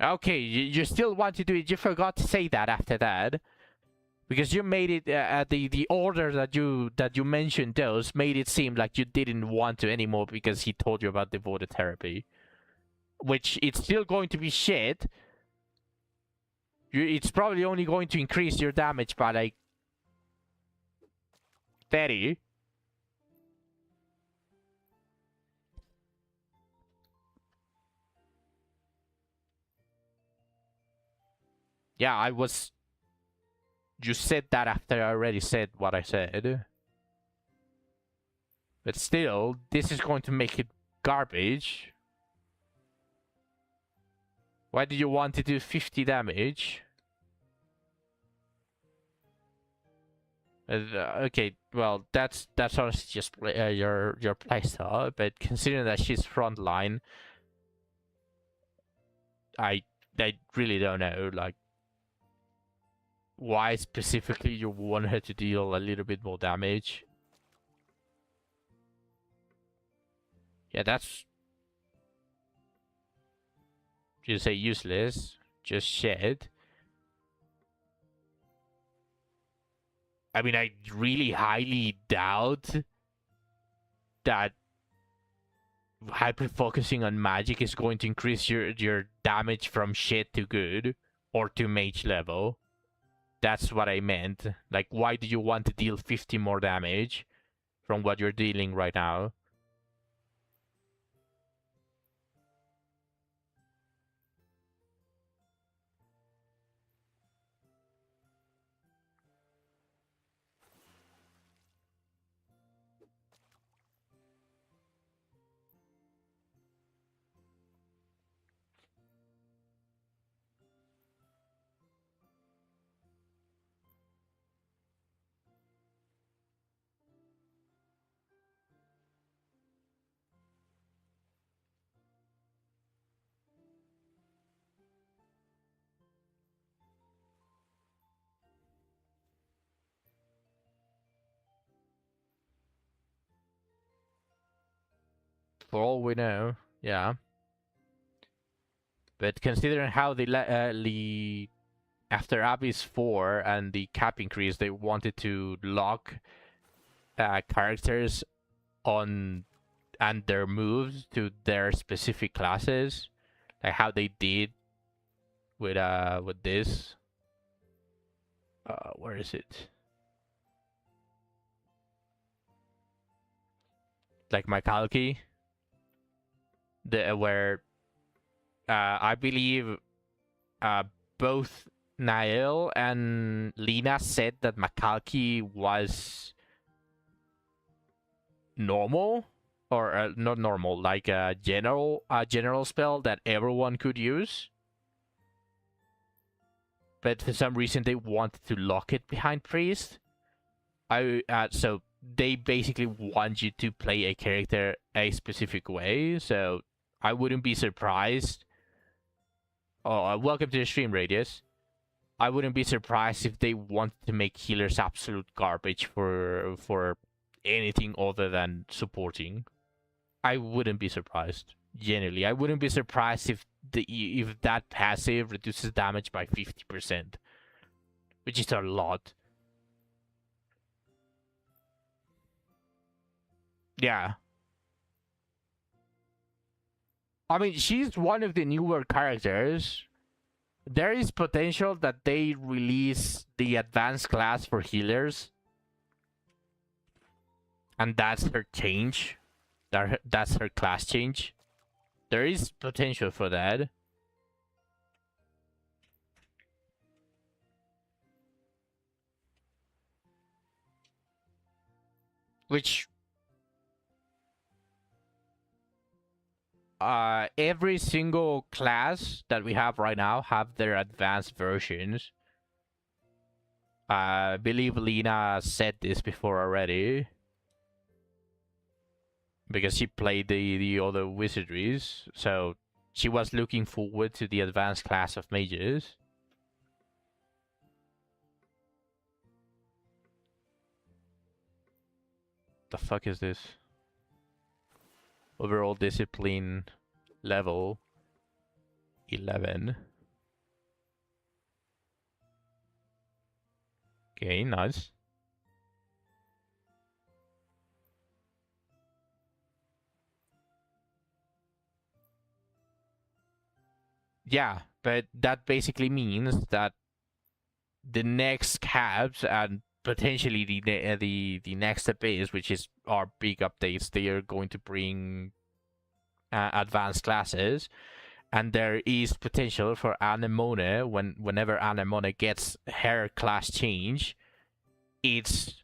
Okay, you still want to do it. You forgot to say that after that. Because you made it the order that you mentioned those made it seem like you didn't want to anymore because he told you about devoted therapy. Which it's still going to be shit. It's probably only going to increase your damage by like 30. Yeah, you said that after I already said what I said. But still, this is going to make it garbage. Why do you want to do 50 damage? Okay, well, that's honestly just your playstyle. But considering that she's frontline, I really don't know, like, why specifically you want her to deal a little bit more damage. Yeah, that's... You say useless, just shed. I mean, I really highly doubt that hyper focusing on magic is going to increase your damage from shit to good or to mage level. That's what I meant. Like, why do you want to deal 50 more damage from what you're dealing right now? For all we know, yeah. But considering how the after Abyss 4 and the cap increase, they wanted to lock characters on and their moves to their specific classes, like how they did with this. Where is it? Like Makalki, the where I believe both Nael and Lena said that Makalki was normal, or not normal, like a general spell that everyone could use. But for some reason they wanted to lock it behind priest. So they basically want you to play a character a specific way. So I wouldn't be surprised. Oh, welcome to the stream, Radius. I wouldn't be surprised if they wanted to make healers absolute garbage for anything other than supporting. I wouldn't be surprised. Genuinely, I wouldn't be surprised if that passive reduces damage by 50%, which is a lot. Yeah. I mean, she's one of the newer characters. There is potential that they release the advanced class for healers. And that's her change. That's her class change. There is potential for that. Which every single class that we have right now have their advanced versions. I believe Lena said this before already, because she played the other wizardries, so she was looking forward to the advanced class of mages. The fuck is this? Overall discipline level 11. Okay, nice. Yeah, but that basically means that the next caps and potentially the next updates, which is our big updates, they are going to bring advanced classes, and there is potential for Anemone whenever Anemone gets her class change, it's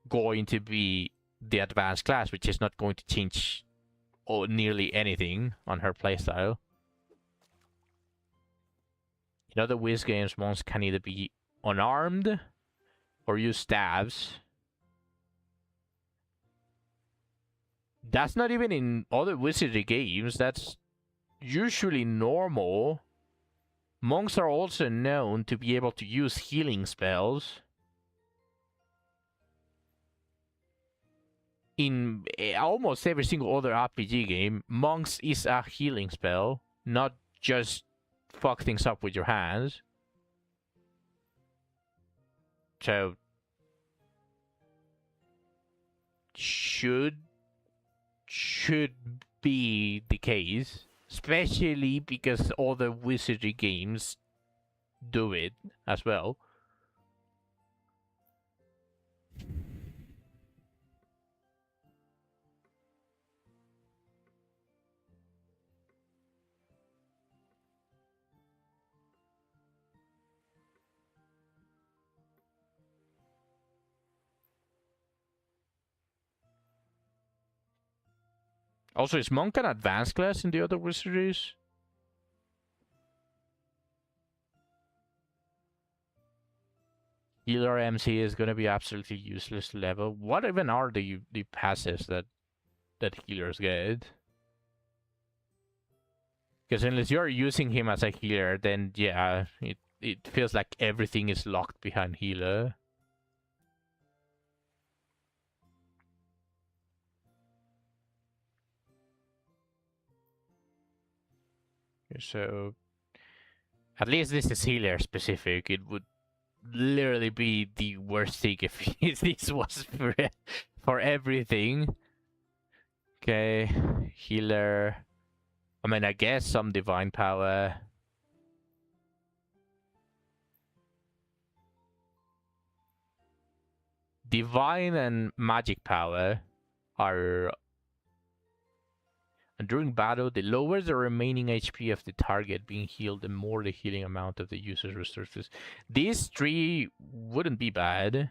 going to be the advanced class, which is not going to change nearly anything on her playstyle. In other Wiz games, monks can either be unarmed or use staves. That's not even in other wizardry games. That's usually normal. Monks are also known to be able to use healing spells. In almost every single other RPG game, monks is a healing spell, not just fuck things up with your hands. So should be the case, especially because other wizardry games do it as well. Also, is Monk an advanced class in the other wizardries? Healer MC is gonna be absolutely useless level. What even are the passives that healers get? Because unless you're using him as a healer, then yeah, it feels like everything is locked behind healer. So at least this is healer specific. It would literally be the worst thing if this was for everything. Okay, healer. I mean, I guess some divine power. Divine and magic power are. And during battle, the lower the remaining HP of the target being healed, the more the healing amount of the user's resources. These three wouldn't be bad.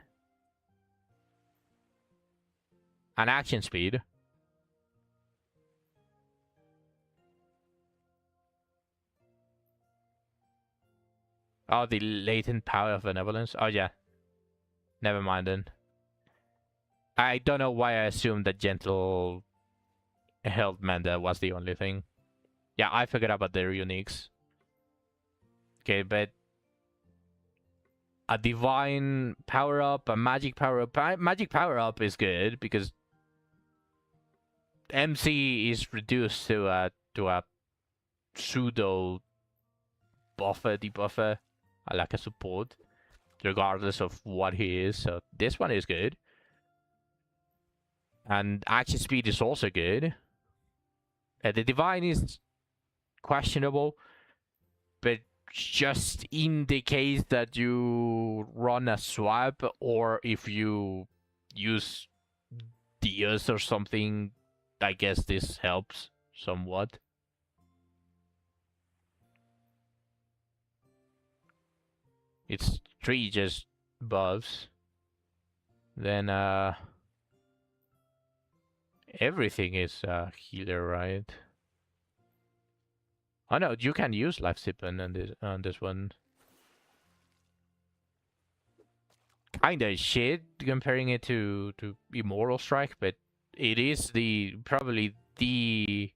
And action speed. Oh, the latent power of benevolence. Oh, yeah. Never mind then. I don't know why I assumed that gentle health meant that was the only thing. Yeah, I forgot about their uniques. Okay, but a divine power up, a magic power up. Magic power up is good because MC is reduced to a pseudo buffer, debuffer, like a support, regardless of what he is. So this one is good. And action speed is also good. The divine is questionable, but just in the case that you run a swap or if you use Dios or something, I guess this helps somewhat. It's 3 just buffs. Then everything is healer, right? Oh no, you can use life sipping on this one. Kinda shit comparing it to Immortal Strike, but it is probably the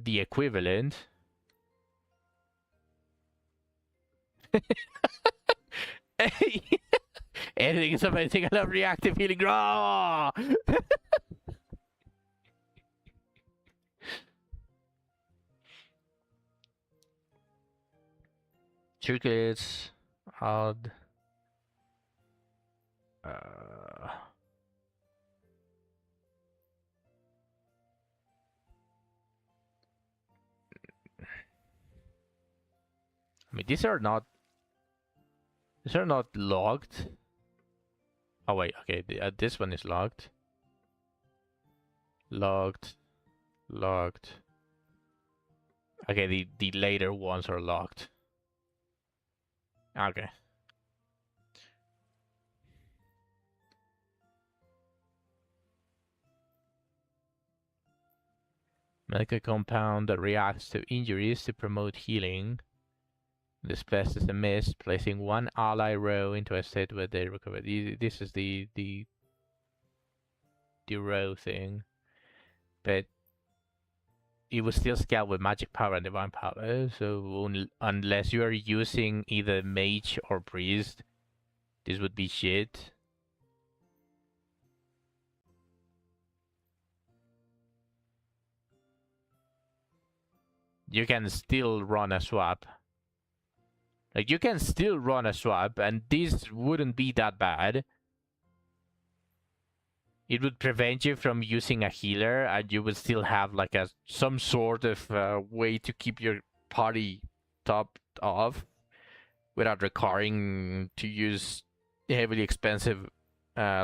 equivalent. Anything is amazing. I love reactive healing. Raw. Trinkets. Odd. I mean, these are not logged. Oh wait, okay. This one is logged. Logged. Logged. Okay, the later ones are locked. Okay. Medical compound that reacts to injuries to promote healing. Displaces a mist, placing one ally row into a state where they recover. This is the row thing, but it will still scale with magic power and divine power. So unless you are using either mage or priest, this would be shit. You can still run a swap. Like, you can still run a swap, and this wouldn't be that bad. It would prevent you from using a healer, and you would still have like some sort of way to keep your party topped off without requiring to use heavily expensive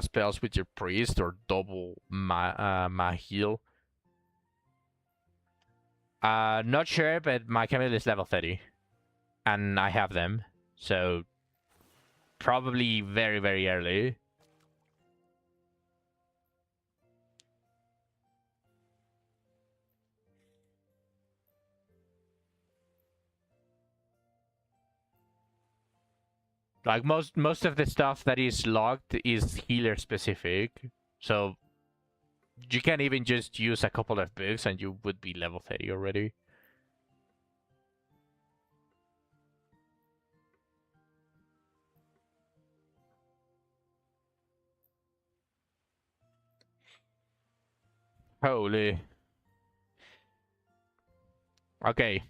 spells with your priest or double ma heal. Not sure, but my Camille is level 30. And I have them. So probably very, very early. Like most of the stuff that is logged is healer specific. So you can even just use a couple of books and you would be level 30 already. Holy. Okay.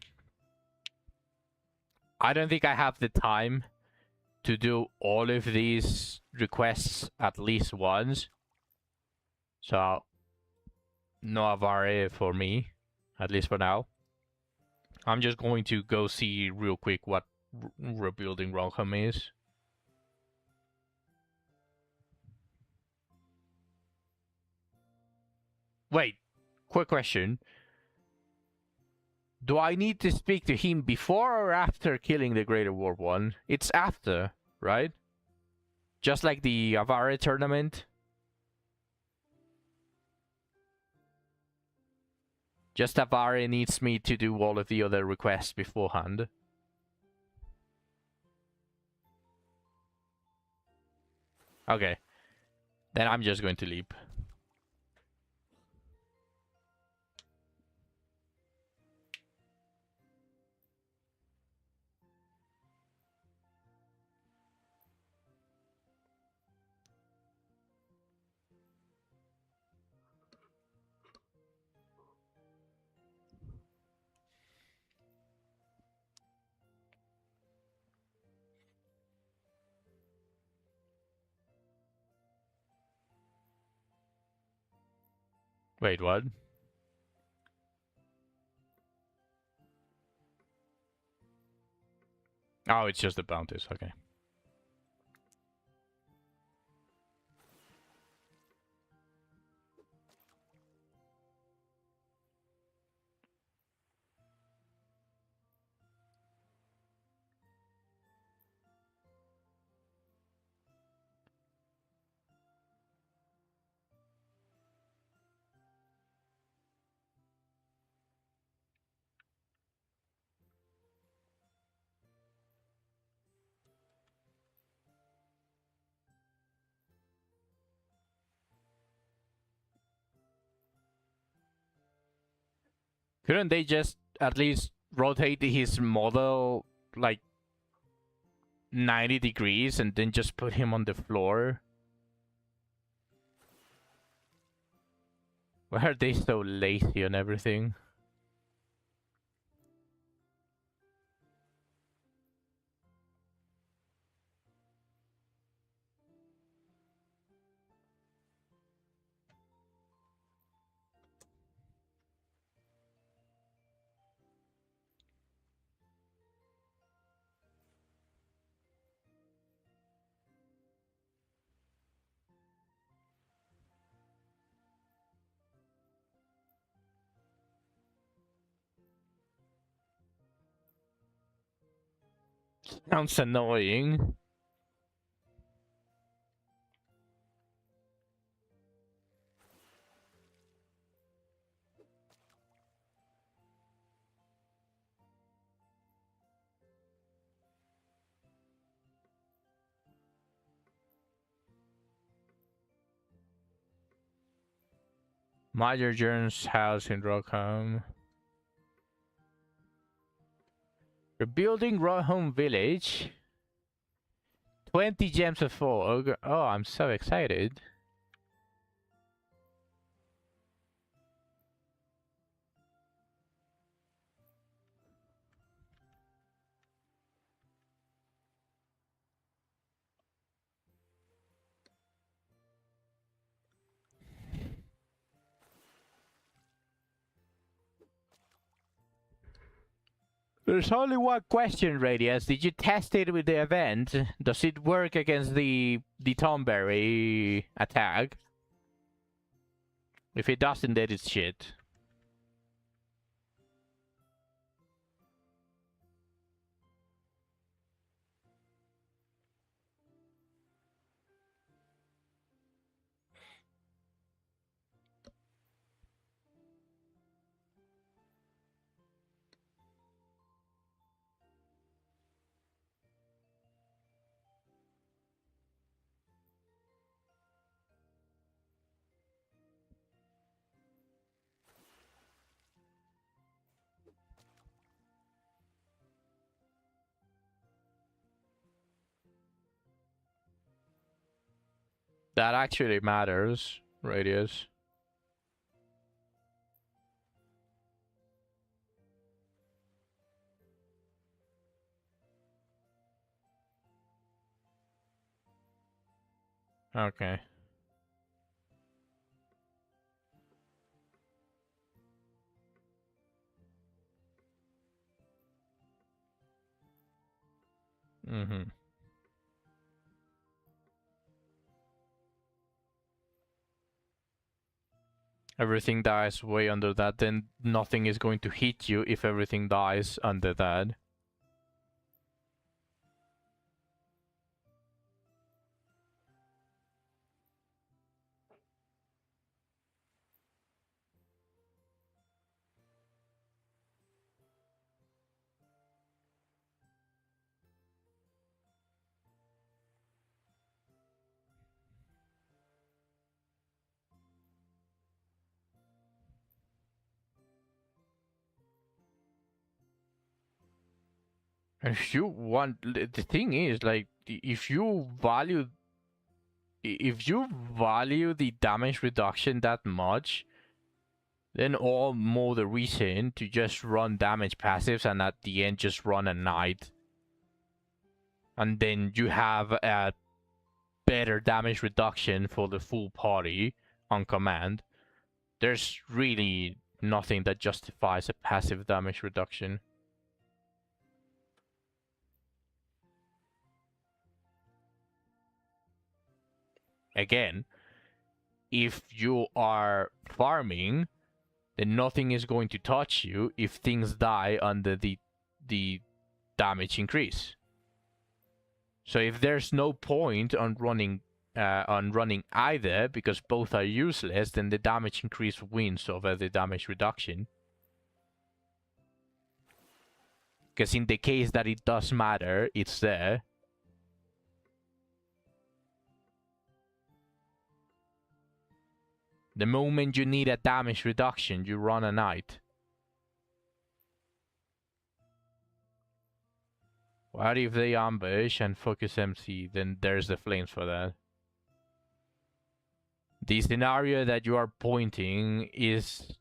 I don't think I have the time to do all of these requests at least once. So, no Avare for me, at least for now. I'm just going to go see real quick what rebuilding rockhome is. Wait, quick question. Do I need to speak to him before or after killing the Greater War 1? It's after, right? Just like the Avare tournament? Just Avare needs me to do all of the other requests beforehand. Okay. Then I'm just going to leap. Wait, what? Oh, it's just the bounties, okay. Couldn't they just at least rotate his model like 90 degrees and then just put him on the floor? Why are they so lazy on everything? Sounds annoying. Major Jones' house in Rockhome. Rebuilding Rockhome Village. 20 gems of fog. Oh, I'm so excited. There's only one question, Radius. Did you test it with the event? Does it work against the Tomberry attack? If it doesn't, then it's shit. That actually matters, Radius. Okay. Mm-hmm. Everything dies way under that, then nothing is going to hit you if everything dies under that. If you want, the thing is, like, if you value the damage reduction that much, then all more the reason to just run damage passives and at the end just run a knight. And then you have a better damage reduction for the full party on command. There's really nothing that justifies a passive damage reduction. Again, if you are farming, then nothing is going to touch you if things die under the damage increase. So if there's no point on running either because both are useless, then the damage increase wins over the damage reduction. Because in the case that it does matter, it's there. The moment you need a damage reduction, you run a knight. What if they ambush and focus MC? Then there's the flames for that. The scenario that you are pointing is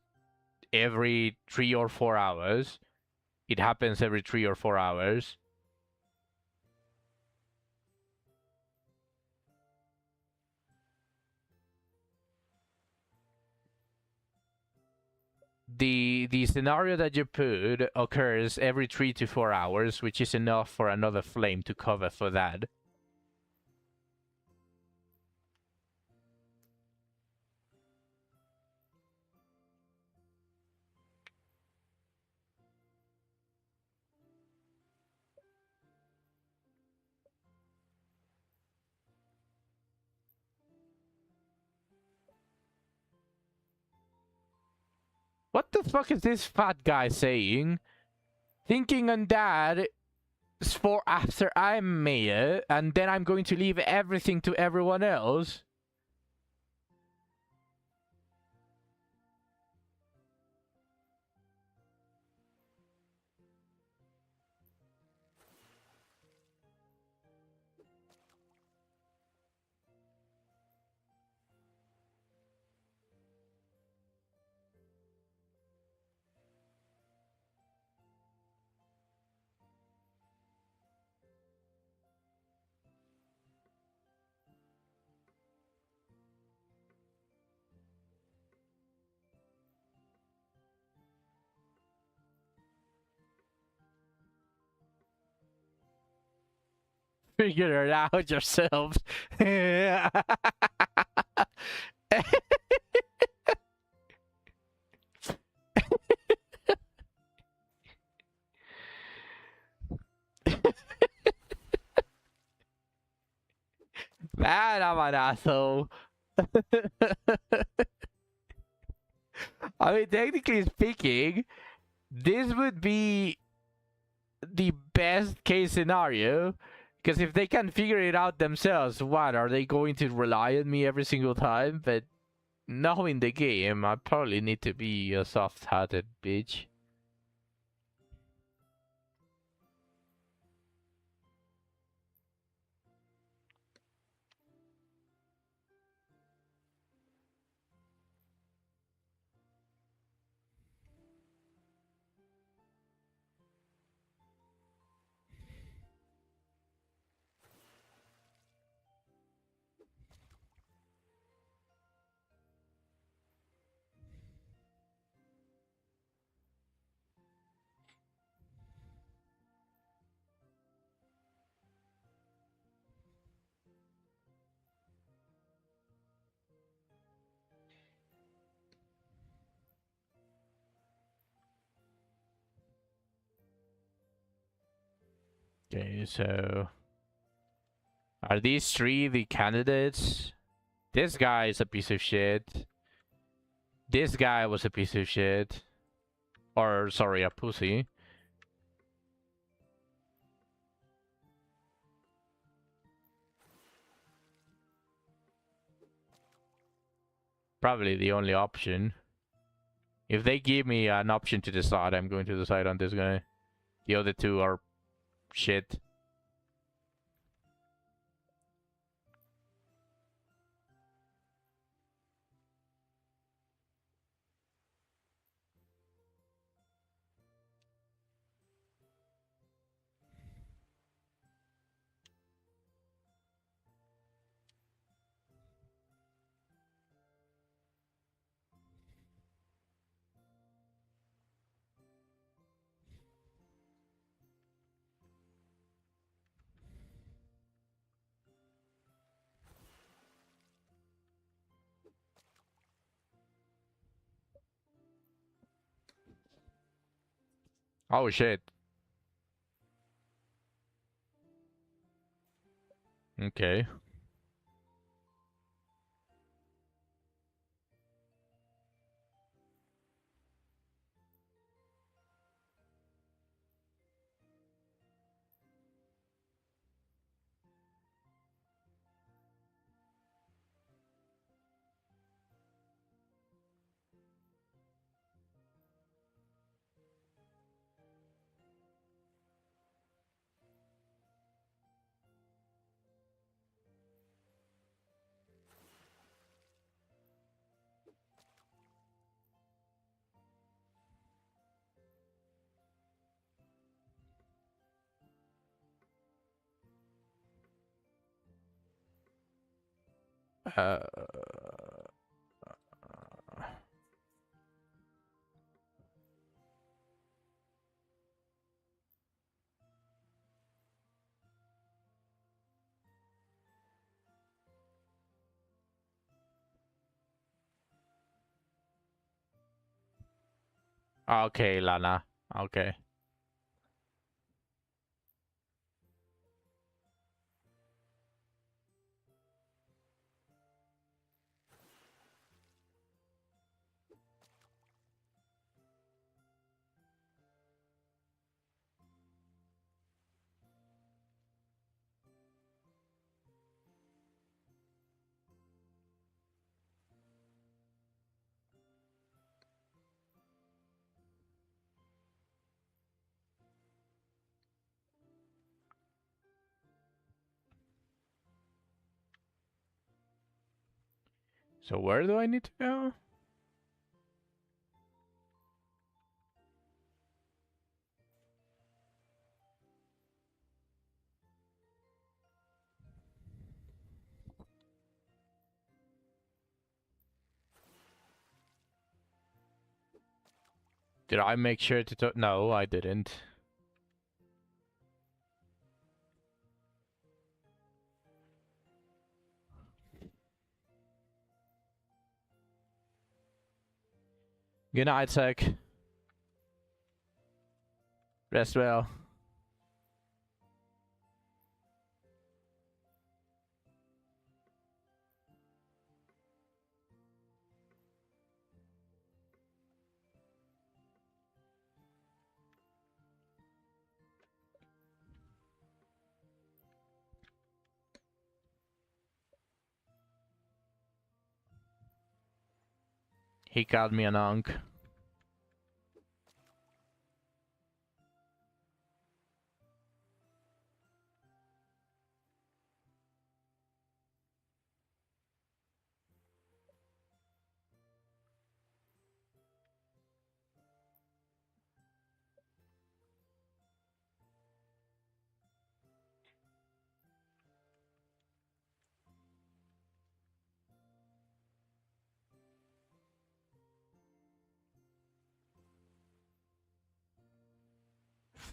every 3 or 4 hours. It happens every 3 or 4 hours. The scenario that you put occurs every 3 to 4 hours, which is enough for another flame to cover for that. What the fuck is this fat guy saying? Thinking on that for after I'm mayor, and then I'm going to leave everything to everyone else? Figure it out yourselves. Man, I'm an asshole. I mean, technically speaking, this would be the best case scenario. Because if they can figure it out themselves, what, are they going to rely on me every single time? But knowing the game, I probably need to be a soft-hearted bitch. Okay, so are these three the candidates? This guy is a piece of shit. This guy was a piece of shit. Or, sorry, a pussy. Probably the only option. If they give me an option to decide, I'm going to decide on this guy. The other two are shit. Oh shit. Okay. Uh, okay, Lana. Okay. So where do I need to go? Did I make sure to No, I didn't. Good night, Sec. Rest well. He called me an unk.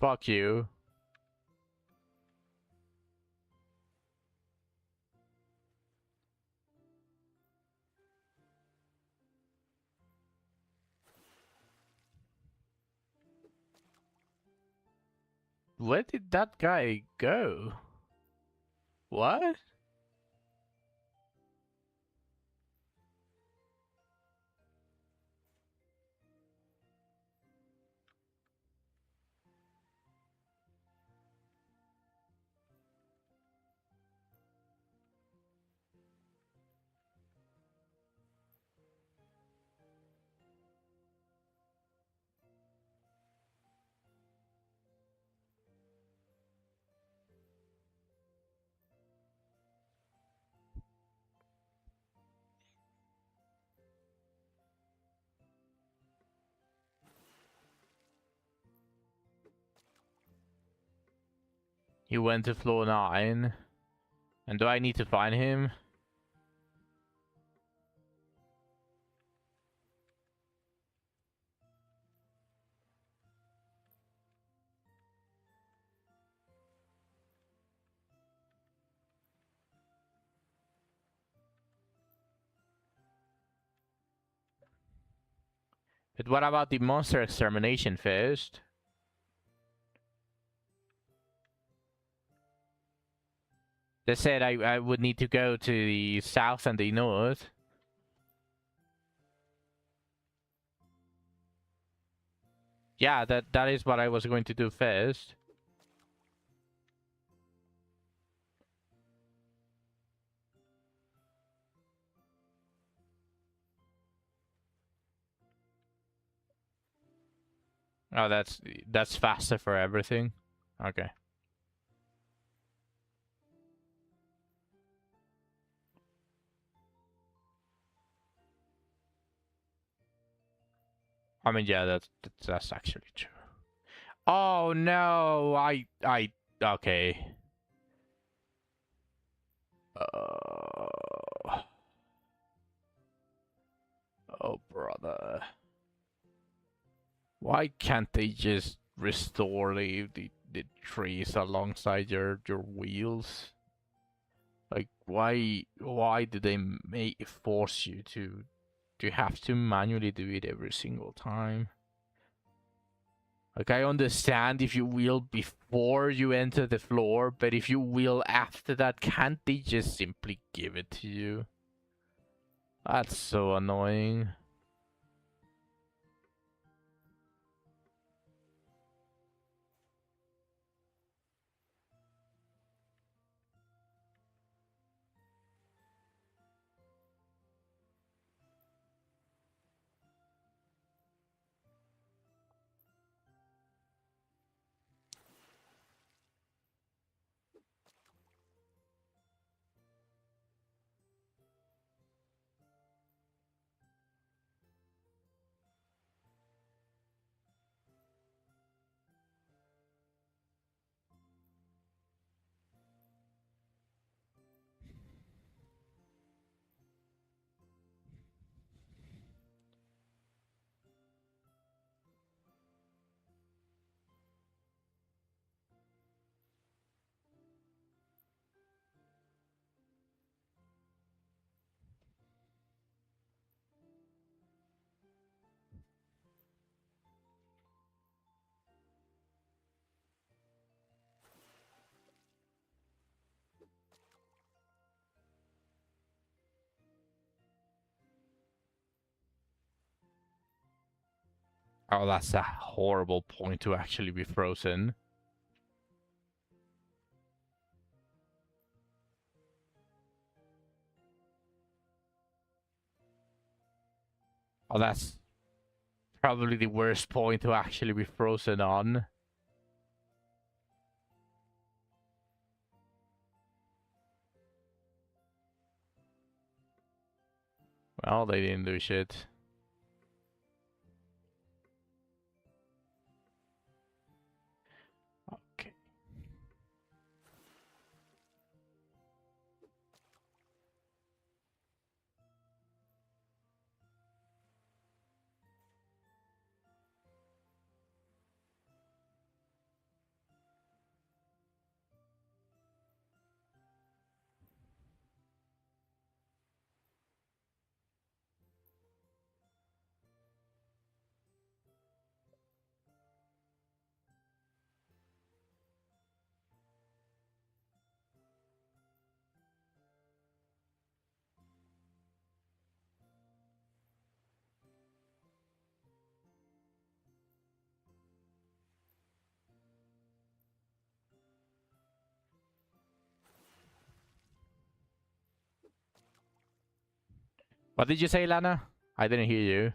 Fuck you. where did that guy go? What? He went to floor 9. And do I need to find him? But what about the monster extermination first? They said I would need to go to the south and the north. Yeah, that is what I was going to do first. Oh, that's faster for everything. Okay. I mean, yeah, that's actually true. Oh no, okay. Oh brother, why can't they just restore the trees alongside your wheels? Like, why do they force you to have to manually do it every single time? Like, I understand if you wheel before you enter the floor, but if you wheel after that, can't they just simply give it to you? That's so annoying. Oh, that's a horrible point to actually be frozen. Oh, that's probably the worst point to actually be frozen on. Well, they didn't do shit. Okay. What did you say, Lana? I didn't hear you.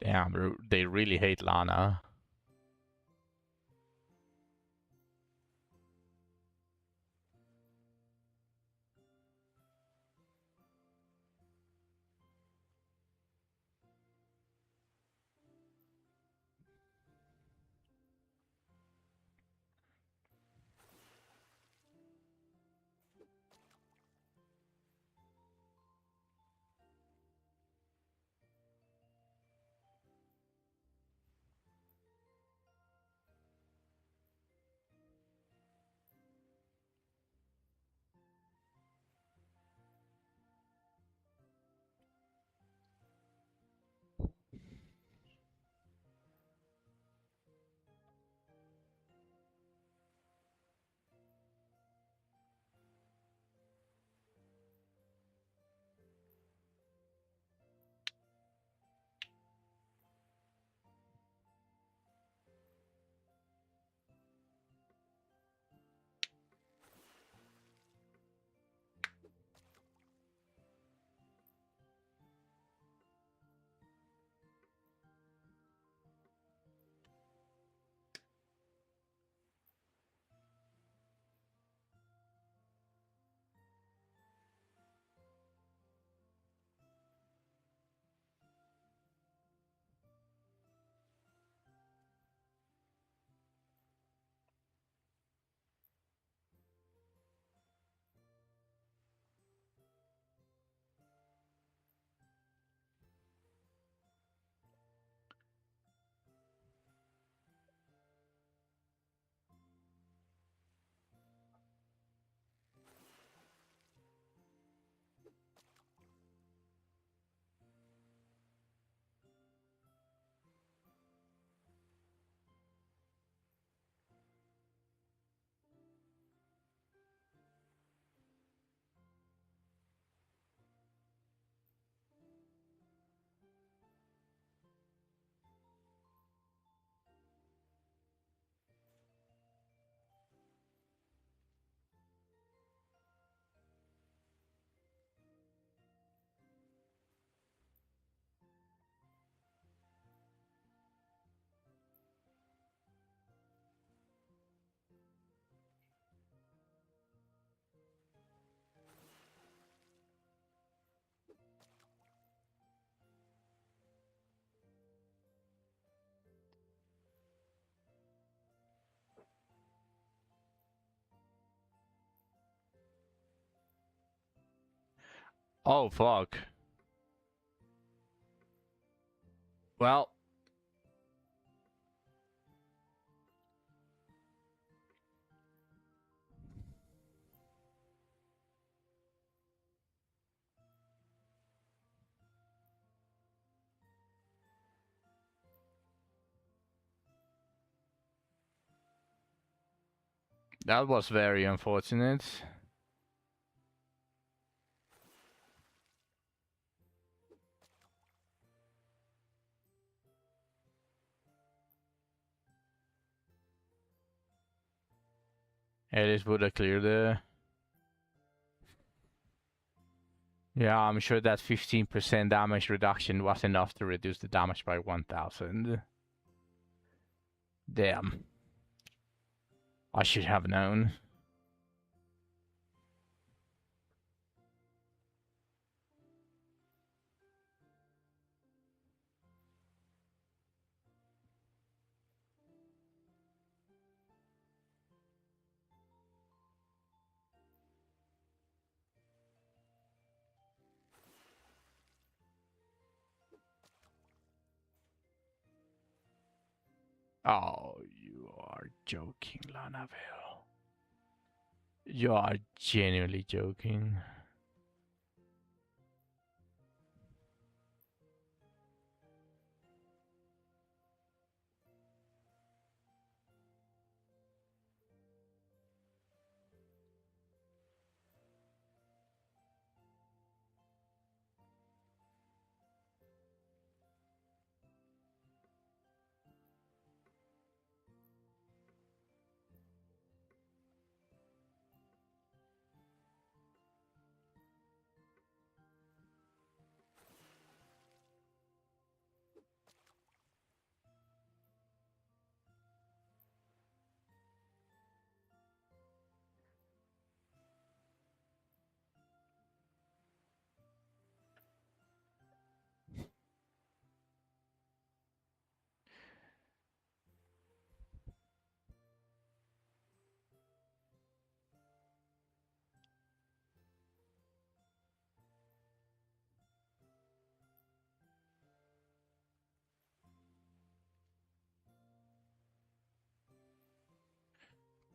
Damn, they really hate Lana. Oh, fuck. Well, that was very unfortunate. Alice would have cleared it. Yeah, I'm sure that 15% damage reduction was enough to reduce the damage by 1000. Damn. I should have known. Oh, you are joking, Lanaville. You are genuinely joking.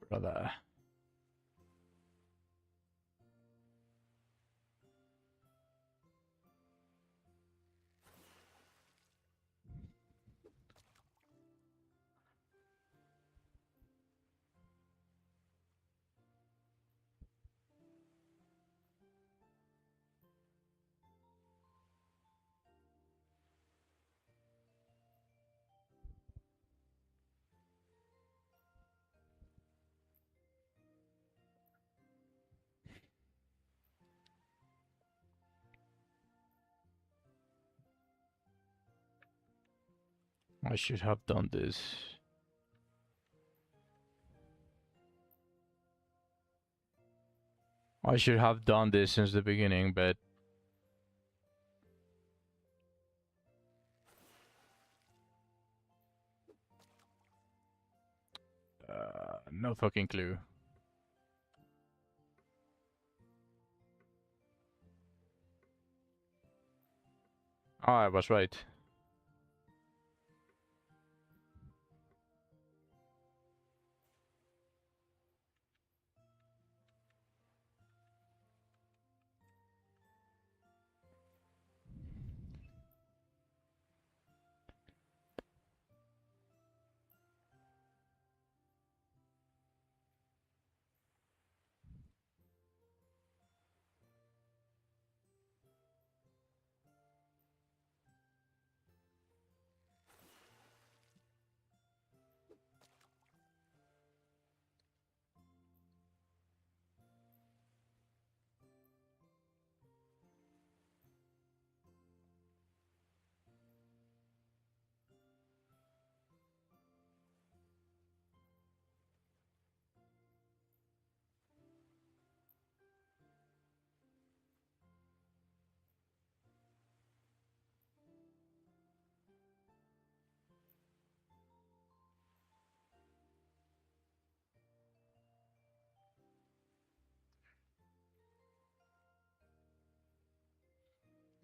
Brother. I should have done this. I should have done this since the beginning, but no fucking clue. Oh, I was right.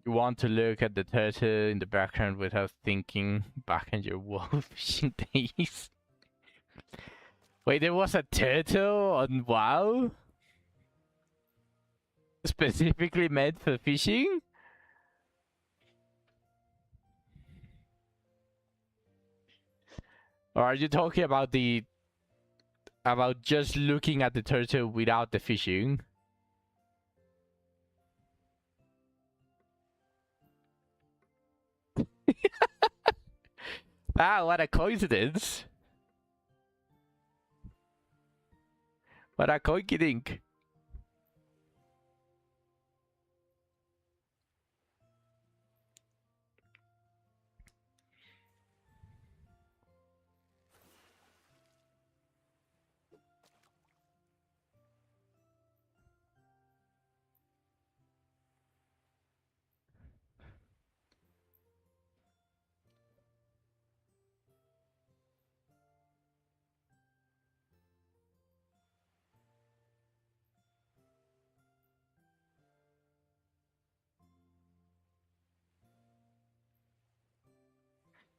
You want to look at the turtle in the background without thinking back in your WoW fishing days. Wait, there was a turtle on WoW? Specifically meant for fishing? Or are you talking about just looking at the turtle without the fishing? Ah, what a coincidence. What a coincidence.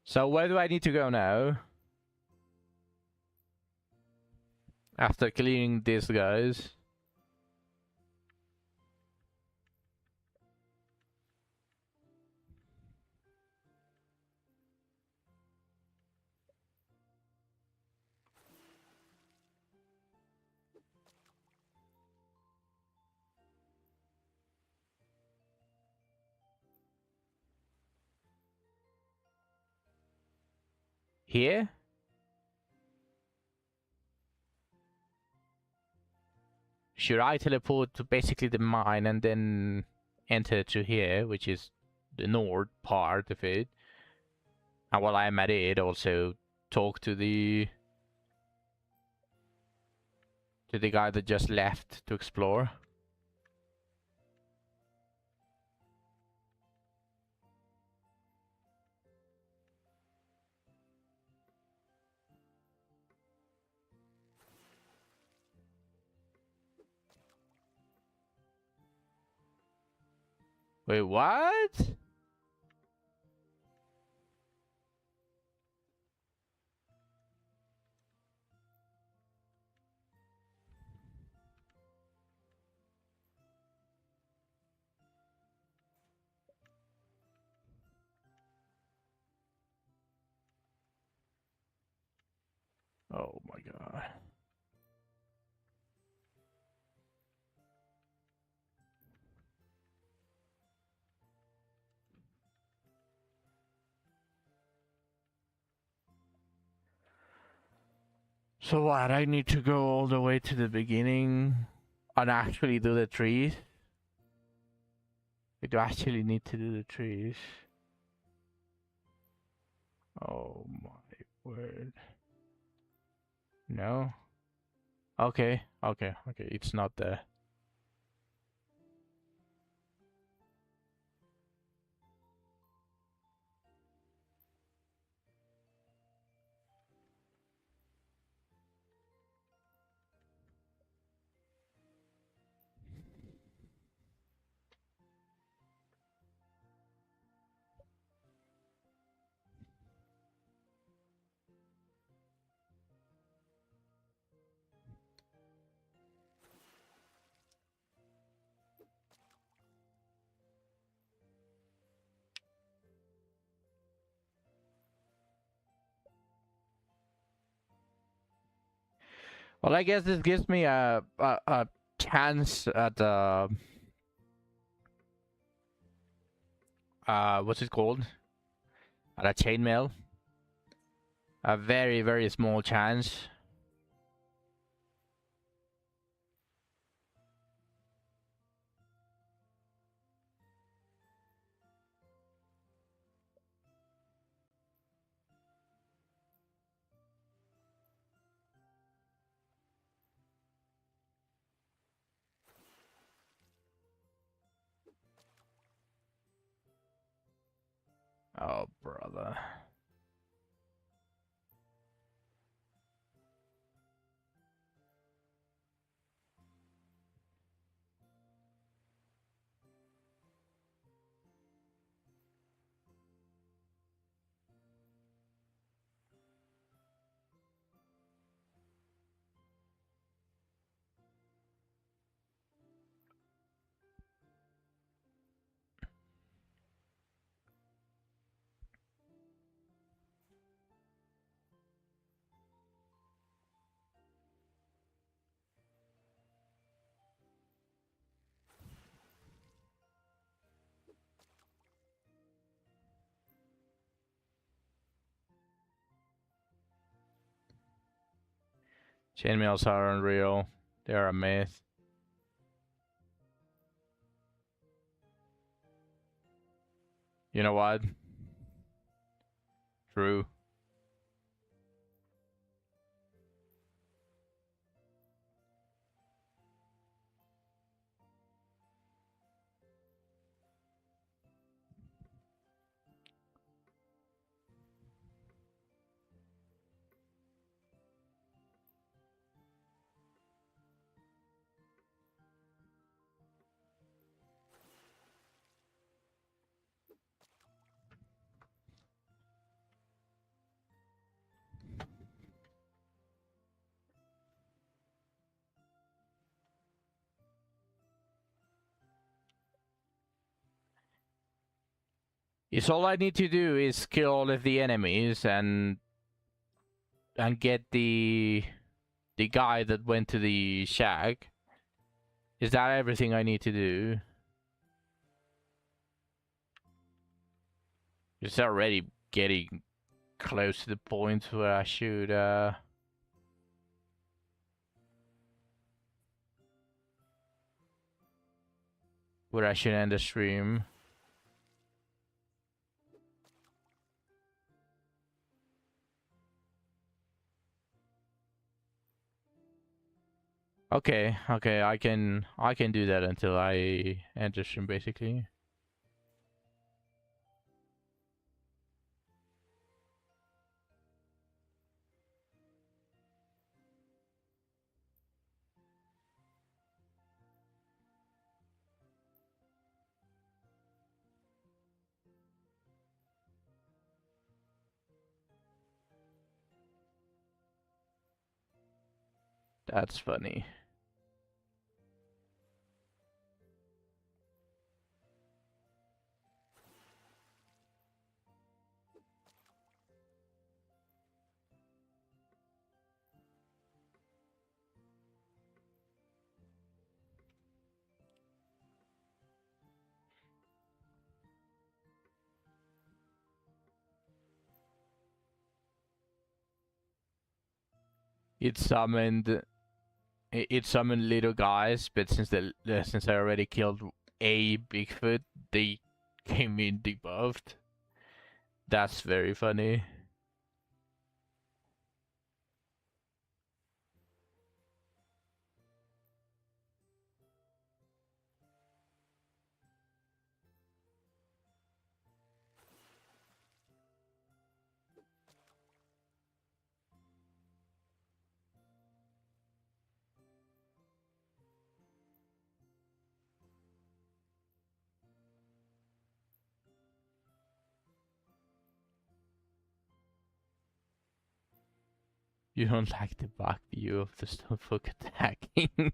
So where do I need to go now? After killing these guys. Here? Should I teleport to basically the mine and then enter to here, which is the north part of it? And while I'm at it, also talk to the guy that just left to explore. Wait, what? Oh my god. So what, I need to go all the way to the beginning and actually do the trees? I do actually need to do the trees. Oh my word. No? Okay, okay, it's not there. Well, I guess this gives me a chance at what's it called? At a chainmail. A very, very small chance. Oh, brother. Chainmails are unreal. They are a myth. You know what? True. It's all I need to do is kill all of the enemies and get the guy that went to the shack. Is that everything I need to do? It's already getting close to the point where I should end the stream. Okay, I can do that until I end the stream basically. That's funny. It summoned little guys, but since I already killed a Bigfoot, they came in debuffed. That's very funny. You don't like the back view of the Stonefolk attacking.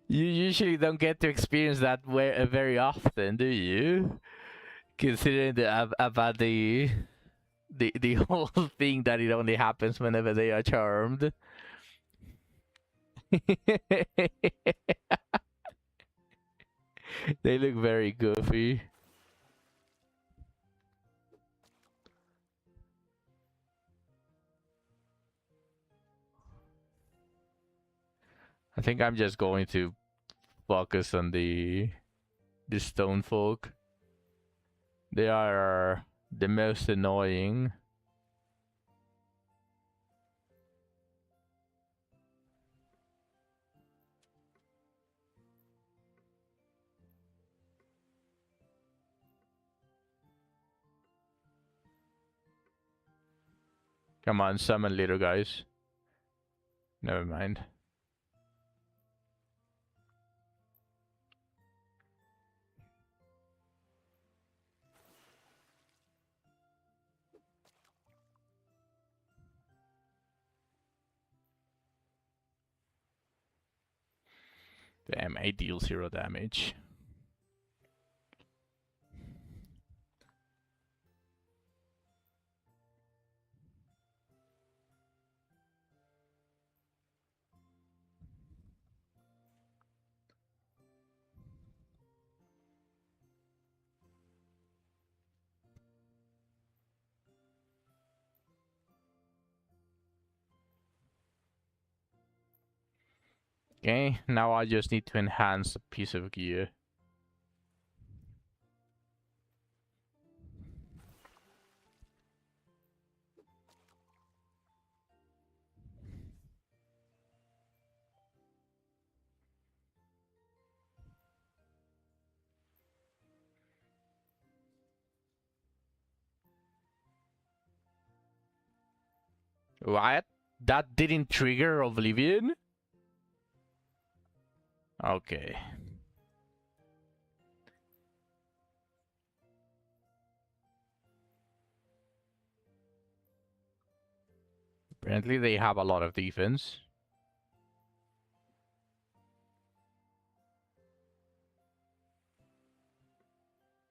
You usually don't get to experience that very often, do you? Considering about the whole thing that it only happens whenever they are charmed. They look very goofy. I think I'm just going to focus on the stone folk. They are the most annoying. Come on, summon little guys. Never mind. Damn, I deal 0 damage. Okay, now I just need to enhance a piece of gear. What? That didn't trigger Oblivion? Okay. Apparently they have a lot of defense.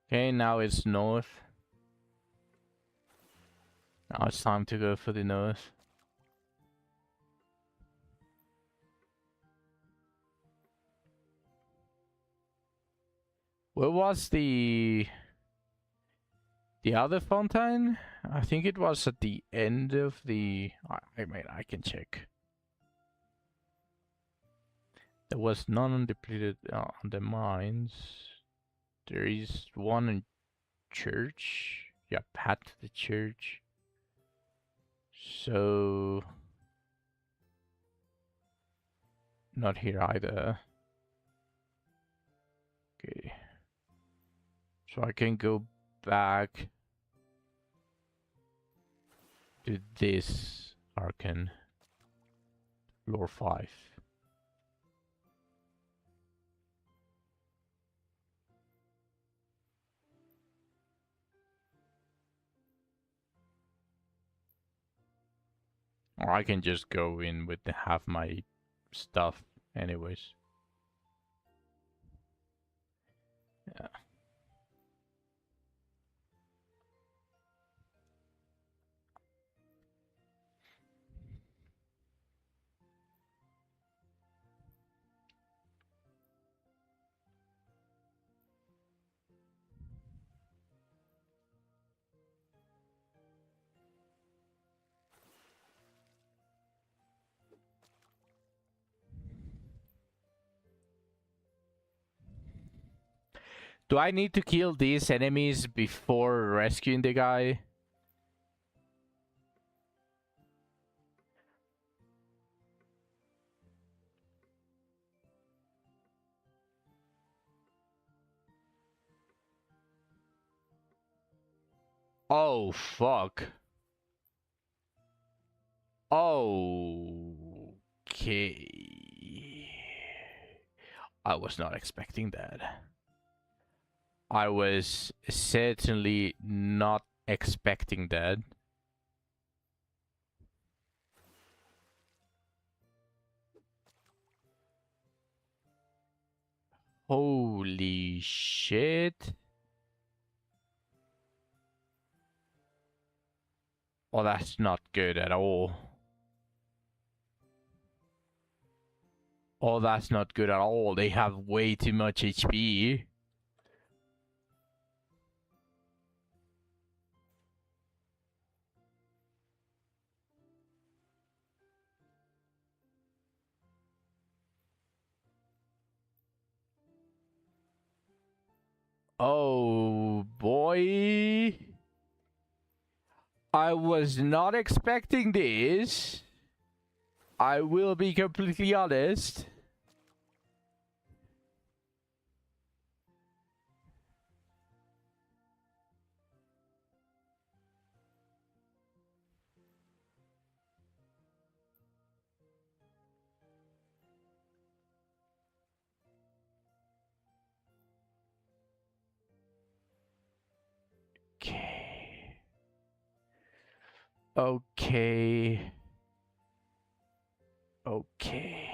Okay, now it's north. Now it's time to go for the north. Where was the other fountain? I think it was at the end of the... I mean, I can check. There was none depleted on the mines. There is one in church. Yeah, path to the church. So... not here either. Okay. So I can go back to this Arcan. Floor 5. Or I can just go in with half my stuff anyways. Yeah. Do I need to kill these enemies before rescuing the guy? Oh, fuck. Okay. I was not expecting that. I was certainly not expecting that. Holy shit. Oh, that's not good at all. Oh, that's not good at all. They have way too much HP. Oh, boy. I was not expecting this. I will be completely honest. Okay. Okay. Okay.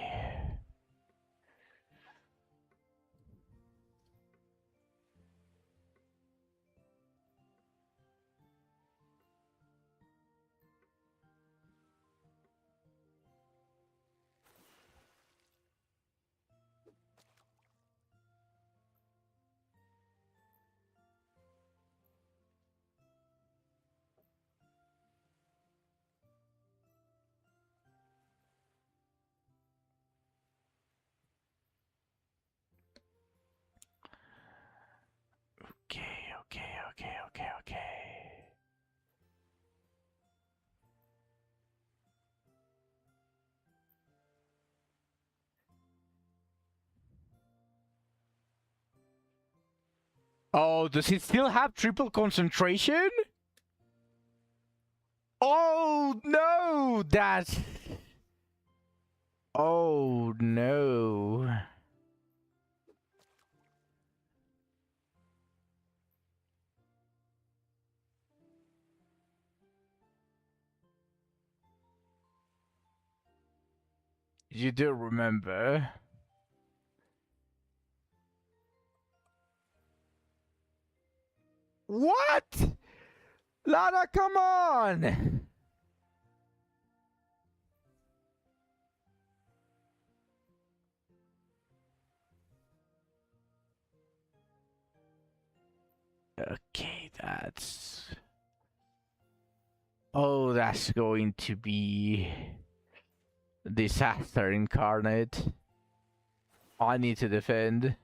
Oh, does it still have triple concentration? Oh no, that's... Oh no. You do remember. What? Lana, come on! Okay, that's... Oh, that's going to be... disaster incarnate. I need to defend.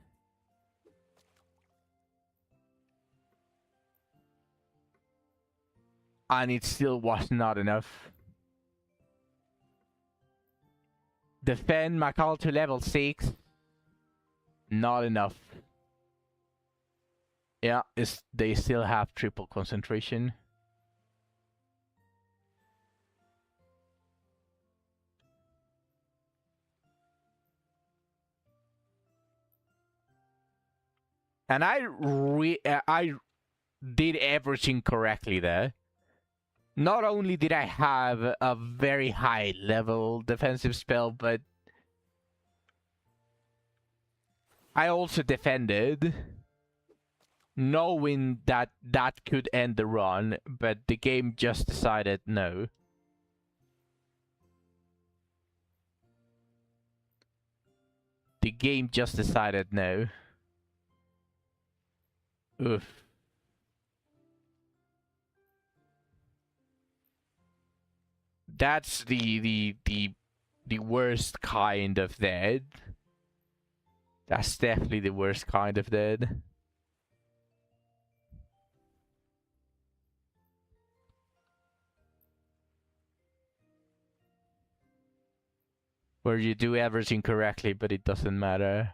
And it still was not enough. Defend my call to level 6. Not enough. Yeah, they still have triple concentration. And I did everything correctly there. Not only did I have a very high level defensive spell, but I also defended, knowing that that could end the run, but the game just decided no. The game just decided no. Oof. That's the worst kind of dead. That's definitely the worst kind of dead. Where you do everything correctly, but it doesn't matter.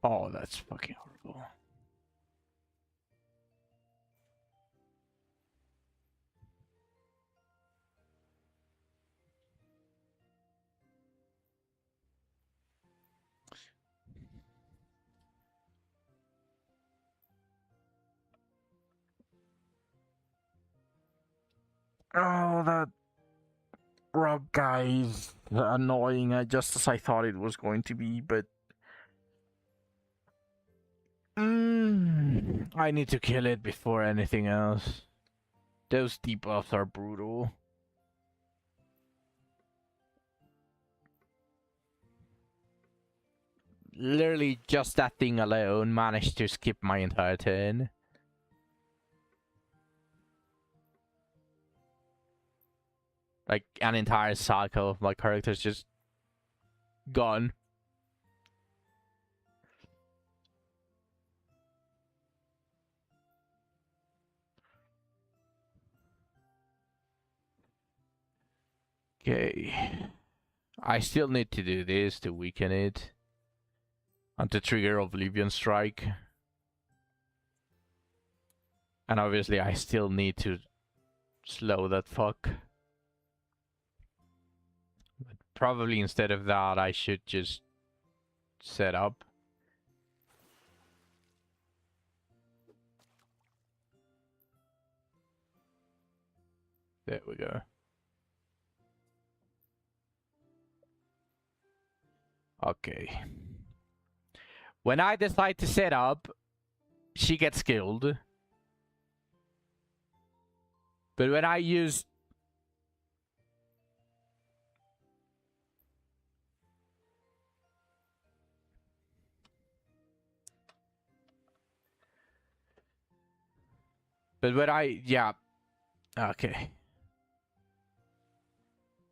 Oh, that's fucking horrible. Oh, that Rob guy is annoying, just as I thought it was going to be, but... I need to kill it before anything else. Those debuffs are brutal. Literally, just that thing alone managed to skip my entire turn. Like, an entire cycle of my characters just gone. Okay. I still need to do this to weaken it. And to trigger Oblivion Strike. And obviously I still need to slow that fuck. But probably instead of that I should just set up. There we go. Okay. When I decide to set up, she gets killed. But when I use... But when I... Yeah. Okay.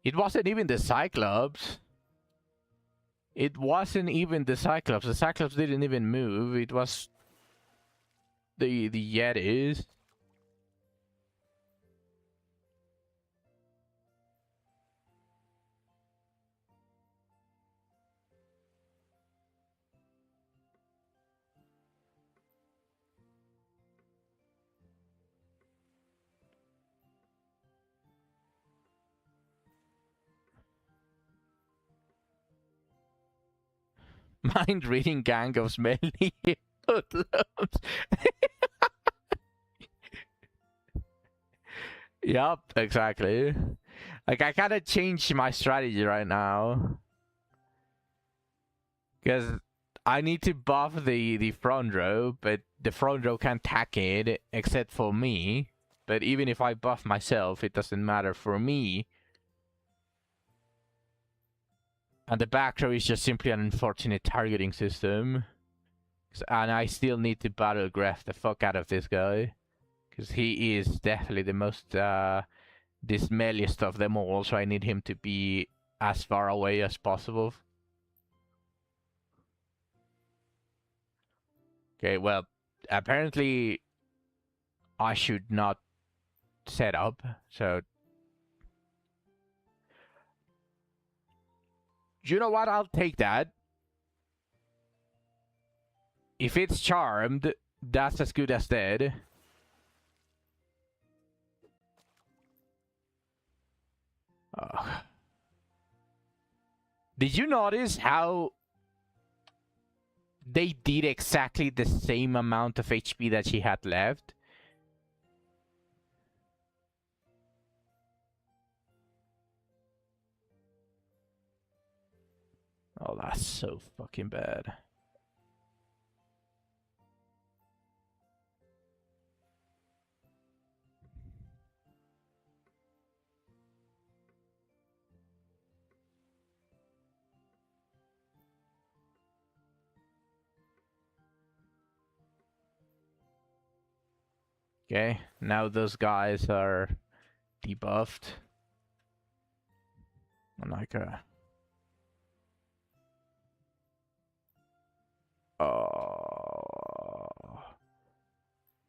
It wasn't even the Cyclops. It wasn't even the Cyclops. The Cyclops didn't even move. It was... the Yetis. Mind reading gang of smelly hoodlums. Yup, exactly. Like, I gotta change my strategy right now. Because I need to buff the front row, but the front row can't tack it, except for me. But even if I buff myself, it doesn't matter for me. And the back row is just simply an unfortunate targeting system. And I still need to battle graph the fuck out of this guy. Because he is definitely the most the smelliest of them all, so I need him to be as far away as possible. Okay, well, apparently I should not set up, so... You know what? I'll take that. If it's charmed, that's as good as dead. Did you notice how they did exactly the same amount of HP that she had left? Oh, that's so fucking bad. Okay, now those guys are debuffed. Like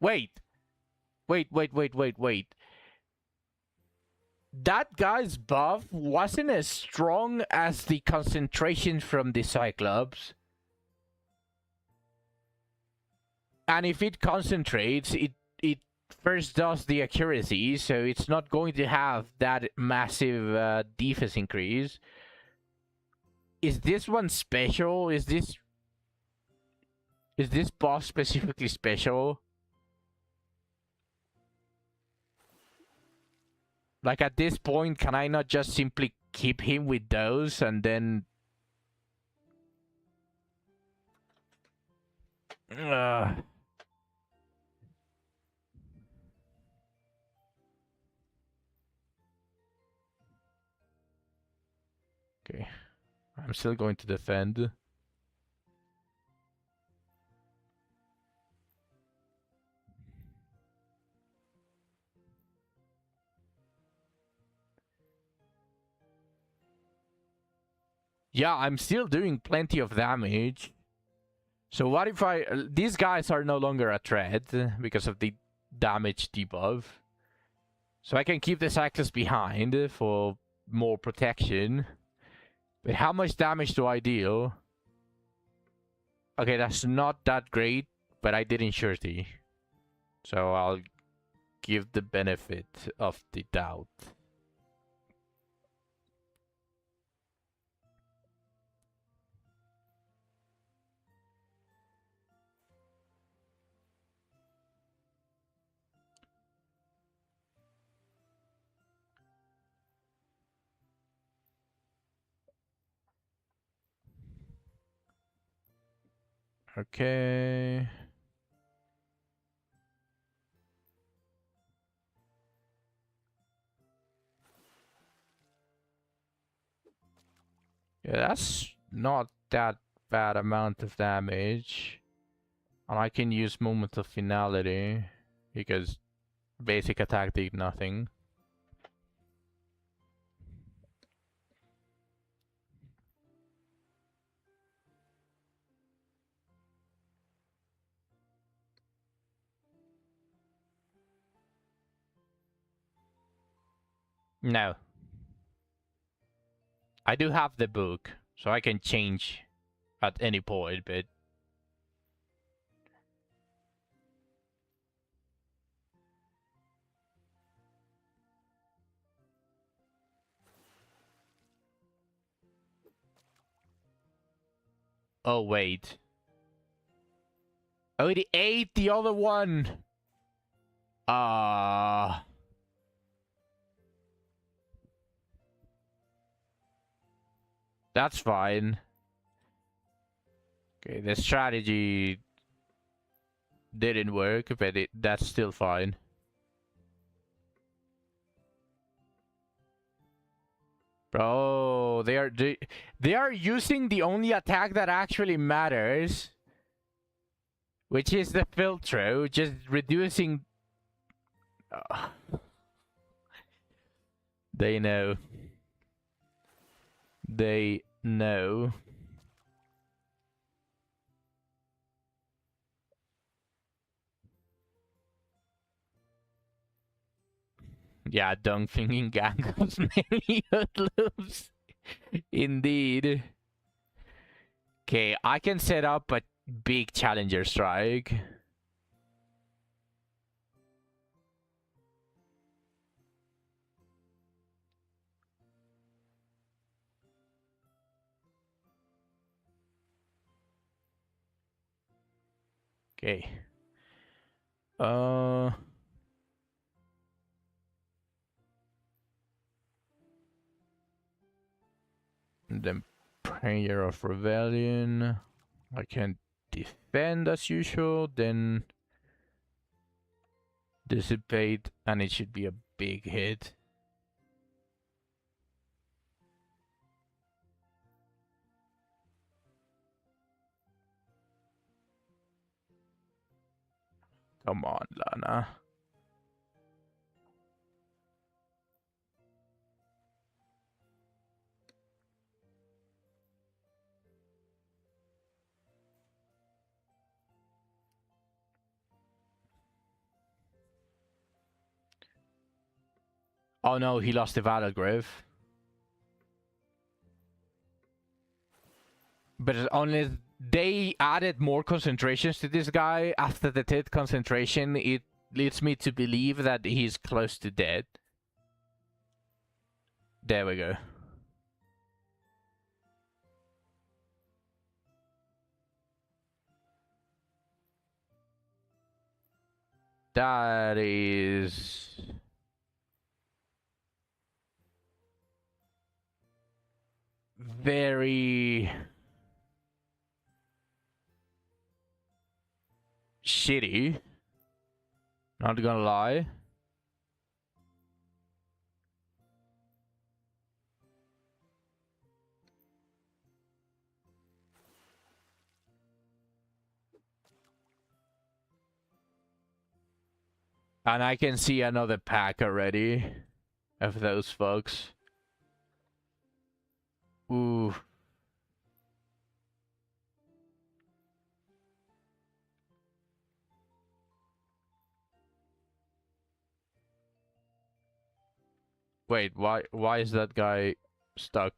wait. That guy's buff wasn't as strong as the concentration from the Cyclops. And if it concentrates, it first does the accuracy, so it's not going to have that massive defense increase. Is this one special? Is this boss specifically special? Like, at this point, can I not just simply keep him with those and then... Okay. I'm still going to defend. Yeah, I'm still doing plenty of damage. So what if I... These guys are no longer a threat because of the damage debuff. So I can keep the Cyclops behind for more protection. But how much damage do I deal? Okay, that's not that great, but I did Insurity. So I'll give the benefit of the doubt. Okay. Yeah, that's not that bad amount of damage. And I can use Moment of Finality because basic attack did nothing. No. I do have the book, so I can change at any point, but... Oh, wait. Oh, it ate the other one! That's fine. Okay, the strategy didn't work, but that's still fine. Bro, they are using the only attack that actually matters, which is the filtro, just reducing. They know. They know. Yeah, Dong thinking gang of many hoodlums. Indeed. Okay, I can set up a big challenger strike. Okay. Then Prayer of Rebellion. I can defend as usual, then dissipate, and it should be a big hit. Come on, Lana. Oh no, he lost the Battle Grave. But only they added more concentrations to this guy after the 10th concentration. It leads me to believe that he's close to dead. There we go. That is... very... shitty. Not gonna lie. And I can see another pack already of those folks. Ooh. Wait, why is that guy stuck?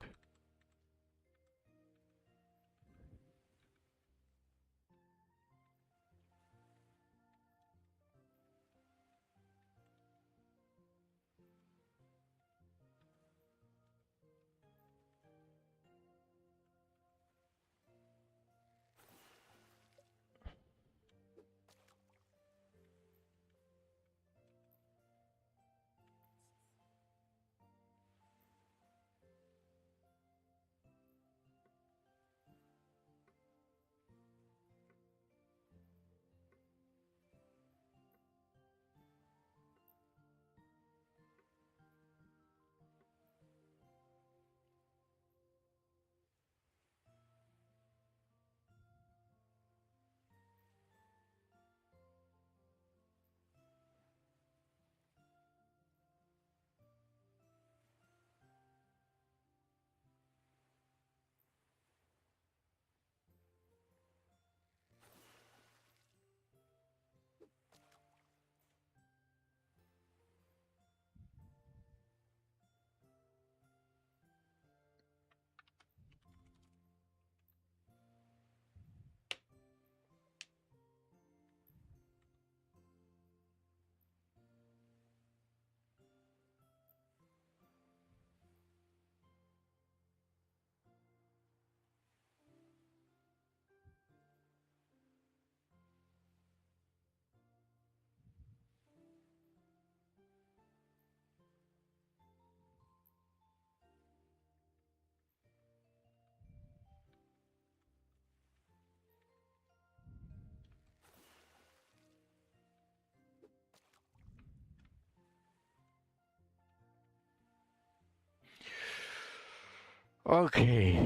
Okay.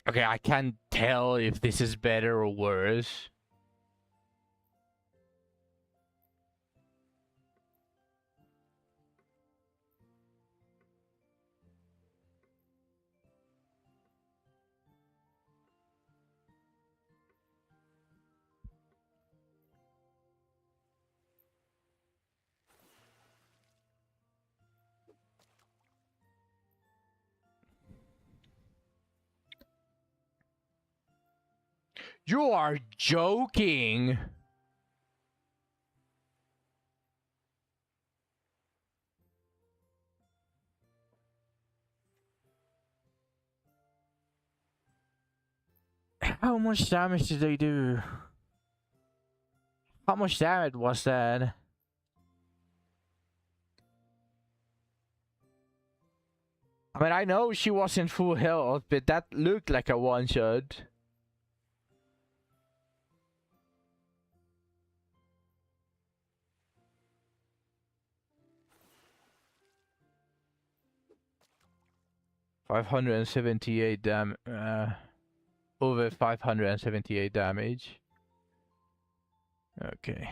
Okay, I can't tell if this is better or worse. You are joking. How much damage did they do? How much damage was that? I mean, I know she was in full health, but that looked like a one-shot. Over 578 damage. Okay.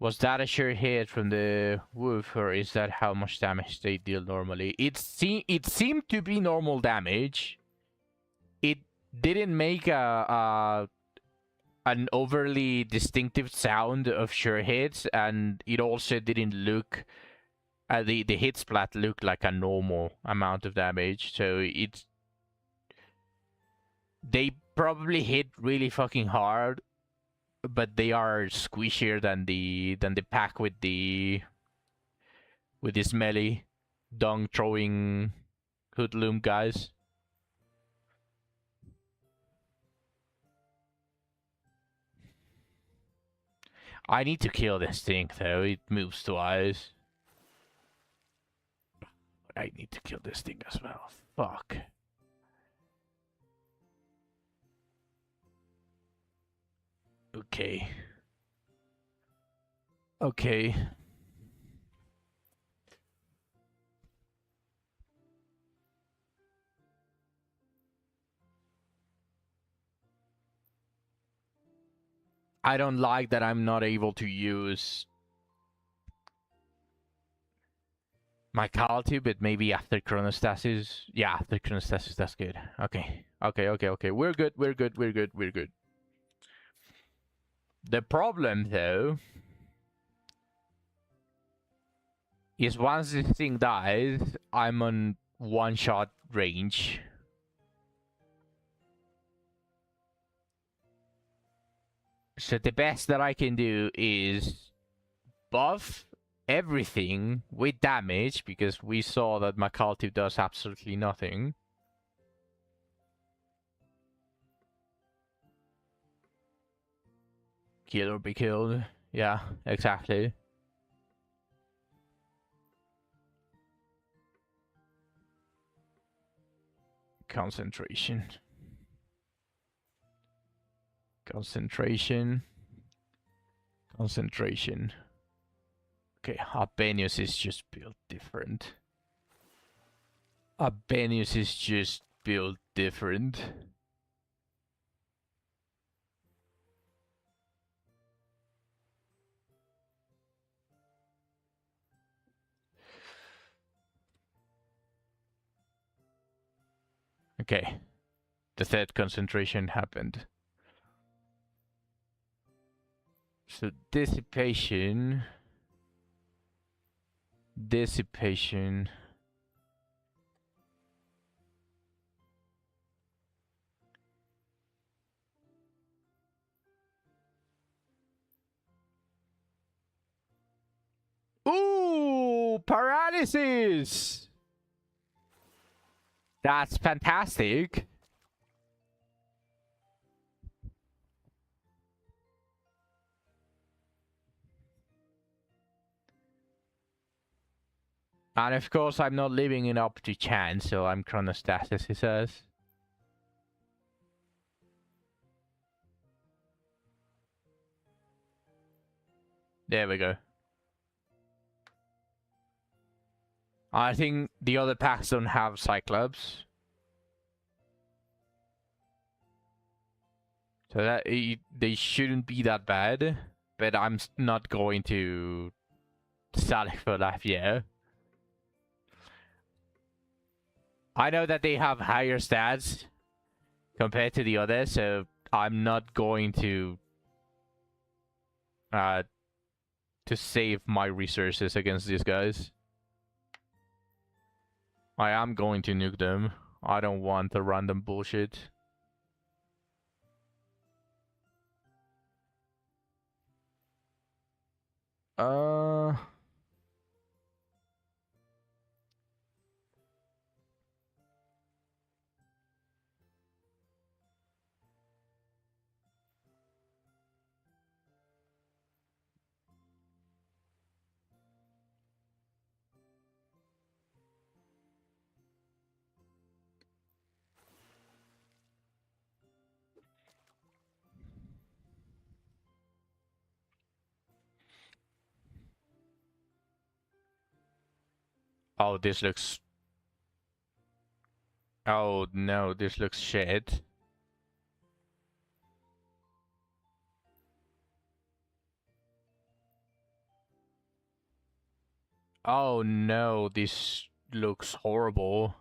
Was that a sure hit from the wolf, or is that how much damage they deal normally? It seemed to be normal damage. It didn't make an overly distinctive sound of sure hits, and it also didn't look the hit splat looked like a normal amount of damage. So they probably hit really fucking hard, but they are squishier than the pack with this melee dung throwing hoodlum guys. I need to kill this thing though. It moves twice. I need to kill this thing as well. Fuck. Okay. Okay. I don't like that I'm not able to use my Calty, but maybe after Chronostasis. Yeah, after Chronostasis, that's good. Okay. Okay. We're good. The problem, though, is once this thing dies, I'm on one-shot range. So the best that I can do is buff everything with damage, because we saw that my cultive does absolutely nothing. Kill or be killed. Yeah, exactly. Concentration. Concentration. Concentration. Okay, Arbenius is just built different. Arbenius is just built different. Okay. The third concentration happened. So dissipation. Dissipation. Ooh, paralysis! That's fantastic. And of course, I'm not leaving it up to chance, so I'm chronostasis, he says. There we go. I think the other packs don't have Cyclops. So that they shouldn't be that bad. But I'm not going to sell it for life yet. I know that they have higher stats compared to the others, so I'm not going to save my resources against these guys. I am going to nuke them. I don't want the random bullshit. Oh, this looks... Oh no, this looks shit. Oh no, this looks horrible.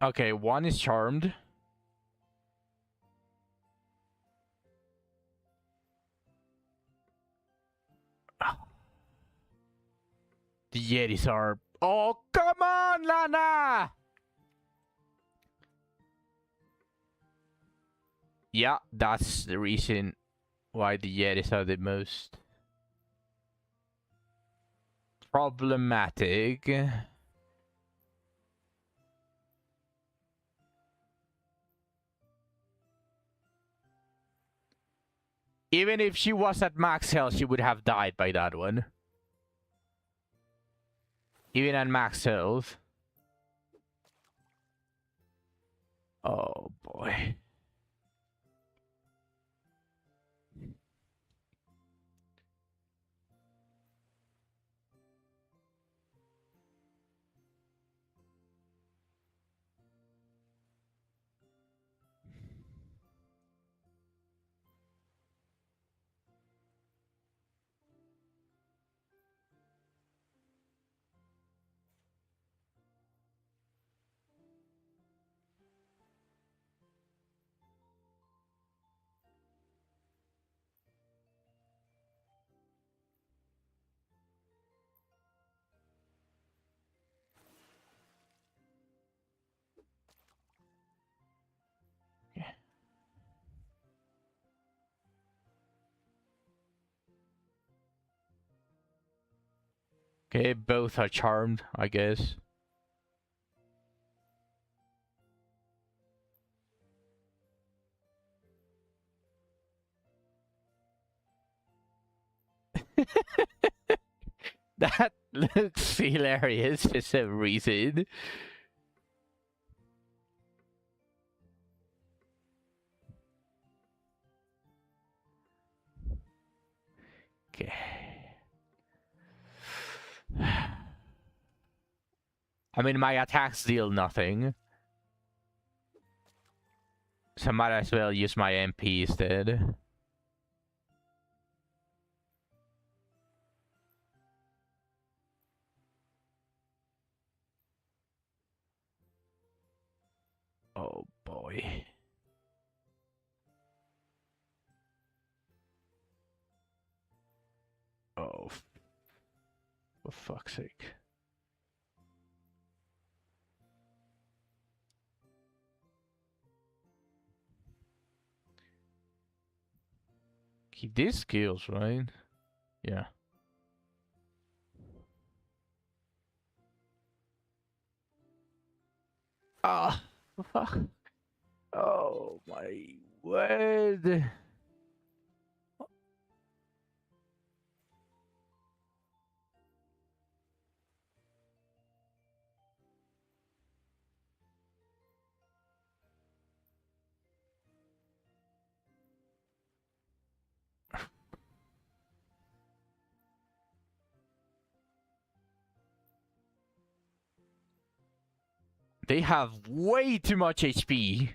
Okay, one is charmed. The Yetis are... Oh, come on, Lana! Yeah, that's the reason why the Yetis are the most problematic. Even if she was at max health, she would have died by that one. Even at max health. Oh boy. Okay, both are charmed, I guess. That looks hilarious for some reason. Okay. I mean, my attacks deal nothing. So I might as well use my MP instead. Oh boy. Oh, for fuck's sake. Keep these skills, right? Yeah. Ah, fuck. Oh my word. They have way too much HP.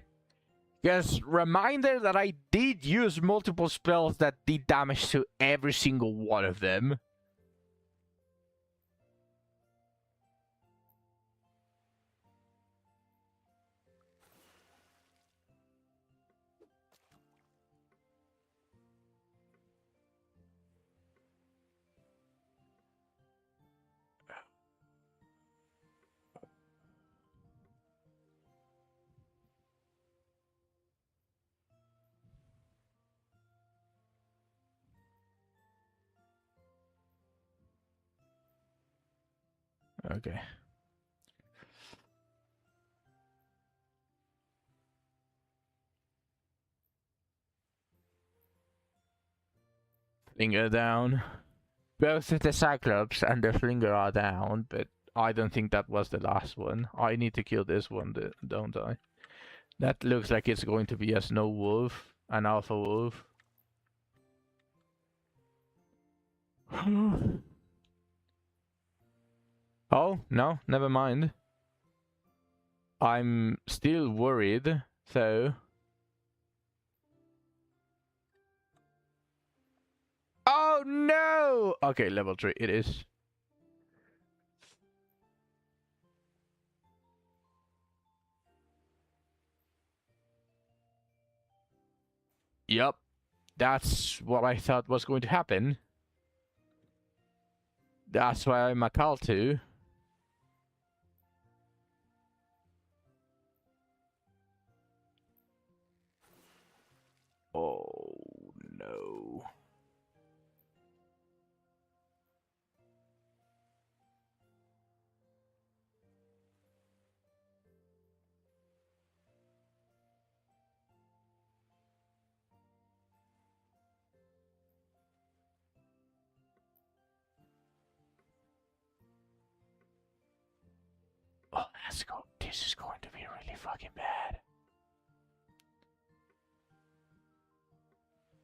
Just reminder that I did use multiple spells that did damage to every single one of them. Okay. Flinger down. Both the Cyclops and the Flinger are down, but I don't think that was the last one. I need to kill this one, don't I? That looks like it's going to be a Snow Wolf, an Alpha Wolf. Oh, no, never mind. I'm still worried, so... Oh no! Okay, level 3, it is. Yup. That's what I thought was going to happen. That's why I'm a call to. Oh go. Oh, let's go. This is going to be really fucking bad.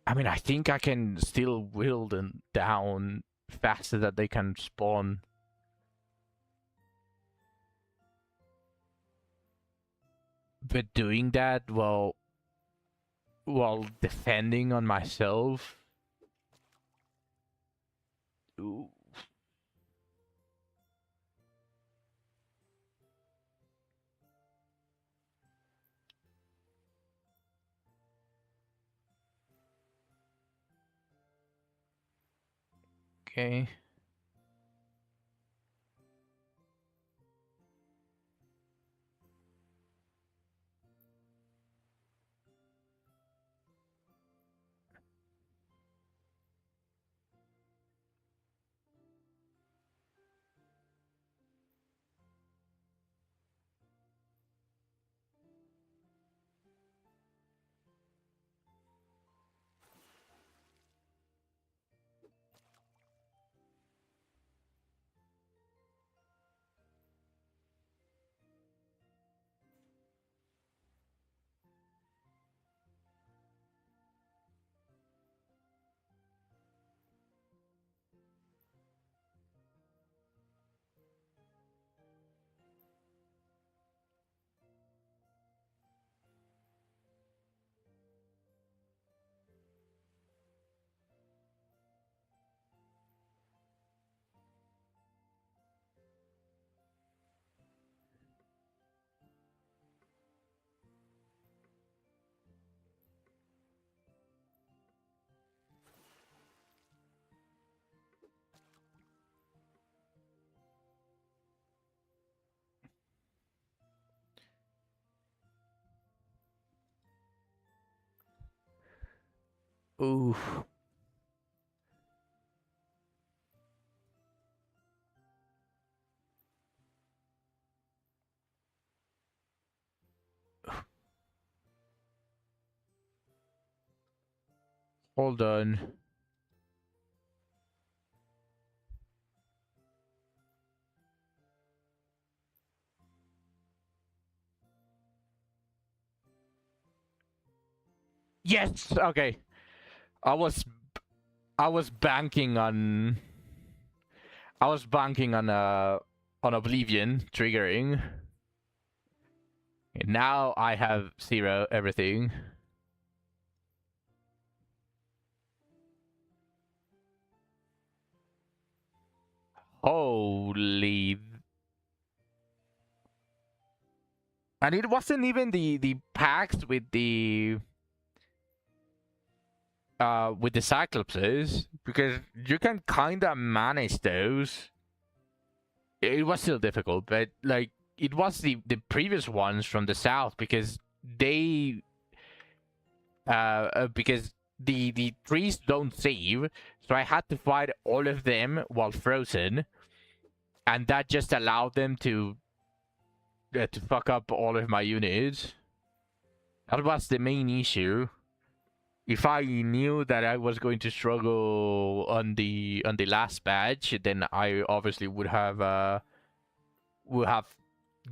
I mean, I think I can still whittle them down faster that they can spawn. But doing that while defending on myself. Ooh. Okay. Ooh. Hold on. Yes. Okay. I was I was banking on on Oblivion triggering. And now I have 0 everything. Holy. And it wasn't even the packs with the Cyclopses, because you can kinda manage those. It was still difficult, but like it was the previous ones from the south, because they because the trees don't save, so I had to fight all of them while frozen, and that just allowed them to fuck up all of my units. That was the main issue. If I knew that I was going to struggle on the last batch, then I obviously would have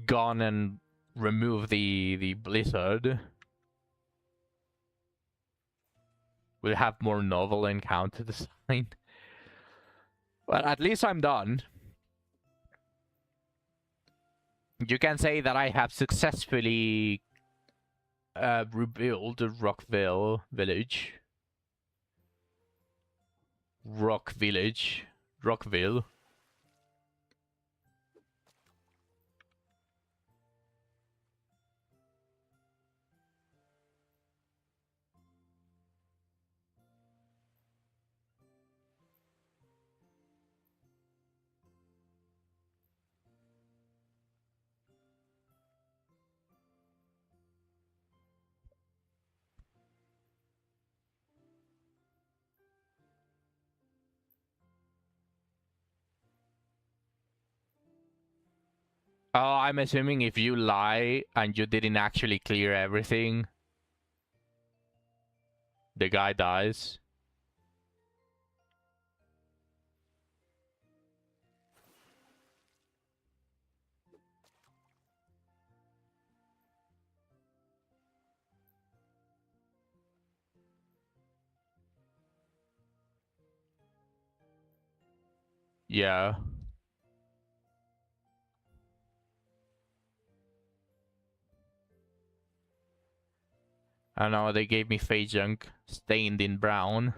gone and removed the blizzard. Would have more novel encounter design. Well, at least I'm done. You can say that I have successfully rebuilt Rockville village. Rockville. Oh, I'm assuming if you lie and you didn't actually clear everything, the guy dies. Yeah. I know they gave me Fey junk stained in brown.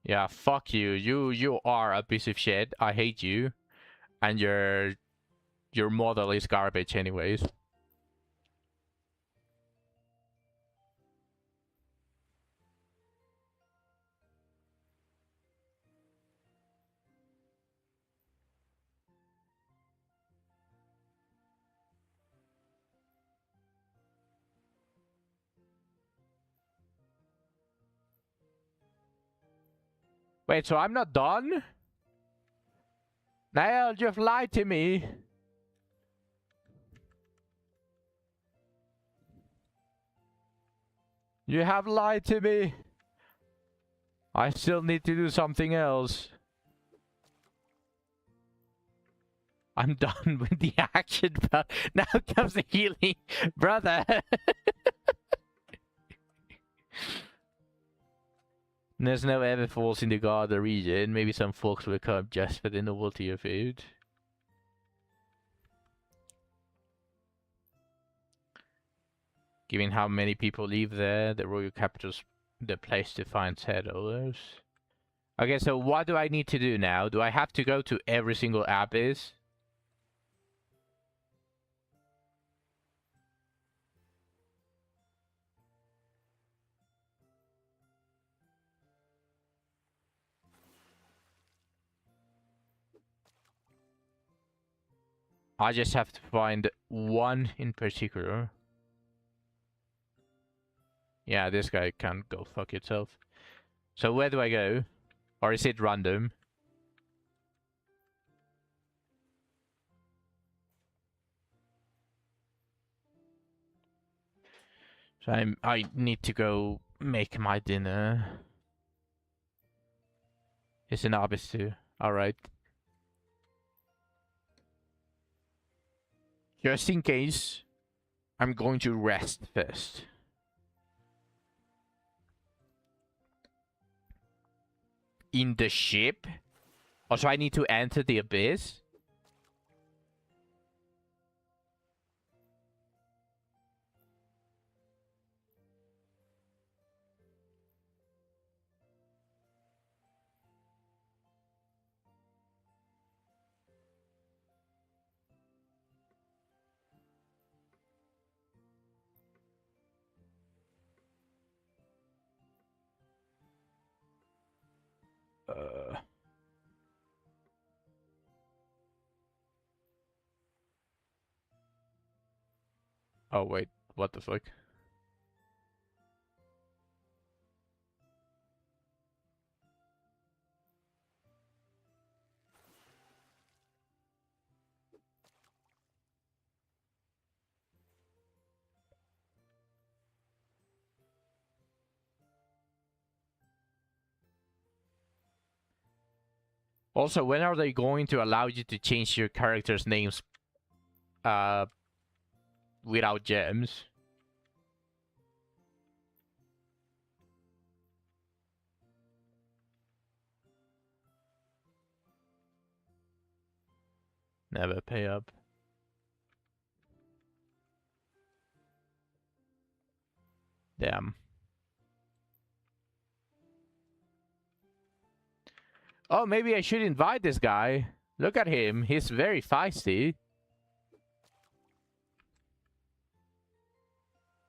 Yeah, fuck you. You are a piece of shit. I hate you. And your model is garbage anyways. Wait, so I'm not done? Niall, you've lied to me. You have lied to me. I still need to do something else. I'm done with the action, but now comes the healing, brother. There's no ever falls in the Garda region. Maybe some folks will come just for the novelty of it. Given how many people live there, the royal capital's the place to find settlers. Okay, so what do I need to do now? Do I have to go to every single abyss? I just have to find one in particular. Yeah, this guy can go fuck itself. So where do I go? Or is it random? So I need to go make my dinner. It's an abyss too. Alright. Just in case, I'm going to rest first. In the ship? Also, I need to enter the abyss? Uh... Oh, wait. What the fuck? Also, when are they going to allow you to change your characters' names uh, without gems? Never pay up. Damn. Oh, maybe I should invite this guy. Look at him. He's very feisty.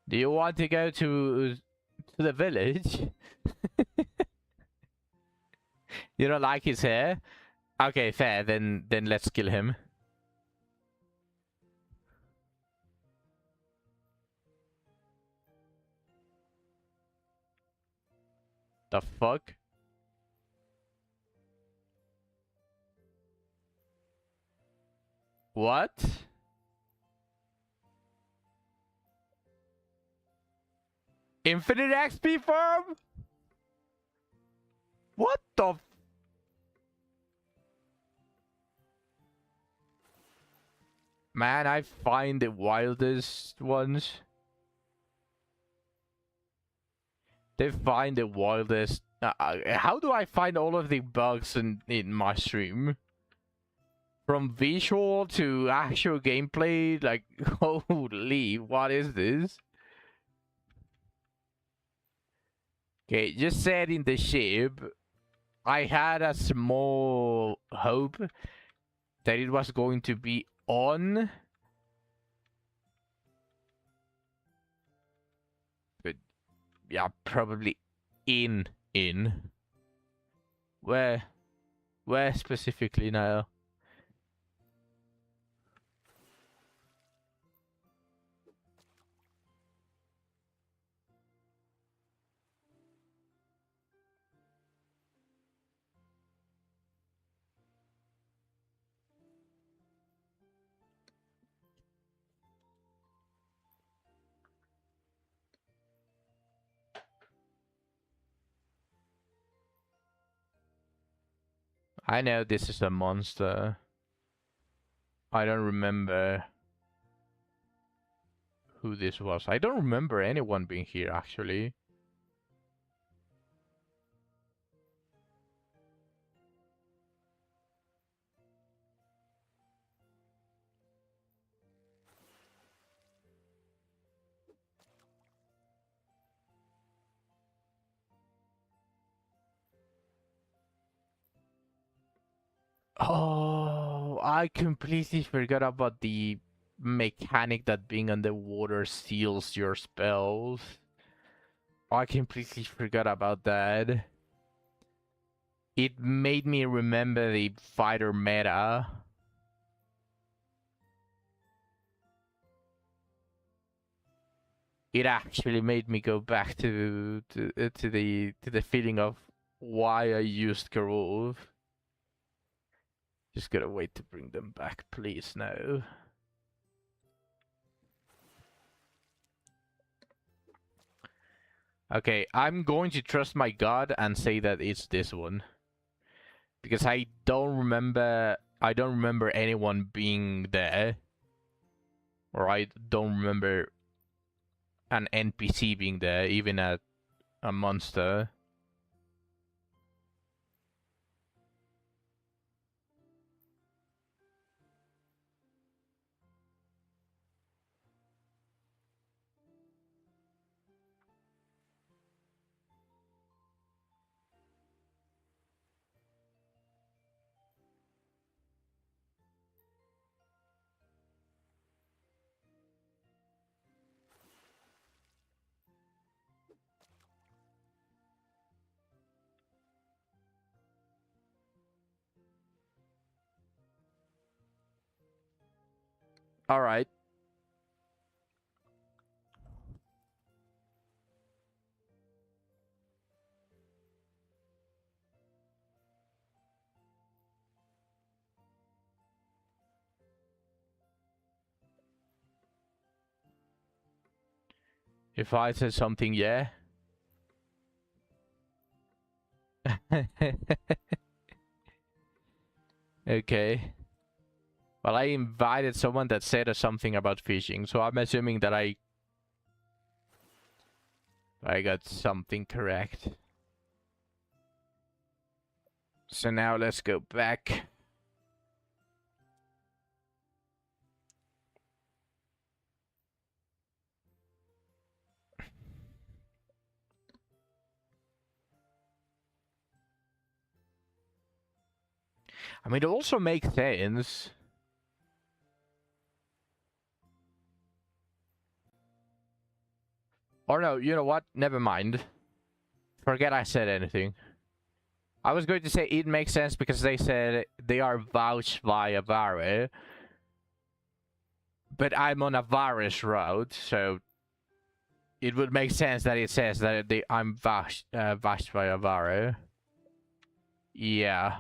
Do you want to go to the village? You don't like his hair? Okay, fair. Then let's kill him. The fuck? What? Infinite XP farm? What the? Man, I find the wildest ones. They find the wildest. How do I find all of the bugs in my stream? From visual to actual gameplay, like, holy, what is this? Okay, just said in the ship, I had a small hope that it was going to be on. But, yeah, probably in. Where specifically now? I know this is a monster. I don't remember who this was. I don't remember anyone being here, actually. Oh, I completely forgot about the mechanic that being underwater seals your spells. I completely forgot about that. It made me remember the fighter meta. It actually made me go back to the feeling of why I used Karov. Just gotta wait to bring them back, please, no. Okay, I'm going to trust my god and say that it's this one. Because I don't remember anyone being there. Or I don't remember an NPC being there, even a monster. Alright. If I said something, yeah. Okay. Well, I invited someone that said something about fishing, so I'm assuming that I got something correct. So now let's go back. I mean, it also makes sense. Or no, you know what? Never mind. Forget I said anything. I was going to say it makes sense because they said they are vouched by a Vare. But I'm on a Varus route, so it would make sense that it says that I'm vouched by a Vare. Yeah.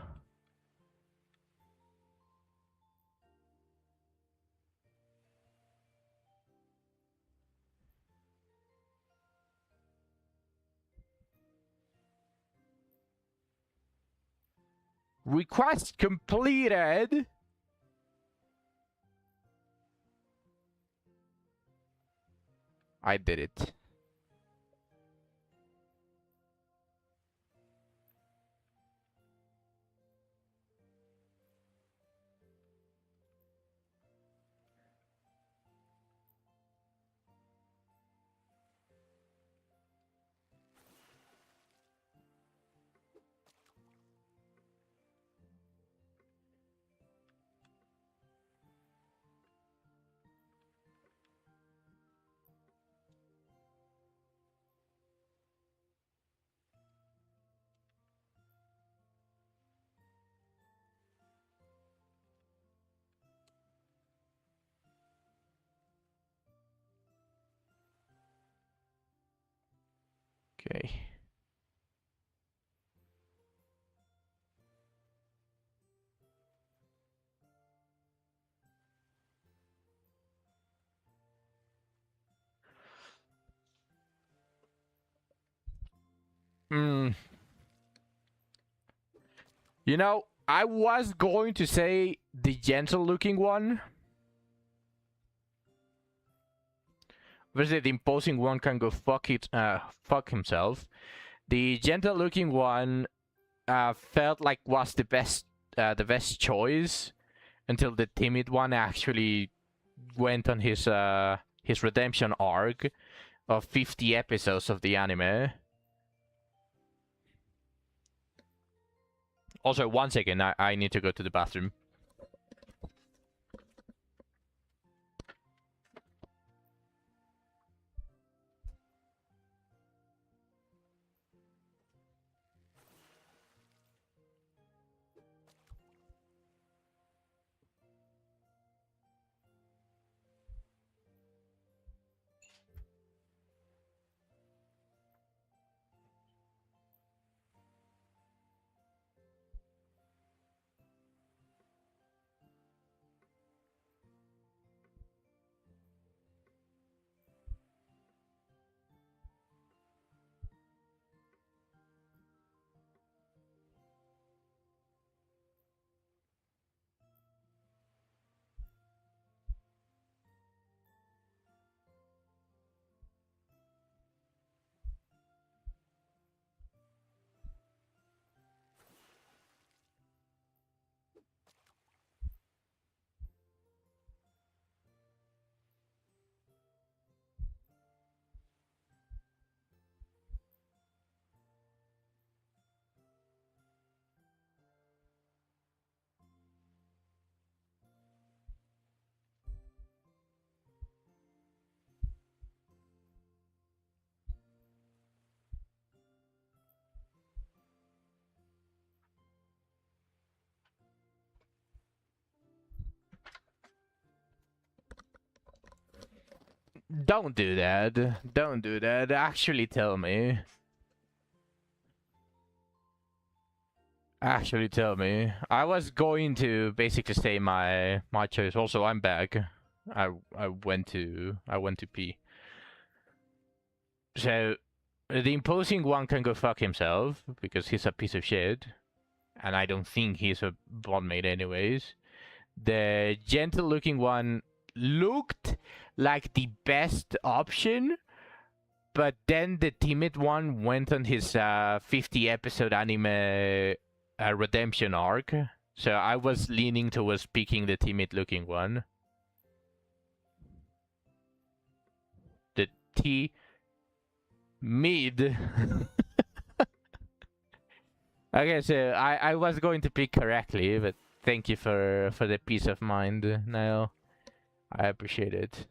Request completed. I did it. Okay. Hmm. You know, I was going to say the gentle-looking one. Obviously, the imposing one can go fuck himself. The gentle-looking one felt like was the best choice until the timid one actually went on his redemption arc of 50 episodes of the anime. Also, 1 second, I need to go to the bathroom. Don't do that. Don't do that. Actually tell me. Actually tell me. I was going to basically say my choice. Also, I'm back. I went to pee. So the imposing one can go fuck himself because he's a piece of shit. and I don't think he's a bondmate anyways. The gentle-looking one looked like the best option, but then the timid one went on his 50-episode anime redemption arc. So I was leaning towards picking the timid-looking one. The T-mid. Okay, so I was going to pick correctly, but thank you for the peace of mind, Niall. I appreciate it.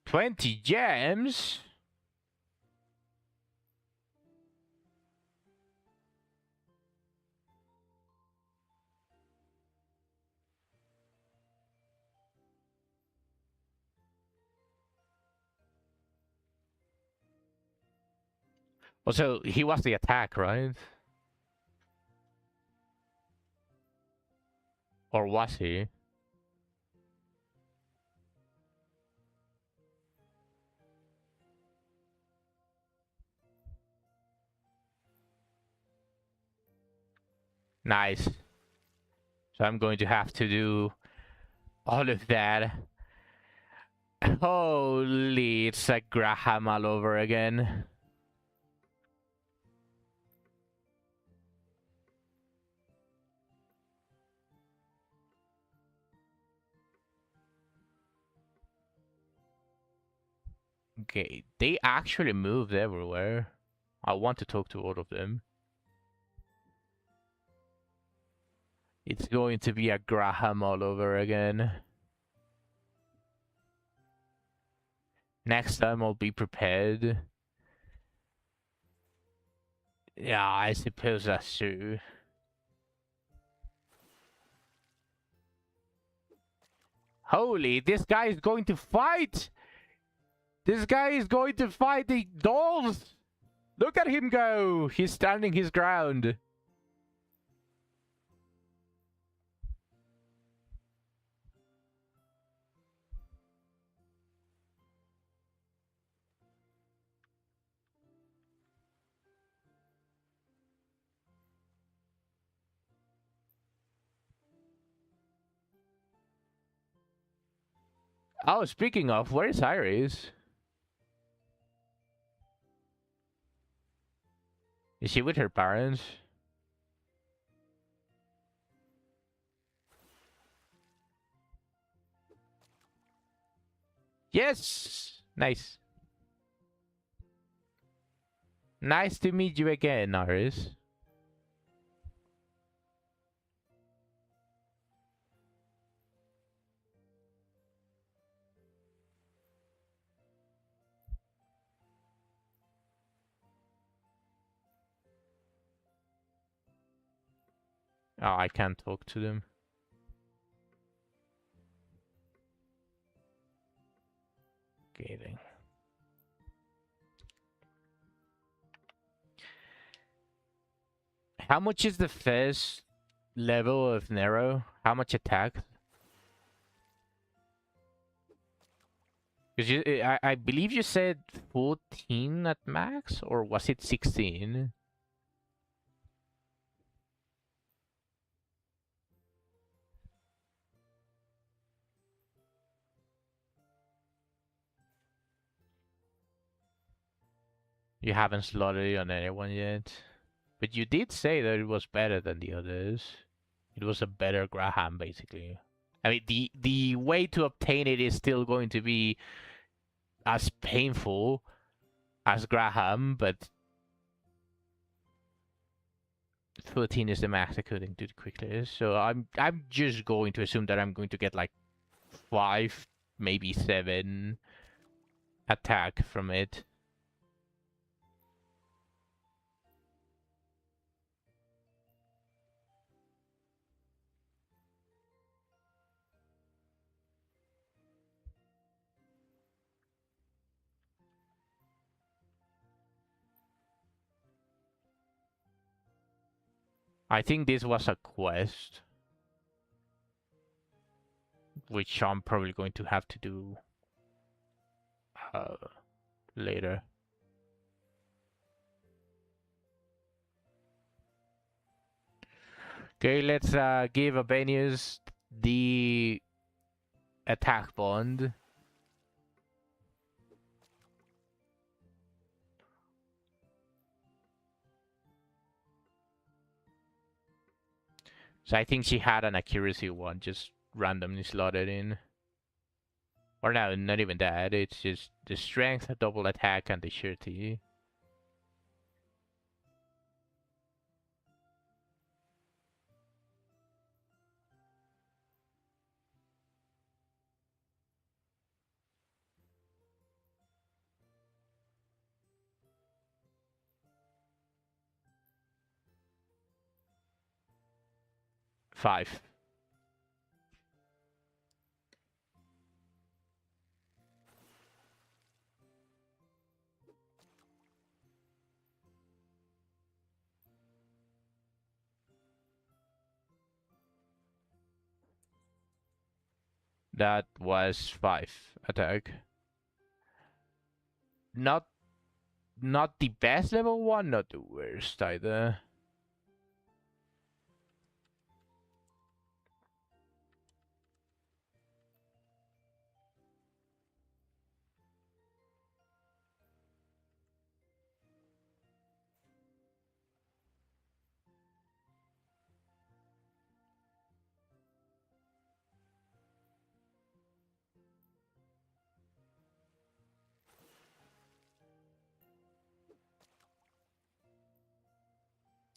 $20 gems? Also, he was the attack, right? Or was he? Nice. So I'm going to have to do all of that. Holy, it's like Graham all over again. Okay, they actually moved everywhere. I want to talk to all of them. It's going to be a Graham all over again. Next time I'll be prepared. Yeah, I suppose that's true. Holy, this guy is going to fight! This guy is going to fight the dolls! Look at him go! He's standing his ground. Oh, speaking of, where is Iris? Is she with her parents? Yes! Nice. Nice to meet you again, Iris. Oh, I can't talk to them. Okay, then. How much is the first level of Nero? How much attack? Because I believe you said 14 at max, or was it 16? You haven't slotted it on anyone yet. But you did say that it was better than the others. It was a better Graham, basically. I mean, the way to obtain it is still going to be as painful as Graham, but 14 is the max I couldn't do quickly. So I'm just going to assume that I'm going to get like 5, maybe 7 attack from it. I think this was a quest, which I'm probably going to have to do later. Okay, let's give Abenius the attack bond. So I think she had an accuracy one just randomly slotted in. Or no, not even that. It's just the strength, double attack, and the surety. Five. That was 5 attack. Not the best level 1, not the worst either.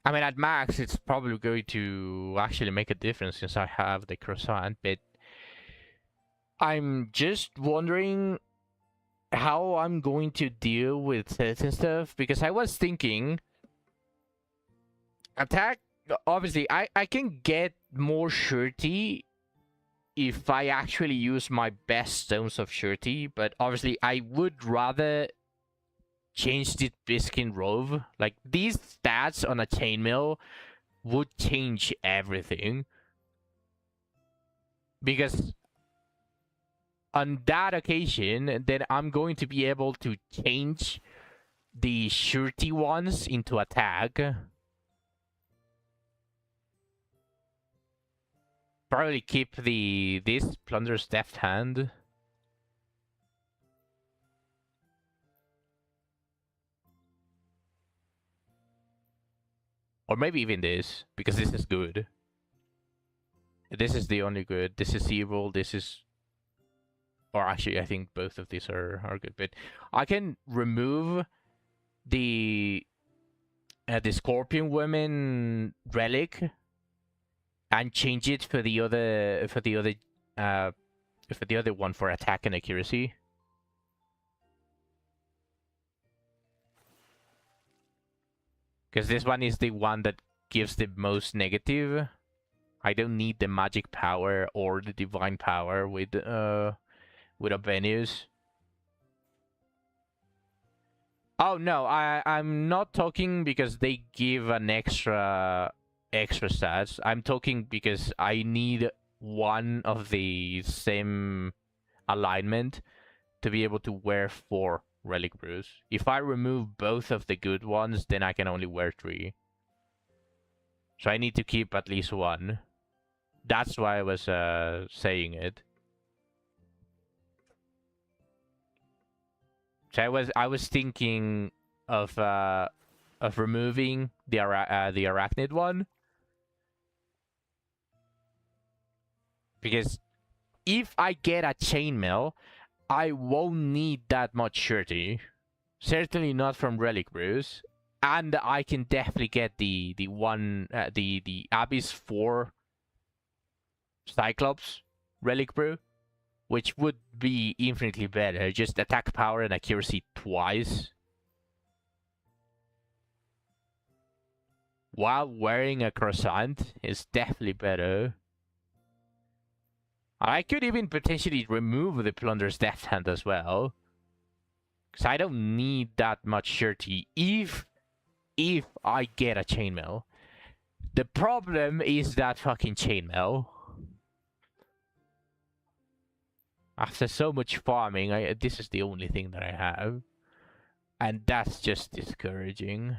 I mean, at max, it's probably going to actually make a difference since I have the croissant, but I'm just wondering how I'm going to deal with certain stuff, because I was thinking attack, obviously, I can get more surety if I actually use my best stones of surety, but obviously I would rather change the biscuit rove. Like, these stats on a chainmail would change everything. Because on that occasion, then I'm going to be able to change the surety ones into attack. Probably keep this Plunder's Deft Hand. Or maybe even this, because this is good. This is the only good. This is evil, this is... Or actually, I think both of these are good. But I can remove the Scorpion Woman relic and change it for the other one for attack and accuracy. Because this one is the one that gives the most negative. I don't need the magic power or the divine power with Abenius. Oh no, I'm not talking because they give an extra stats. I'm talking because I need one of the same alignment to be able to wear 4 relic brews. If I remove both of the good ones, then I can only wear 3. So I need to keep at least 1. That's why I was saying it. So I was thinking of removing the arachnid one, because if I get a chainmail, I won't need that much surety. Certainly not from relic brews, And I can definitely get the Abyss 4 Cyclops Relic Brew, which would be infinitely better. Just attack power and accuracy twice, while wearing a croissant is definitely better. I could even potentially remove the Plunder's Death Hand as well, because I don't need that much surety if I get a chainmail. The problem is that fucking chainmail. After so much farming, this is the only thing that I have, and that's just discouraging.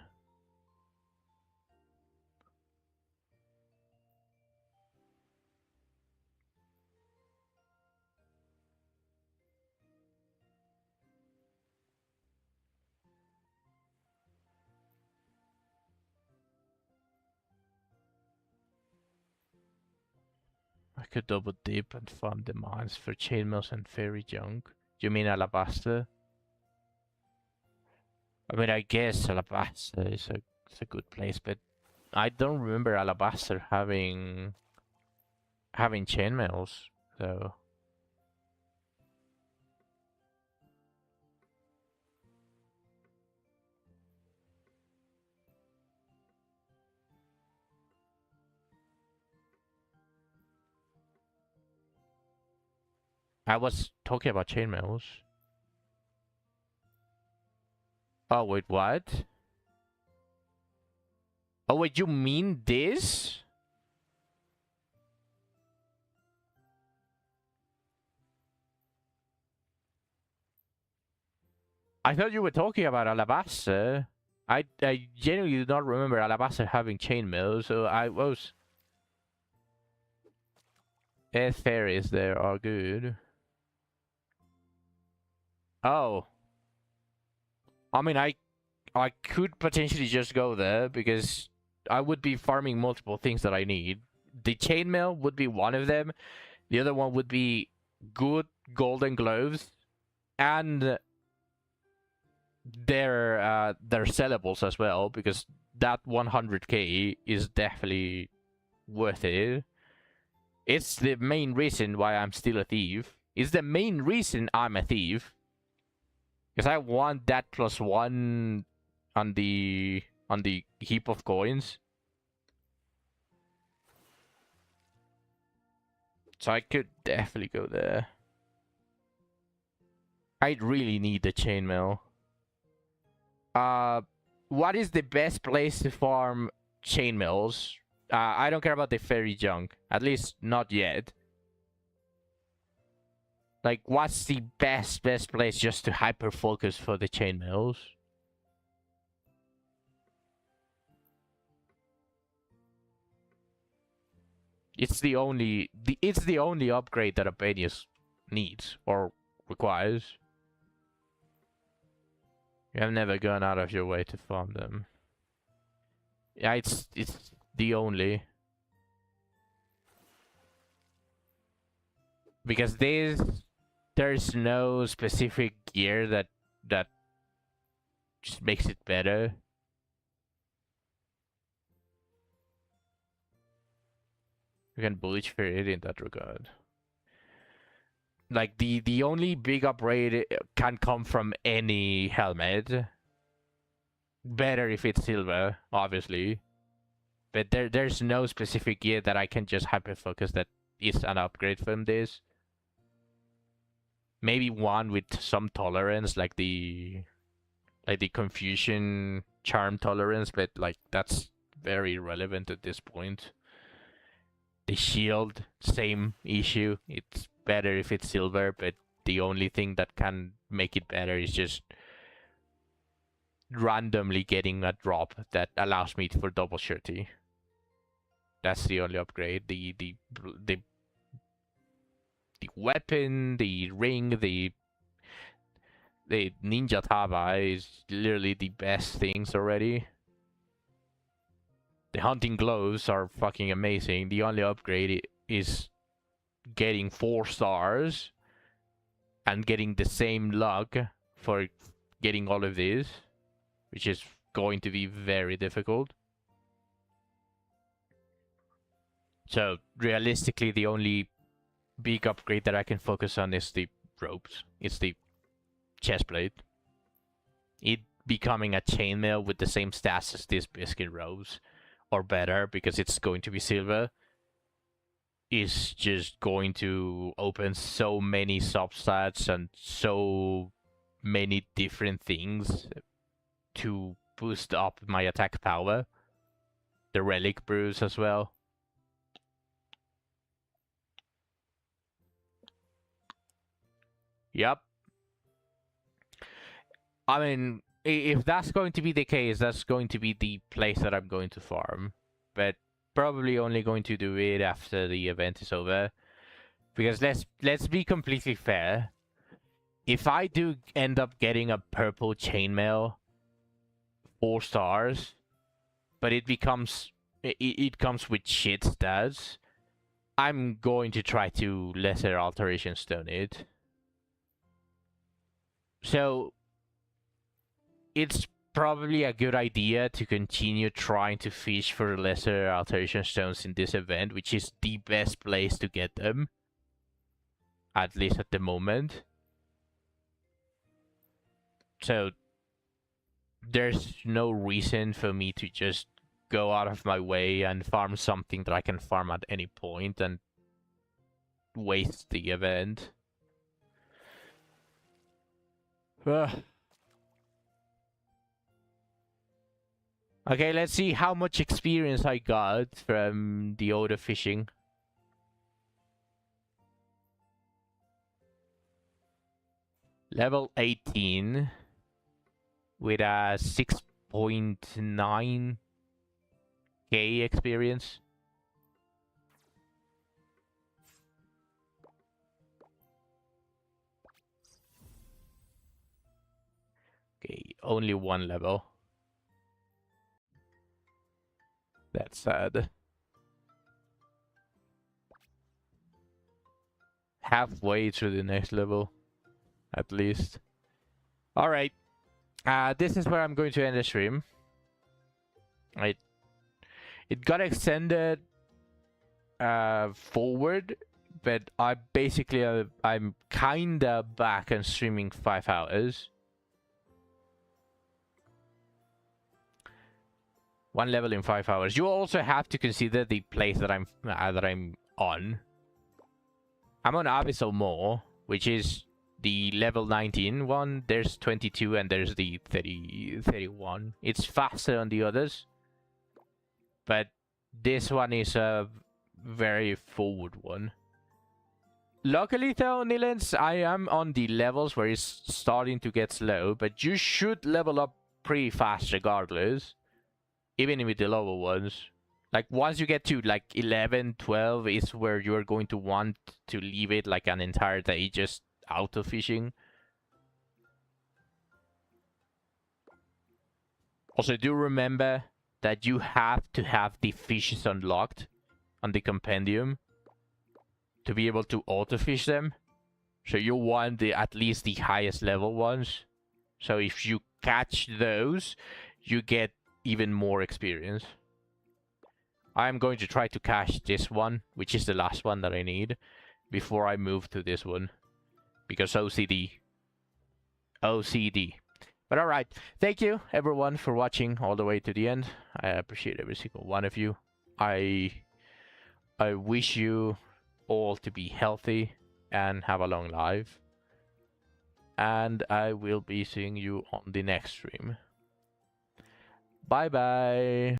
I could double dip and farm the mines for chainmails and fairy junk. You mean Alabaster? I mean, I guess Alabaster is a good place, but I don't remember Alabaster having chainmails, so. I was talking about chainmails. Oh wait, what? Oh wait, you mean this? I thought you were talking about Alabaster. I genuinely do not remember Alabaster having chainmail, so I was. Fairies there are good. Oh. I mean, I could potentially just go there because I would be farming multiple things that I need. The chainmail would be one of them. The other one would be good golden gloves, and they're sellables as well, because that 100k is definitely worth it. It's the main reason why I'm still a thief. It's the main reason I'm a thief. Because I want that +1 on the heap of coins. So I could definitely go there. I really need the chainmail. What is the best place to farm chainmails? I don't care about the fairy junk. At least not yet. Like, what's the best place just to hyper focus for the chainmails? It's the only upgrade that Abenius needs or requires. You have never gone out of your way to farm them. Yeah, it's the only. Because there's no specific gear that just makes it better. You can bleach for it in that regard. Like, the only big upgrade can come from any helmet. Better if it's silver, obviously. But there's no specific gear that I can just hyper focus that is an upgrade from this. Maybe one with some tolerance, like the confusion charm tolerance, but like that's very relevant at this point. The shield, same issue. It's better if it's silver, but the only thing that can make it better is just randomly getting a drop that allows me for double surety. That's the only upgrade. The weapon, the ring, the ninja taba is literally the best things already. The hunting gloves are fucking amazing. The only upgrade is getting 4 stars and getting the same luck for getting all of these, which is going to be very difficult. So realistically, the only big upgrade that I can focus on is the ropes. It's the chest plate. It becoming a chainmail with the same stats as this biscuit rose, or better, because it's going to be silver, is just going to open so many substats and so many different things to boost up my attack power. The relic brews as well. Yep. I mean, if that's going to be the case, that's going to be the place that I'm going to farm. But probably only going to do it after the event is over. Because let's be completely fair. If I do end up getting a purple chainmail, 4 stars, but it comes with shit stats, I'm going to try to lesser alteration stone it. So it's probably a good idea to continue trying to fish for lesser alteration stones in this event, which is the best place to get them, at least at the moment. So there's no reason for me to just go out of my way and farm something that I can farm at any point and waste the event. Okay, let's see how much experience I got from the auto fishing. Level 18 with a 6.9k experience. Okay, only 1 level. That's sad. Halfway through the next level, at least. All right. This is where I'm going to end the stream. It got extended forward, but I'm kinda back and streaming 5 hours. 1 level in 5 hours. You also have to consider the place that I'm on. I'm on Abyssal Maw, which is the level 19 one. There's 22 and there's the 31. It's faster on the others, but this one is a very forward one. Luckily though, Nilens, I am on the levels where it's starting to get slow, but you should level up pretty fast regardless. Even with the lower ones. Like, once you get to, like, 11, 12 is where you're going to want to leave it, like, an entire day just auto-fishing. Also, do remember that you have to have the fishes unlocked on the compendium to be able to auto-fish them. So you want at least the highest level ones. So if you catch those, you get even more experience. I'm going to try to catch this one, which is the last one that I need, before I move to this one. Because OCD. But alright, thank you everyone for watching all the way to the end. I appreciate every single one of you. I wish you all to be healthy and have a long life. And I will be seeing you on the next stream. Bye bye.